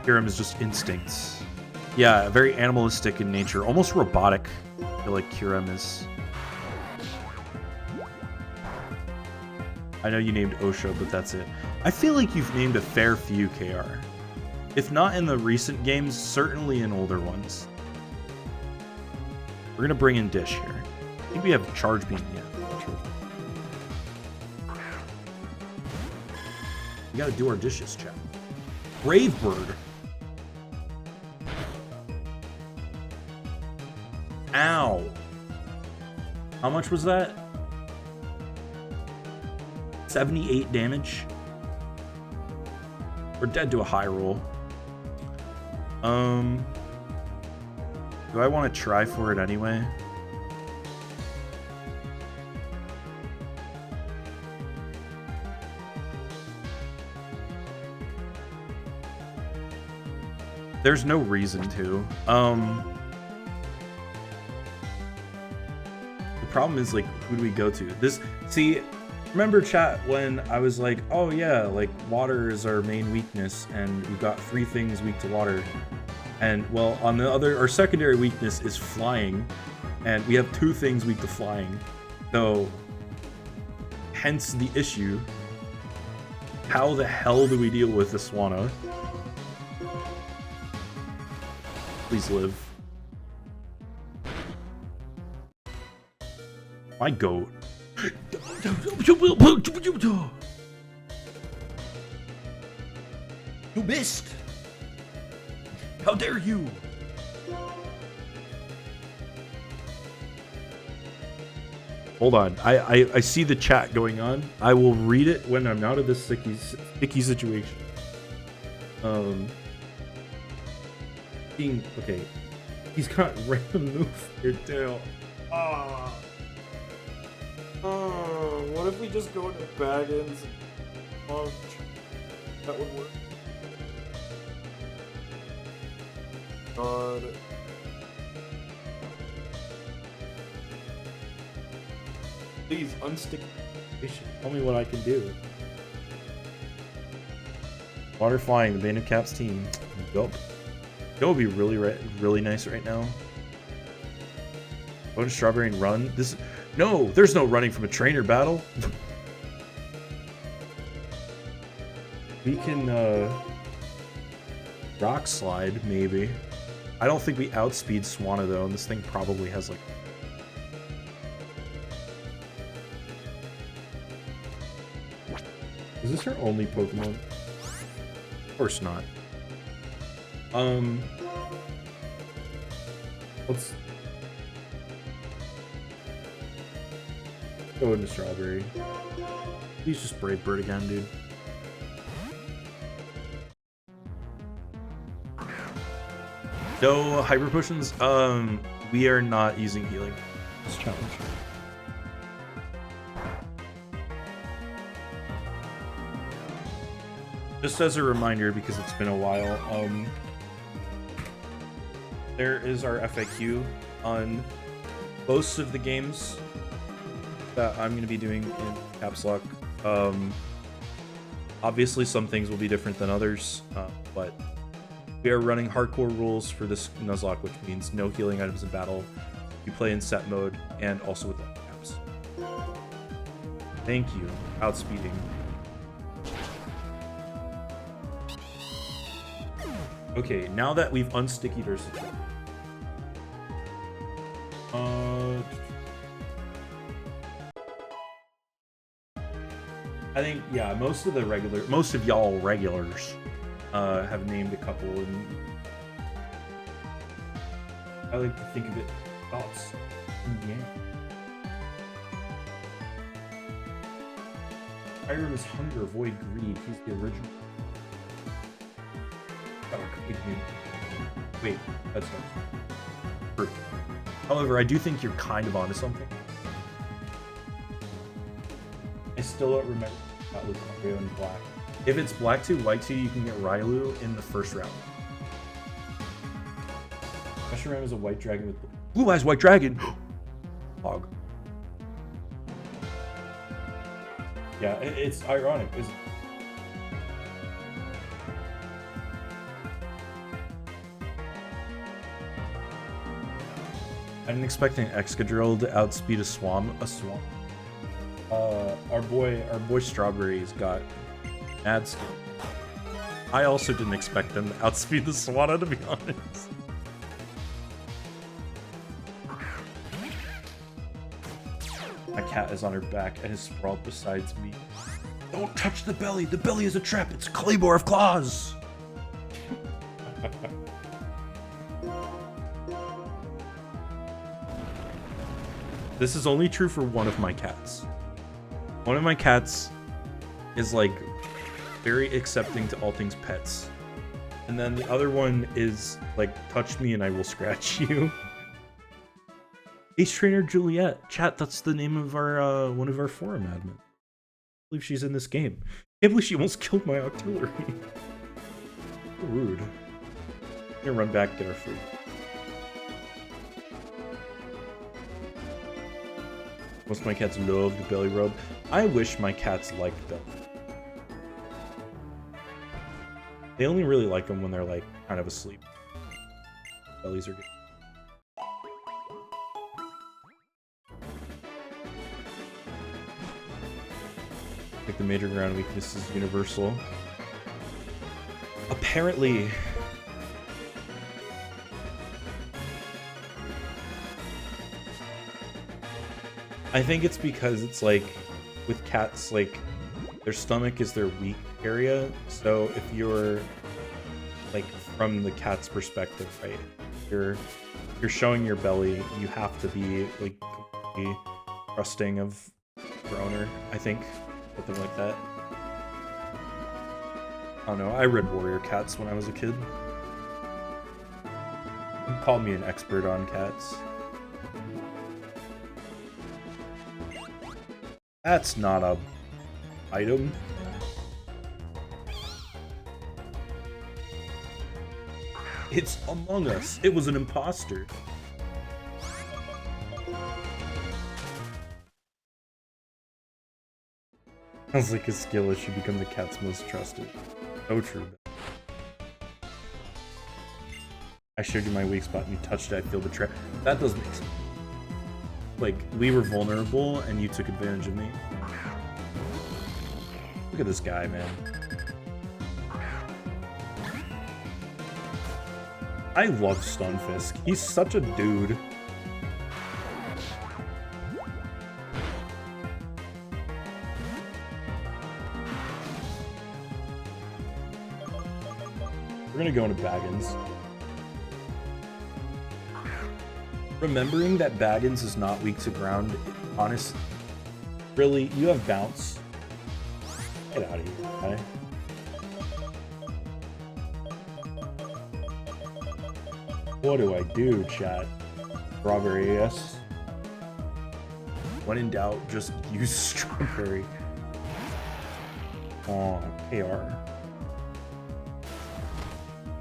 Kiram is just instincts. Yeah, very animalistic in nature, almost robotic. I feel like Kiram is. I know you named Osho, but that's it. I feel like you've named a fair few KR. If not in the recent games, certainly in older ones. We're gonna bring in Dish here. I think we have Charge Beam yet. We gotta do our dishes, chat. Brave Bird. Ow. How much was that? 78 damage. We're dead to a high roll. Do I want to try for it anyway? There's no reason to. The problem is, like, who do we go to? See, remember, chat, when I was like, oh yeah, like, water is our main weakness, and we've got 3 things weak to water. And, well, on the other, our secondary weakness is flying, and we have 2 things weak to flying. So, hence the issue. How the hell do we deal with the Swanna? Please live. My goat. You missed! How dare you! Hold on. I see the chat going on. I will read it when I'm out of this sticky situation. Okay. He's got random move here too. What if we just go into Baggins and punch? That would work. God. Please unstick. Tell me what I can do. Water flying, the Bane of Caps team. Yup. It would be really nice right now. Go to Strawberry and run. No, there's no running from a trainer battle. We can rock slide maybe. I don't think we outspeed Swanna though, and this thing probably has like Is this our only Pokemon? Of course not. Let's go into Strawberry. Please just Brave Bird again, dude. No Hyper Potions. We are not using healing. This challenge. Just as a reminder, because it's been a while, there is our FAQ on most of the games that I'm going to be doing in Caps Lock. Obviously, some things will be different than others, but we are running hardcore rules for this Nuzlocke, which means no healing items in battle. You play in set mode and also with caps. Thank you. Outspeeding. Okay, now that we've unstickied our situation. I think, yeah, most of y'all regulars have named a couple, and I like to think of it thoughts in the game. Skyrim is hunger, avoid greed. He's the original. Wait, that's not true. However, I do think you're kind of onto something. I still don't remember that was Mario in black. If it's black 2, white 2, you can get Rylu in the first round. Reshiram is a white dragon with blue eyes white dragon. Hog. Yeah, it's ironic, isn't it? I didn't expect an Excadrill to outspeed a Swamp. Our boy Strawberry's got mad skill. I also didn't expect them to outspeed the Swanna, to be honest. My cat is on her back and is sprawled beside me. Don't touch the belly. The belly is a trap. It's Claymore of Claws. This is only true for one of my cats. One of my cats is like very accepting to all things pets. And then the other one is like, touch me and I will scratch you. Ace Trainer Juliet. Chat, that's the name of our one of our forum admins. I believe she's in this game. I can't believe she almost killed my Octillery. So rude. I'm gonna run back, get our food. Most of my cats love the belly rub. I wish my cats liked them. They only really like them when they're like kind of asleep. Bellies are good. Like the major ground weakness is universal. Apparently. I think it's because it's like with cats, like their stomach is their weak area. So if you're like from the cat's perspective, right? You're showing your belly, you have to be like completely trusting of your owner, I think. Something like that. I don't know, I read Warrior Cats when I was a kid. You can call me an expert on cats. That's not a item. It's Among Us. It was an imposter. Sounds like a skill as you become the cat's most trusted. So true. I showed you my weak spot and you touched it, I feel betrayed. That does make sense. Like, we were vulnerable and you took advantage of me. Look at this guy, man. I love Stunfisk. He's such a dude. We're gonna go into Baggins. Remembering that Baggins is not weak to ground, honest, really, you have bounce. Get out of here, okay? What do I do, chat? Strawberry, yes. When in doubt, just use strawberry. Oh, AR.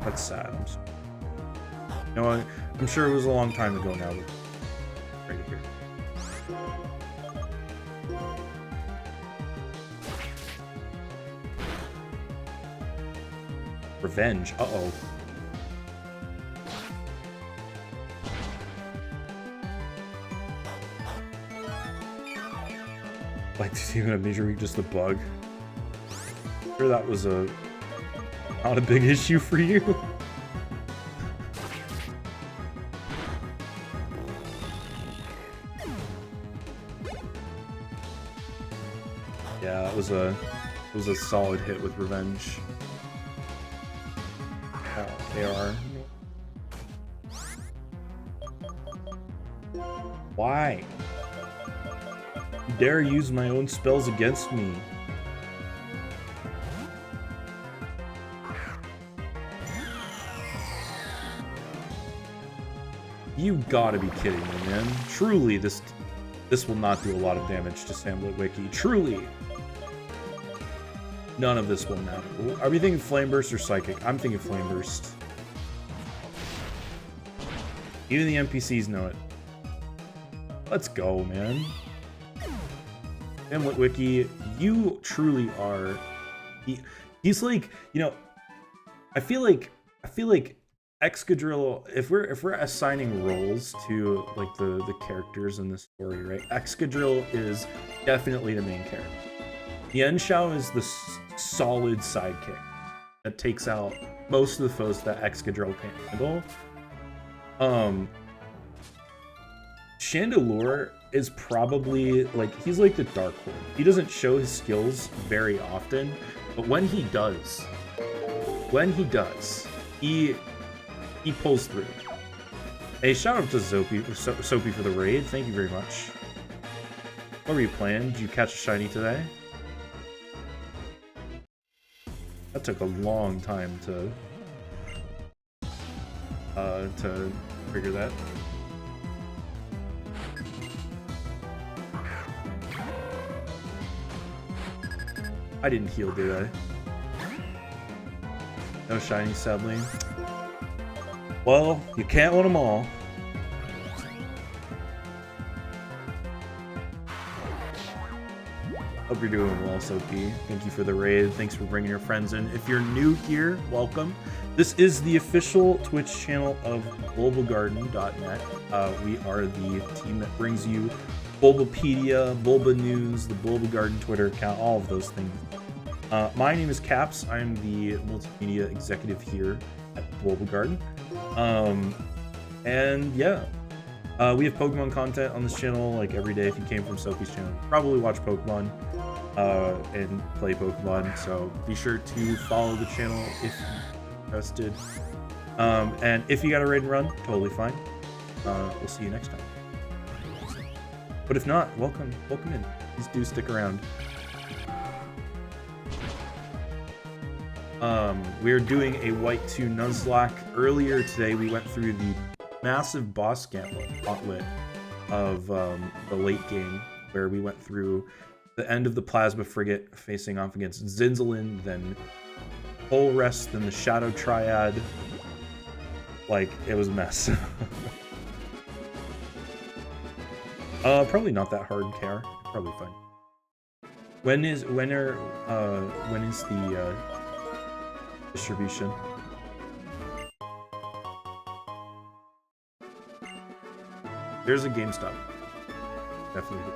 That's sad. I'm sorry. You know, I'm sure it was a long time ago now. Right here. Revenge. Uh-oh. Like, did you even have major weak, just a bug? I'm sure that was not a big issue for you. Yeah, it was a solid hit with revenge. Oh, they are. Why? You dare use my own spells against me? You gotta be kidding me, man. Truly, this will not do a lot of damage to Samlet Wiki. Truly. None of this will matter. Are we thinking Flame Burst or Psychic? I'm thinking Flame Burst. Even the NPCs know it. Let's go, man. Samlet Wiki, you truly are. He's like, you know, I feel like Excadrill, if we're assigning roles to like the characters in this story, right? Excadrill is definitely the main character. Yanshao is the solid sidekick that takes out most of the foes that Excadrill can't handle. Chandelure is probably like, he's like the Dark Lord. He doesn't show his skills very often, but when he does, he pulls through. Hey, shout out to Soapy for the raid. Thank you very much. What were you playing? Did you catch a shiny today? That took a long time to figure that. I didn't heal, did I? No shiny, sadly. Well, you can't win them all. Hope you're doing well, Soapy. Thank you for the raid. Thanks for bringing your friends in. If you're new here, welcome. This is the official Twitch channel of bulbagarden.net. We are the team that brings you Bulbapedia, Bulba News, the Bulba Garden Twitter account, all of those things. My name is Caps. I'm the multimedia executive here at Bulba Garden. And yeah, we have Pokemon content on this channel like every day. If you came from Sophie's channel, you probably watch Pokemon and play Pokemon. So be sure to follow the channel if you're interested. And if you got a raid and run, totally fine. We'll see you next time. But if not, welcome in. Please do stick around. We're doing a White 2 Nuzlocke. Earlier today, we went through the massive boss gauntlet of the late game, where we went through the end of the Plasma Frigate facing off against Zinzalin, then Polrest, then the Shadow Triad. Like, it was a mess. Probably not that hard, KR. Probably fine. When is the distribution? There's a GameStop. Definitely.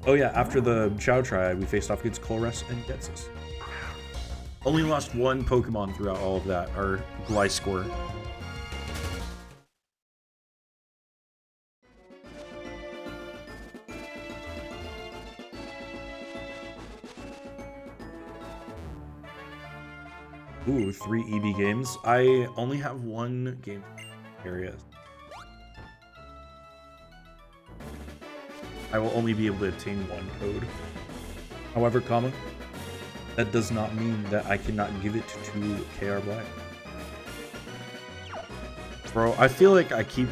Oh yeah, after the Shadow Triad, we faced off against Colress and Getsus. Only lost one Pokemon throughout all of that, our Gliscor. Ooh, 3 EB games. I only have 1 game area. I will only be able to obtain 1 code. However, comma, that does not mean that I cannot give it to KR Black. Bro, I feel like I keep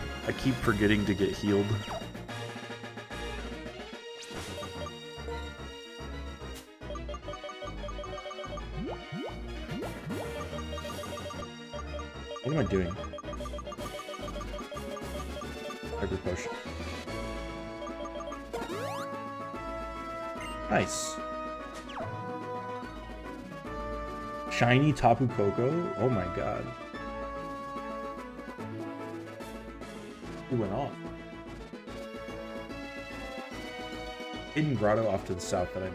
forgetting to get healed. What am I doing? Hyper potion. Nice. Shiny Tapu Koko? Oh my god. Who went off? Hidden Grotto off to the south that I...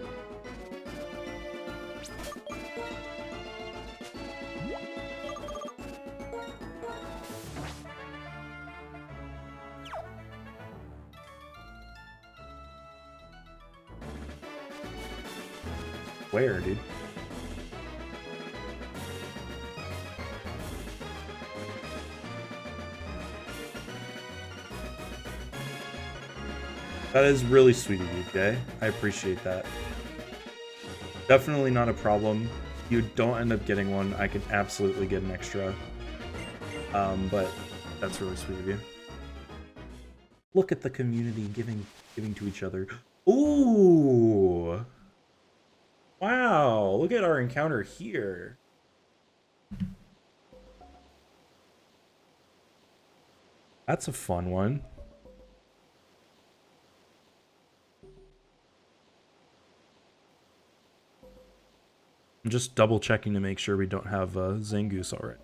Where, dude? That is really sweet of you, Jay. I appreciate that. Definitely not a problem. You don't end up getting one. I can absolutely get an extra. But that's really sweet of you. Look at the community giving to each other. Ooh! Wow, look at our encounter here. That's a fun one. I'm just double checking to make sure we don't have Zangoose already.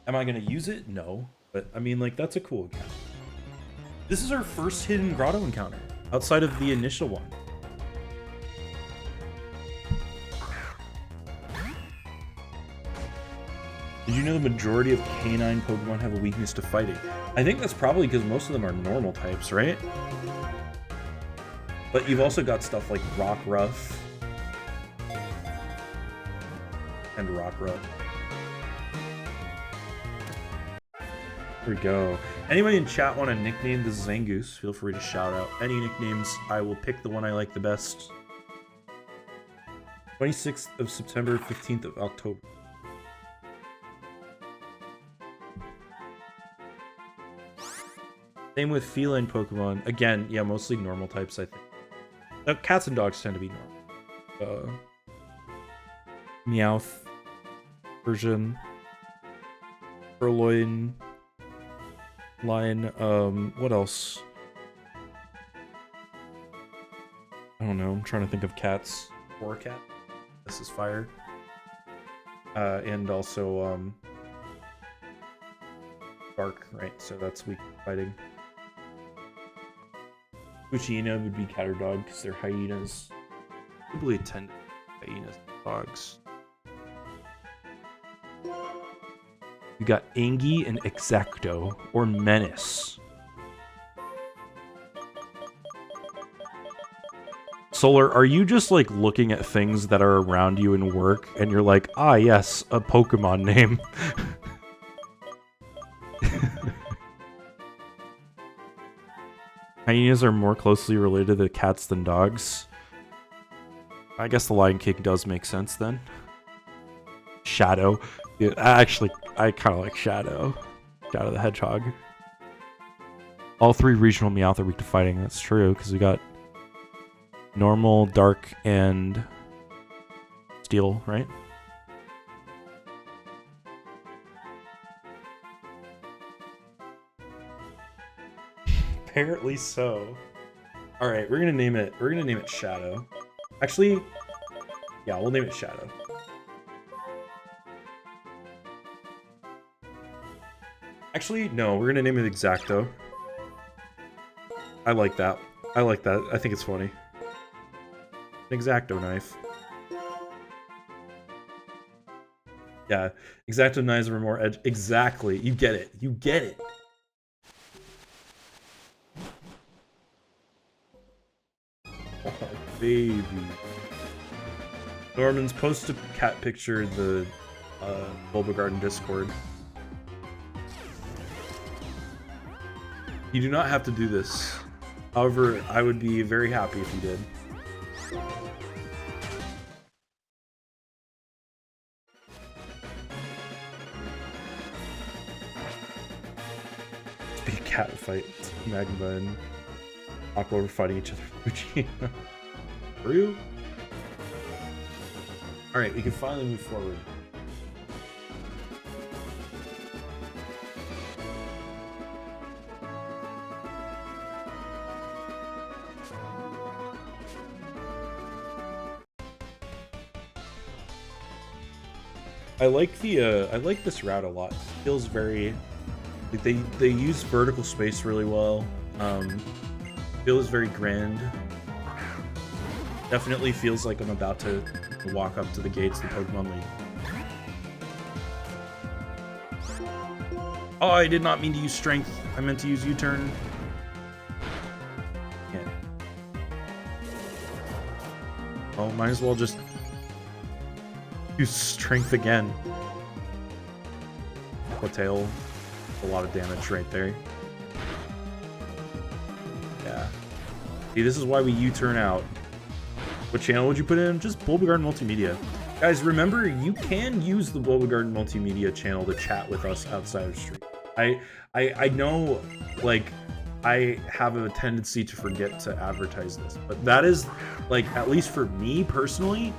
Am I gonna use it? No, but I mean, like, that's a cool encounter. This is our first hidden grotto encounter outside of the initial one. Did you know the majority of canine Pokemon have a weakness to fighting? I think that's probably because most of them are normal types, right? But you've also got stuff like Rockruff and Rockruff. Here we go. Anybody in chat want to nickname the Zangoose? Feel free to shout out any nicknames. I will pick the one I like the best. 26th of September, 15th of October. Same with feline Pokemon. Again, yeah, mostly normal types, I think. Cats and dogs tend to be normal. Meowth, Persian, Purloin, Lion, what else? I don't know, I'm trying to think of cats. Cat. This is fire. And also, Bark, right? So that's weak fighting. Puccina would be cat or dog because they're hyenas. Probably tend to be hyenas and dogs. You got Angie and Exacto, or Menace. Solar, are you just like looking at things that are around you in work and you're like, ah yes, a Pokemon name? Hyenas are more closely related to cats than dogs. I guess the Lion King does make sense then. Shadow. Yeah, actually, I kind of like Shadow. Shadow the Hedgehog. All 3 regional Meowth are weak to fighting. That's true, because we got normal, dark, and steel, right? Apparently so. All right, we're gonna name it. We're gonna name it Shadow. Actually, yeah, we'll name it Shadow. Actually, no, we're gonna name it Exacto. I like that. I like that. I think it's funny. An Exacto knife. Yeah, Exacto knives are more edge. Exactly. You get it. You get it. Oh, baby. Norman's post a cat picture in the Bulba Garden Discord. You do not have to do this. However, I would be very happy if you did. Be a cat fight. Magma and Aqua were fighting each other. Fuji. Ryu? Alright, we can finally move forward. I like this route a lot. It feels very like they use vertical space really well. Feels very grand. Definitely feels like I'm about to walk up to the gates of the Pokemon League. Oh, I did not mean to use strength. I meant to use U-turn. Yeah. Oh, might as well just use strength again. Tail, a lot of damage right there. Yeah. See, this is why we U-turn out. What channel would you put in? Just Bulba Garden Multimedia. Guys, remember, you can use the Bulba Garden Multimedia channel to chat with us outside of stream. I know, like, I have a tendency to forget to advertise this, but that is, like, at least for me personally,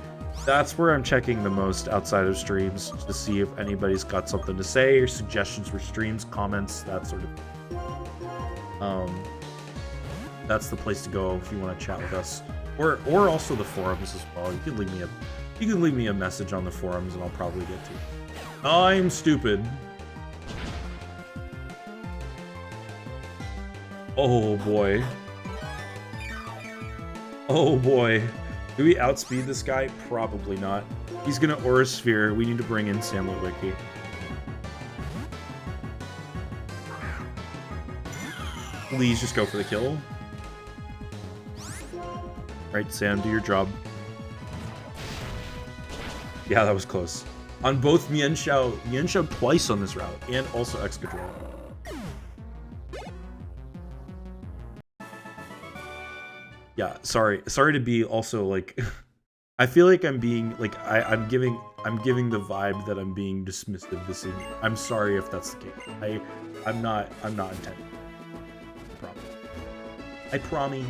that's where I'm checking the most outside of streams to see if anybody's got something to say or suggestions for streams, comments, that sort of thing. That's the place to go if you want to chat with us, or also the forums as well. You can leave me a message on the forums and I'll probably get to it. I'm stupid. Oh boy. Oh boy. Do we outspeed this guy? Probably not. He's gonna Aura Sphere. We need to bring in Sam Lewicki. Please just go for the kill. Right, Sam, do your job. Yeah, that was close. On both Mienshao twice on this route, and also Excadrill. Yeah, sorry to be also like I feel like I'm being like I'm giving the vibe that I'm being dismissive this evening. I'm sorry if that's the case. I'm not intending. I promise.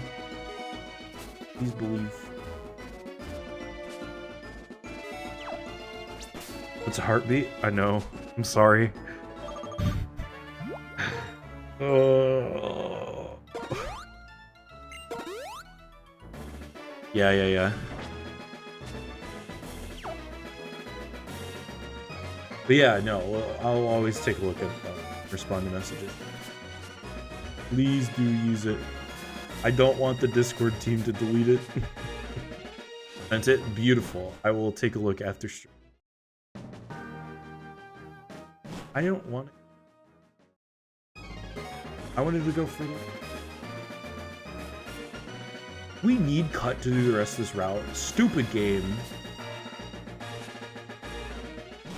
Please believe. What's a heartbeat? I know. I'm sorry. Yeah. But yeah, no, I'll always take a look at respond to messages. Please do use it. I don't want the Discord team to delete it. That's it. Beautiful. I will take a look after stream. I don't want it. I wanted to go further. We need Cut to do the rest of this route. Stupid game.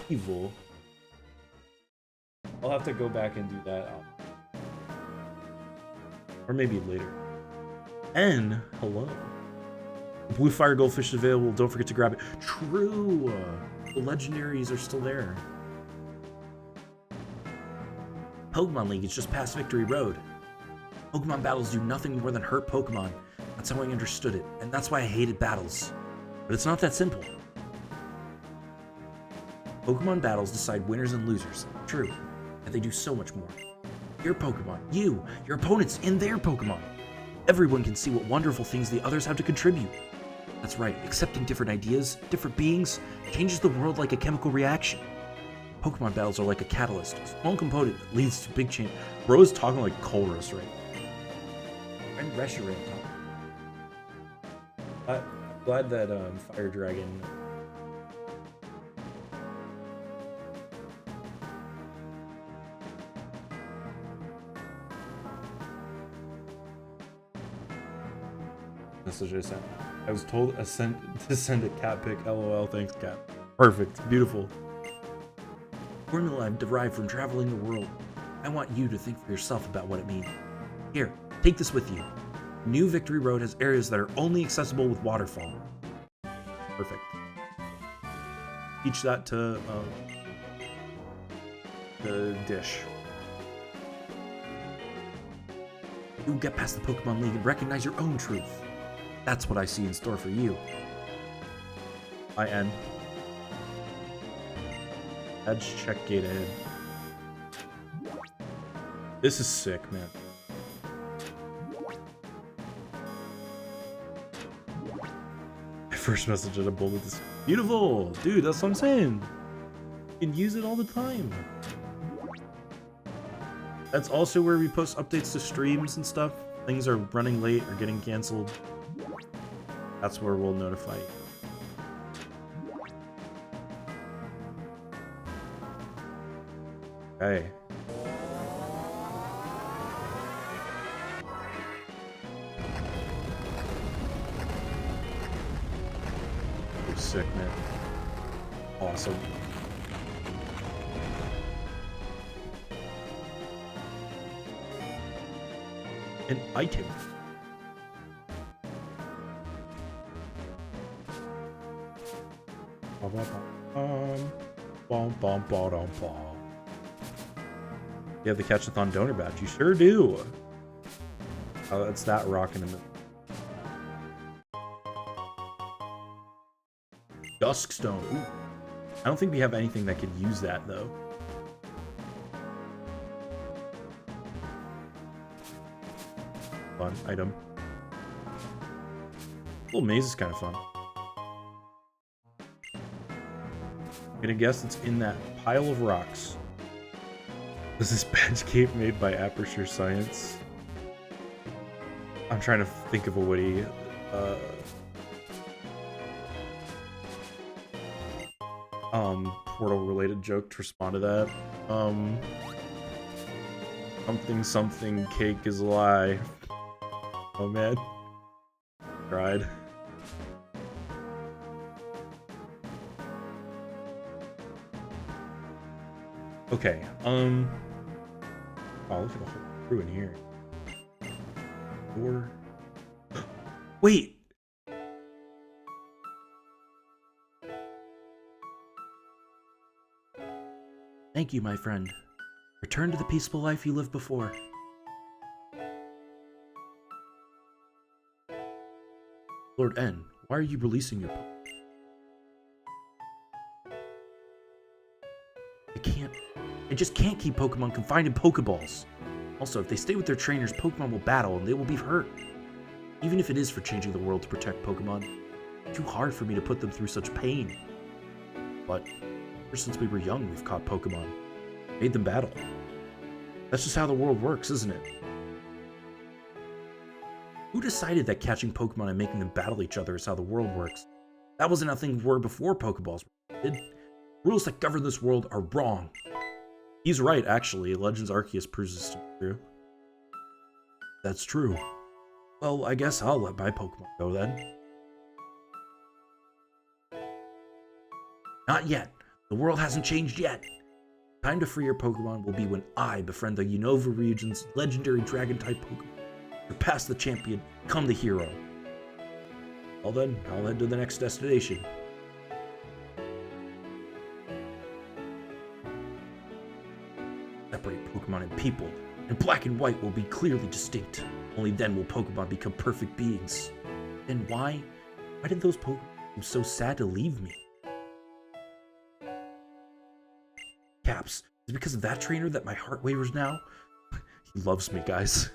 Evil. I'll have to go back and do that. Or maybe later. And, hello. The Blue Fire Goldfish is available. Don't forget to grab it. True! The legendaries are still there. Pokemon League is just past Victory Road. Pokemon battles do nothing more than hurt Pokemon. That's how I understood it, and that's why I hated battles. But it's not that simple. Pokemon battles decide winners and losers. True. And they do so much more. Your Pokemon, you, your opponents, and their Pokemon. Everyone can see what wonderful things the others have to contribute. That's right, accepting different ideas, different beings, changes the world like a chemical reaction. Pokemon battles are like a catalyst, a small component that leads to big change. Bro is talking like Colress right now. And Reshiram talking. Glad that Fire Dragon. Message I sent. I was told to send a cat pic. LOL. Thanks, cat. Perfect. Beautiful. Formula I've derived from traveling the world. I want you to think for yourself about what it means. Here, take this with you. New Victory Road has areas that are only accessible with waterfall. Perfect. Teach that to the dish. You'll get past the Pokemon League and recognize your own truth. That's what I see in store for you. I end. Edge check gate ahead. This is sick, man. My first message at a bull with this. Beautiful! Dude, that's what I'm saying. You can use it all the time. That's also where we post updates to streams and stuff. Things are running late or getting canceled. That's where we'll notify you. Okay. Oh, sick, man. Awesome. An item. You have the Catchathon donor badge. You sure do. Oh, that's that rock in the middle. Duskstone. Ooh. I don't think we have anything that could use that, though. Fun item. Little maze is kind of fun. I'm gonna guess it's in that pile of rocks. Was this badge cape made by Aperture Science? I'm trying to think of a witty, Portal-related joke to respond to that. Something cake is a lie. Oh man. Tried. Okay, oh, look at the whole crew in here. Or... Wait! Thank you, my friend. Return to the peaceful life you lived before. Lord N, why are you releasing your I just can't keep Pokemon confined in Pokeballs. Also, if they stay with their trainers, Pokemon will battle and they will be hurt. Even if it is for changing the world to protect Pokemon, it's too hard for me to put them through such pain. But ever since we were young, we've caught Pokemon, made them battle. That's just how the world works, isn't it? Who decided that catching Pokemon and making them battle each other is how the world works? That wasn't how things were before Pokeballs were created. Rules that govern this world are wrong. He's right, actually. Legends Arceus proves this to be true. That's true. Well, I guess I'll let my Pokemon go then. Not yet. The world hasn't changed yet. Time to free your Pokemon will be when I befriend the Unova region's legendary Dragon-type Pokemon. Surpass the champion, become the hero. Well then, I'll head to the next destination. Separate Pokemon and people, and black and white will be clearly distinct. Only then will Pokemon become perfect beings. Then why? Why did those Pokemon seem so sad to leave me? Caps, is it because of that trainer that my heart wavers now? He loves me, guys.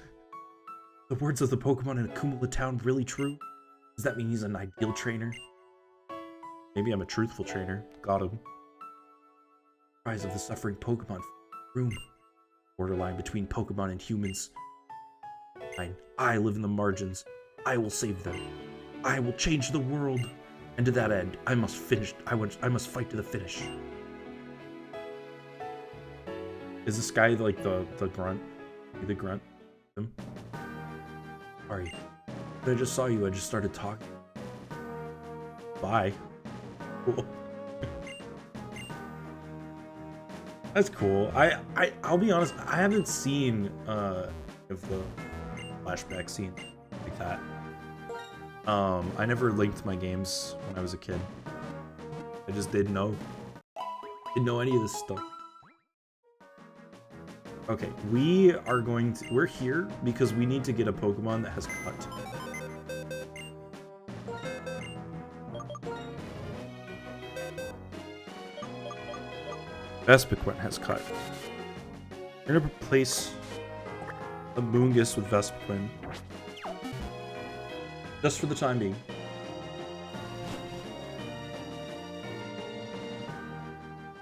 The words of the Pokemon in Akumala Town really true? Does that mean he's an ideal trainer? Maybe I'm a truthful trainer. Got him. Cries of the suffering Pokemon room. Borderline between Pokemon and humans. Fine. I live in the margins. I will save them. I will change the world. And to that end, I must fight to the finish. Is this guy like the grunt? The grunt? Sorry. When I just saw you, I just started talking. Bye. Cool. That's cool. I'll be honest, I haven't seen of the flashback scene like that. I never linked my games when I was a kid. I just didn't know any of this stuff. Okay, we're here because we need to get a Pokemon that has cut. Vespiquen has cut. We're gonna replace a Moongus with Vespiquen. Just for the time being.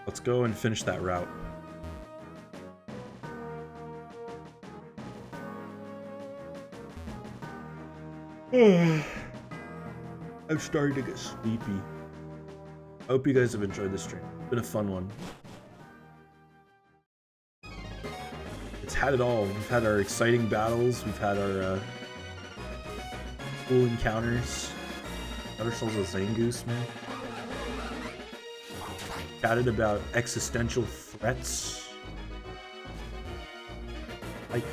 Let's go and finish that route. I'm starting to get sleepy. I hope you guys have enjoyed this stream. It's been a fun one. It's had it all. We've had our exciting battles. We've had our cool encounters. Got ourselves a Zangoose, man. Chatted about existential threats. Hiker.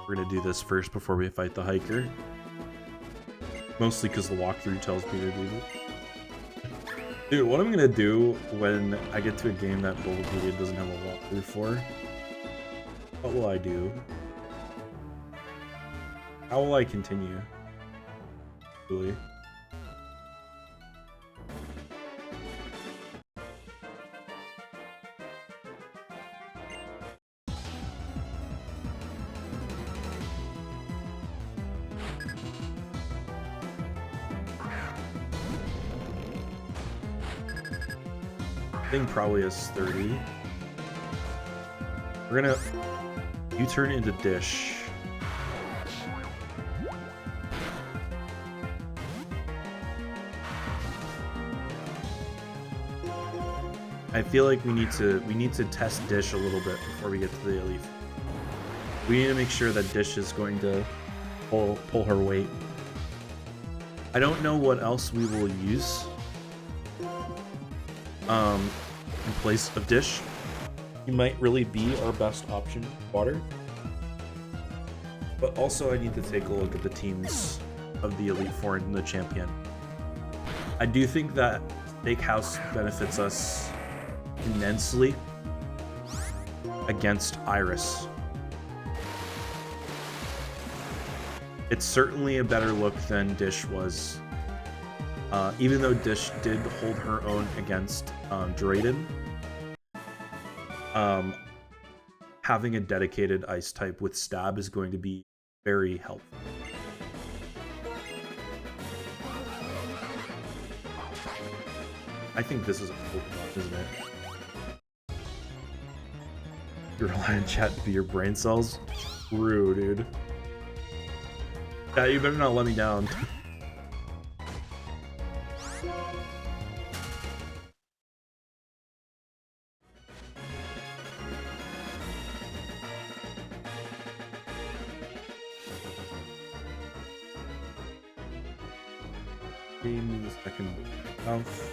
We're gonna do this first before we fight the hiker. Mostly because the walkthrough tells me to do this. Dude, what I'm gonna do when I get to a game that Bulbapedia doesn't have a walkthrough for, what will I do? How will I continue? Really? Thing probably has 30. We're gonna U-turn into Dish. I feel like we need to test Dish a little bit before we get to the Elite. We need to make sure that Dish is going to pull her weight. I don't know what else we will use. In place of Dish, he might really be our best option, Water. But also I need to take a look at the teams of the Elite Four and the Champion. I do think that Steakhouse benefits us immensely against Iris. It's certainly a better look than Dish was. Even though Dish did hold her own against Drayden, having a dedicated ice type with Stab is going to be very helpful. I think this is a Pokemon, isn't it? You rely on chat to be your brain cells? True, dude. Yeah, you better not let me down. The second mouth.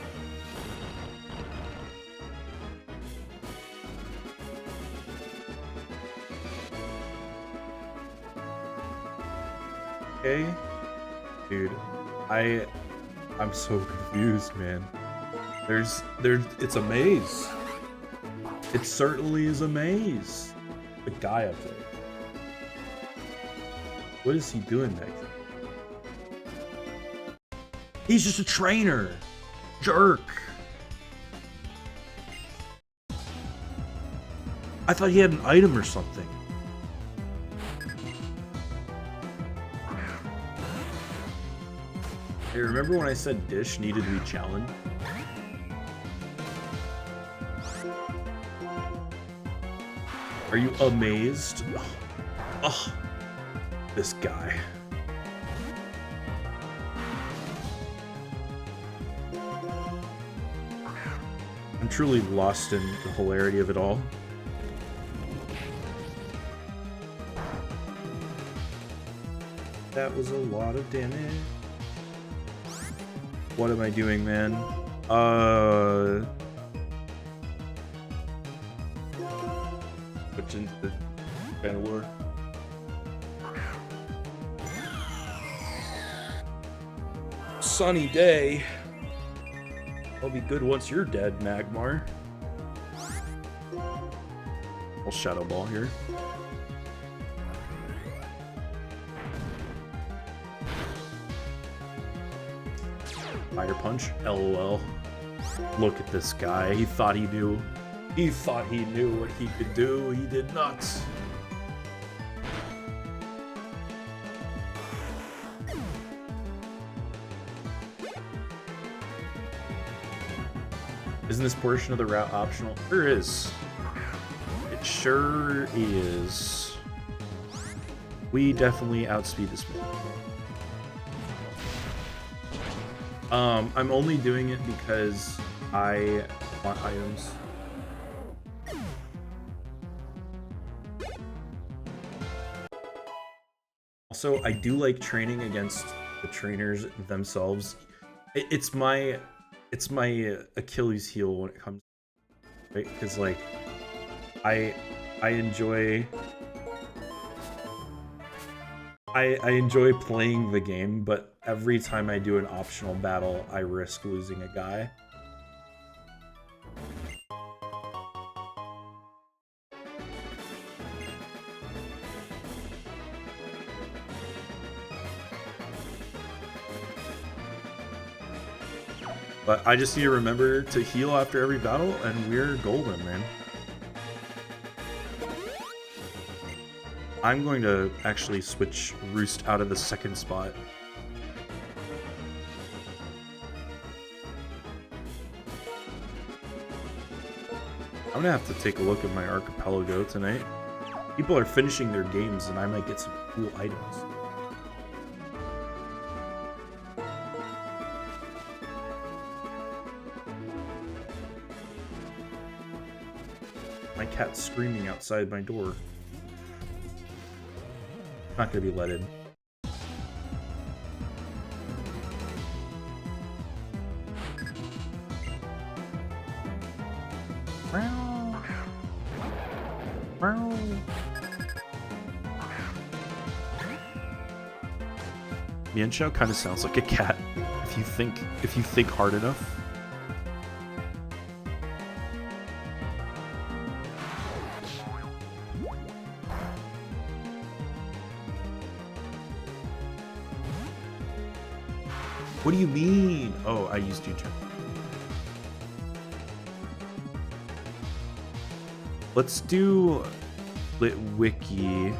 Okay, dude, I'm so confused, man. It's a maze. It certainly is a maze. The guy up there. What is he doing back there? He's just a trainer. Jerk. I thought he had an item or something. Hey, remember when I said Dish needed to be challenged? Are you amazed? Oh. This guy. I'm truly lost in the hilarity of it all. That was a lot of damage. What am I doing, man? Switch into the Bangalore. Sunny day. I'll be good once you're dead, Magmar. I'll Shadow Ball here. Fire Punch. LOL. Look at this guy. He thought he knew. He thought he knew what he could do. He did not. Isn't this portion of the route optional? Sure is. It sure is. We definitely outspeed this one. I'm only doing it because I want items. Also, I do like training against the trainers themselves. It's my Achilles heel when it comes, right? Because like I enjoy playing the game, but every time I do an optional battle, I risk losing a guy. But I just need to remember to heal after every battle, and we're golden, man. I'm going to actually switch Roost out of the second spot. I'm gonna have to take a look at my archipelago tonight. People are finishing their games, and I might get some cool items. My cat's screaming outside my door. Not gonna be let in. Mienshao kind of sounds like a cat if you think hard enough. What do you mean? Oh, I used you turn. Let's do Litwiki.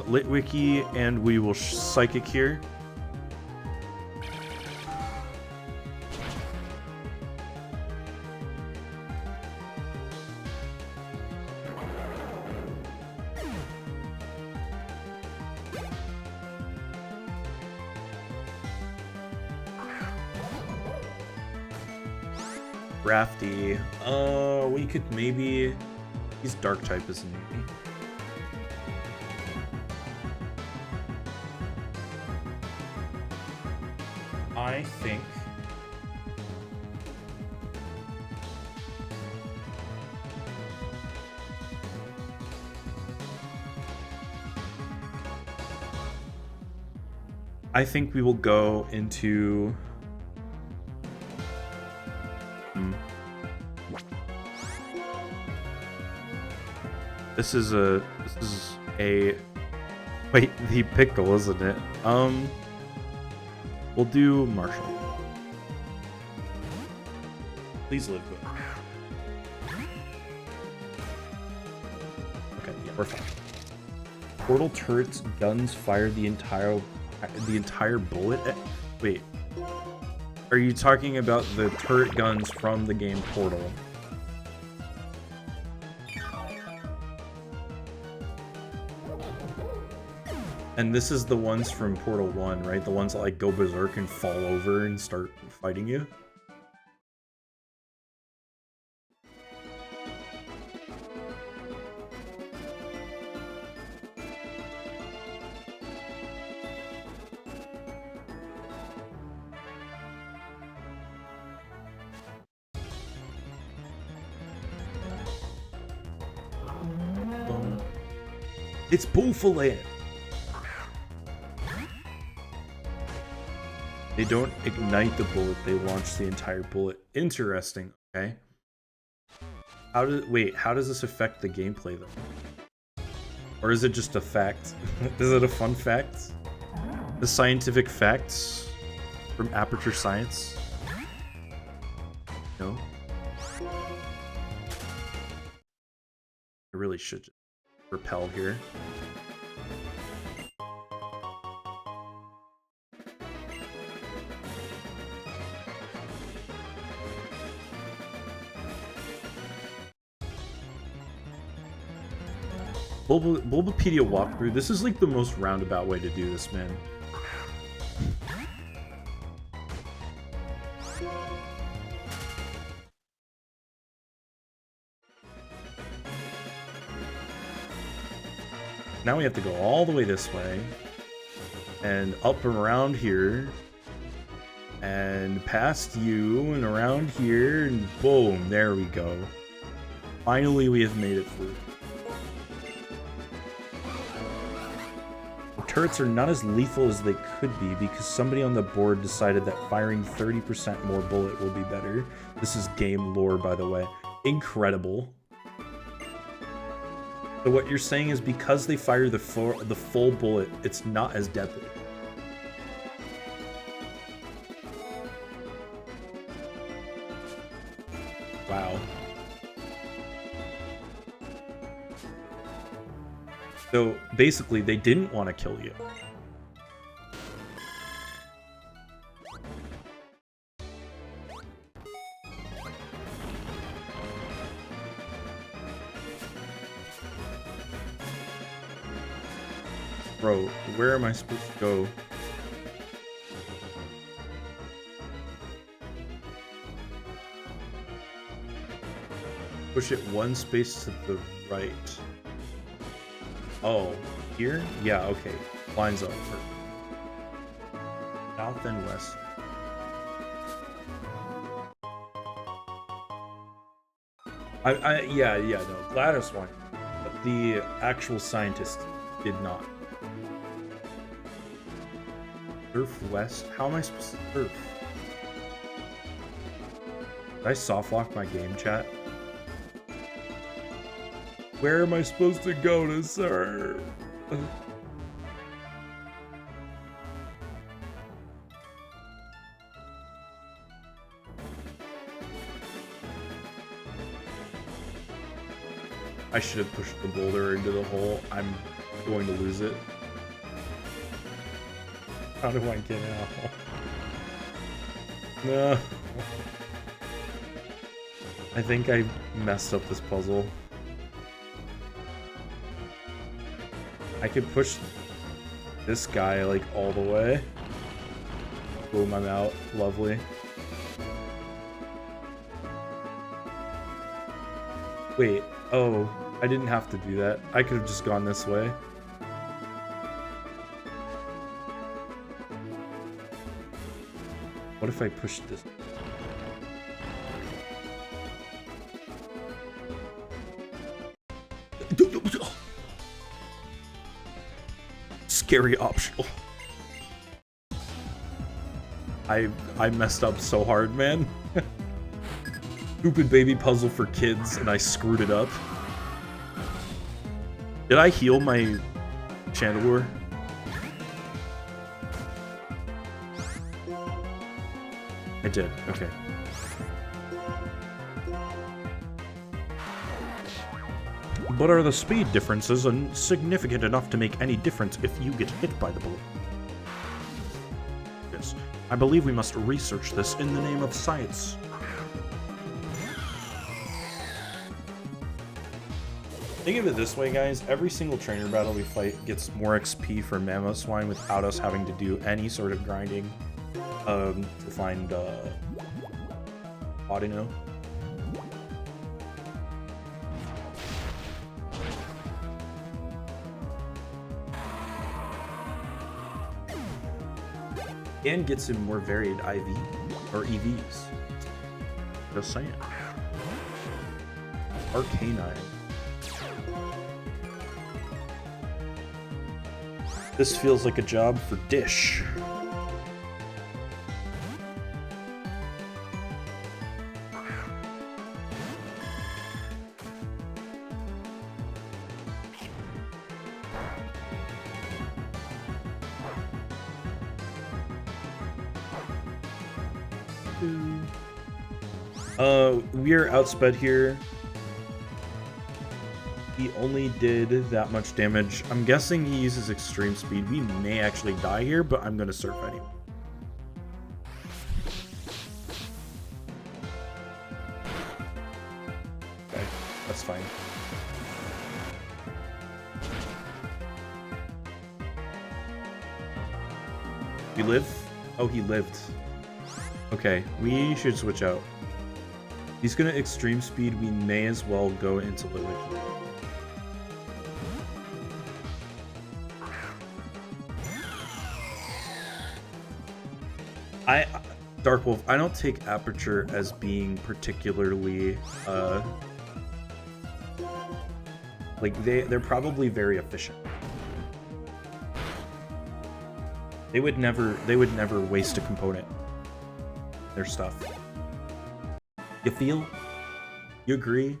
Litwiki, and we will Psychic here. Rafty. We could maybe... He's Dark type, isn't he? I think... I think we will go into... This is a wait, the pickle, isn't it? We'll do Marshall. Please live good. Okay, yeah, we're fine. Portal turrets guns fire the entire bullet. Wait, are you talking about the turret guns from the game Portal? And this is the ones from Portal 1, right? The ones that like go berserk and fall over and start fighting you? It's Bullfilet. They don't ignite the bullet, they launch the entire bullet. Interesting, okay. How does this affect the gameplay though? Or is it just a fact? Is it a fun fact? The scientific facts from Aperture Science? No? I really should just repel here. Bulbapedia walkthrough. This is like the most roundabout way to do this, man. Now we have to go all the way this way and up and around here and past you and around here and boom, there we go. Finally, we have made it through. Turrets are not as lethal as they could be because somebody on the board decided that firing 30% more bullet will be better. This is game lore, by the way. Incredible. So what you're saying is because they fire the full bullet, it's not as deadly. Wow. So basically, they didn't want to kill you. Bro, where am I supposed to go? Push it one space to the right. Oh, here? Yeah, okay. Lines up. South and west. Yeah, no. Gladys won, but the actual scientist did not. Surf west? How am I supposed to surf? Did I softlock my game chat? Where am I supposed to go to surf? I should have pushed the boulder into the hole. I'm going to lose it. How do I get out? No. I think I messed up this puzzle. I could push this guy like all the way. Boom, I'm out. Lovely. Wait, oh, I didn't have to do that. I could have just gone this way. What if I pushed this? Scary optional. I messed up so hard, man. Stupid baby puzzle for kids, and I screwed it up. Did I heal my Chandelure? I did, okay. But are the speed differences significant enough to make any difference if you get hit by the bullet? Yes, I believe we must research this in the name of science. Think of it this way, guys. Every single trainer battle we fight gets more XP for Mammoth Swine without us having to do any sort of grinding to find Audino. And gets him more varied IV or EVs. Just saying. Arcanine. This feels like a job for Dish. We're outsped here. He only did that much damage. I'm guessing he uses extreme speed. We may actually die here, but I'm gonna surf anyway. Okay, that's fine. We live? Oh, he lived. Okay, we should switch out. He's gonna extreme speed. We may as well go into Liquid. Dark Wolf, I don't take Aperture as being particularly like they're probably very efficient. They would never waste a component. Their stuff. You feel? You agree?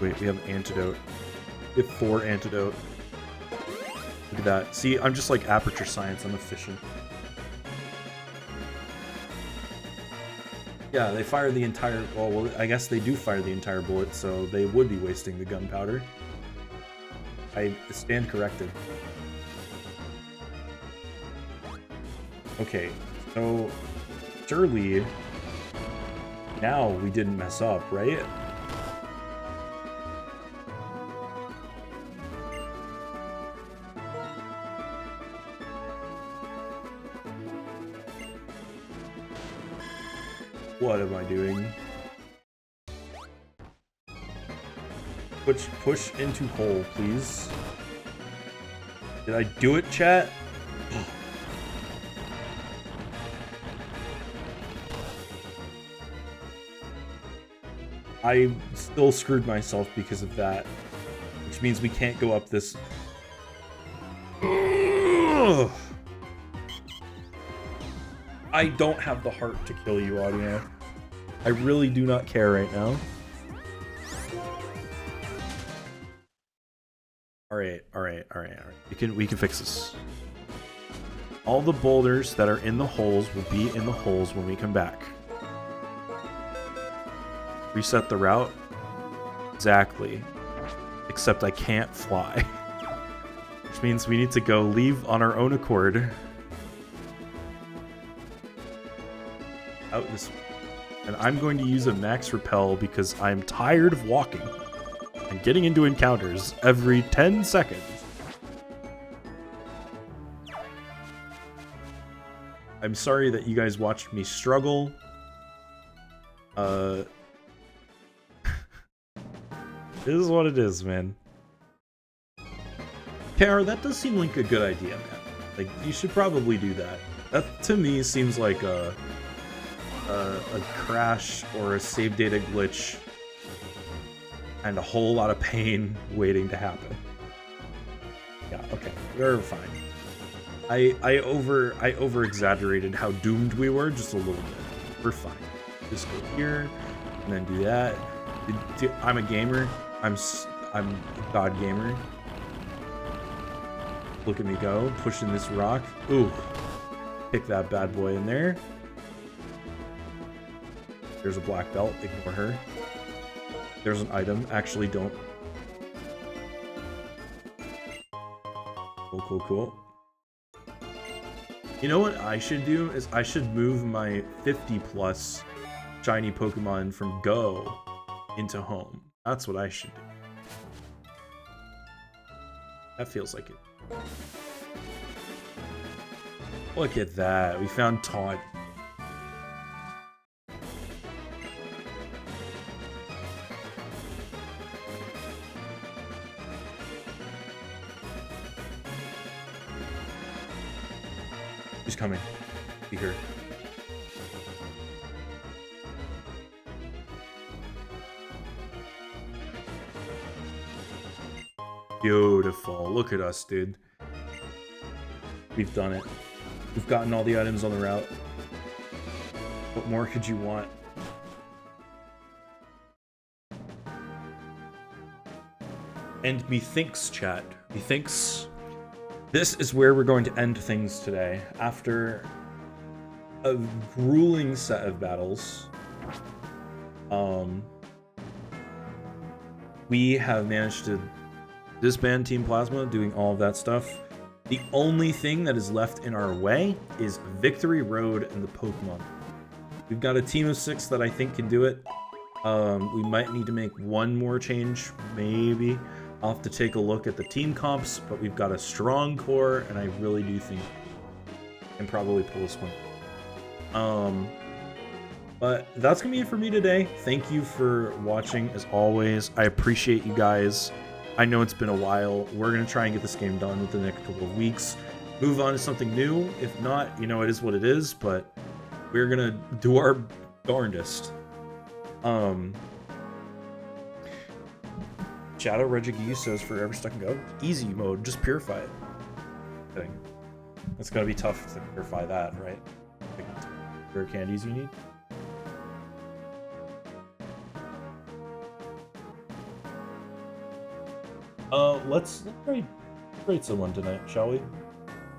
Wait, we have antidote. We have 4 antidote. Look at that. See, I'm just like Aperture Science. I'm efficient. Yeah, they fire the entire... Well, I guess they do fire the entire bullet, so they would be wasting the gunpowder. I stand corrected. Okay, so... Surely... Now we didn't mess up, right? What am I doing? Push into hole, please. Did I do it, chat? I still screwed myself because of that, which means we can't go up this. Ugh. I don't have the heart to kill you, Audio. I really do not care right now. Alright. We can fix this. All the boulders that are in the holes will be in the holes when we come back. Reset the route. Exactly. Except I can't fly. Which means we need to go leave on our own accord. Out this way. And I'm going to use a max repel because I'm tired of walking and getting into encounters every 10 seconds. I'm sorry that you guys watched me struggle. This is what it is, man. KR, that does seem like a good idea, man. Like, you should probably do that. That, to me, seems like a crash or a save data glitch and a whole lot of pain waiting to happen. Yeah, okay, we're fine. I over exaggerated how doomed we were just a little bit. We're fine. Just go here, and then do that. I'm a gamer. I'm God gamer. Look at me go, pushing this rock. Ooh, pick that bad boy in there. There's a black belt. Ignore her. There's an item. Actually, don't. Cool, cool, cool. You know what I should do is I should move my 50+ shiny Pokemon from Go into Home. That's what I should do. That feels like it. Look at that. We found Taunt. She's coming. Be here. Beautiful. Look at us, dude. We've done it. We've gotten all the items on the route. What more could you want? And methinks, chat. Methinks this is where we're going to end things today. After a grueling set of battles, we have managed to disband Team Plasma, doing all of that stuff. The only thing that is left in our way is Victory Road and the Pokemon. We've got a team of 6 that I think can do it. We might need to make one more change, maybe. I'll have to take a look at the team comps, but we've got a strong core, and I really do think I can probably pull this one. But that's gonna be it for me today. Thank you for watching, as always. I appreciate you guys. I know it's been a while. We're going to try and get this game done within the next couple of weeks. Move on to something new. If not, you know, it is what it is, but we're going to do our darndest. Shadow Reggie says forever stuck and go. Easy mode, just purify it. Kidding. It's going to be tough to purify that, right? Like, rare candies you need. Let's raid someone tonight, shall we?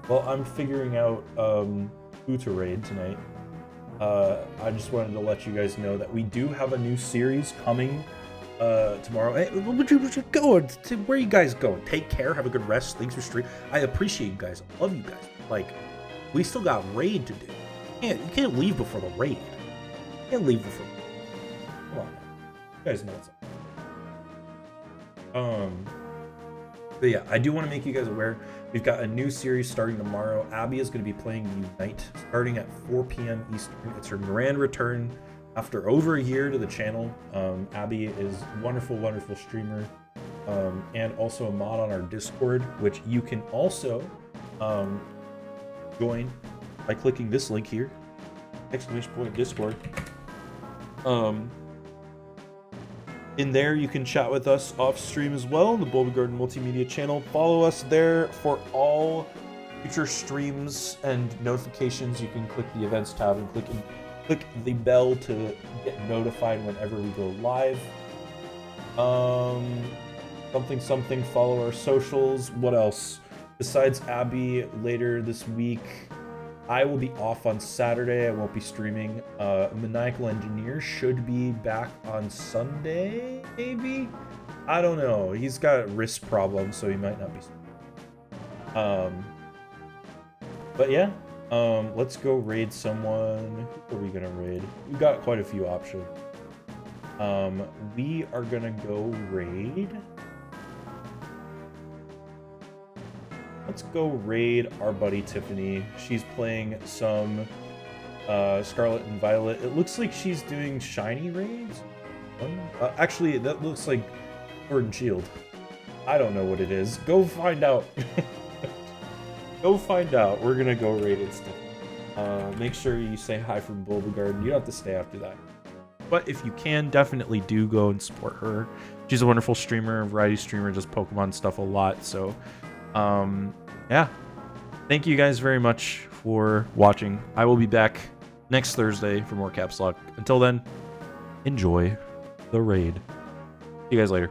Well, I'm figuring out who to raid tonight. I just wanted to let you guys know that we do have a new series coming tomorrow. Hey, would you go? Where are you guys going? Take care. Have a good rest. Thanks for streaming. I appreciate you guys. I love you guys. Like, we still got raid to do. You can't leave before the raid. You can't leave before. Come on, man. You guys know what's up. But yeah, I do want to make you guys aware, we've got a new series starting tomorrow. Abby is going to be playing Unite, starting at 4 p.m. Eastern. It's her grand return after over a year to the channel. Abby is a wonderful, wonderful streamer, and also a mod on our Discord, which you can also join by clicking this link here, !Discord. In there, you can chat with us off stream as well, the Bulby Garden Multimedia channel. Follow us there for all future streams and notifications. You can click the events tab and click the bell to get notified whenever we go live. Something, follow our socials. What else? Besides Abby, later this week, I will be off on Saturday. I won't be streaming. Maniacal Engineer should be back on Sunday, maybe? I don't know. He's got wrist problems, so he might not be. But yeah, let's go raid someone. Who are we gonna raid? We've got quite a few options. We are gonna go raid. Let's go raid our buddy Tiffany. She's playing some Scarlet and Violet. It looks like she's doing shiny raids. Actually, that looks like Sword and Shield. I don't know what it is. Go find out. Go find out. We're gonna go raid it still. Make sure you say hi from Bulby Garden. You don't have to stay after that. But if you can, definitely do go and support her. She's a wonderful streamer, variety streamer, does Pokemon stuff a lot. So, yeah. Thank you guys very much for watching. I will be back next Thursday for more Caps Lock. Until then, enjoy the raid. See you guys later.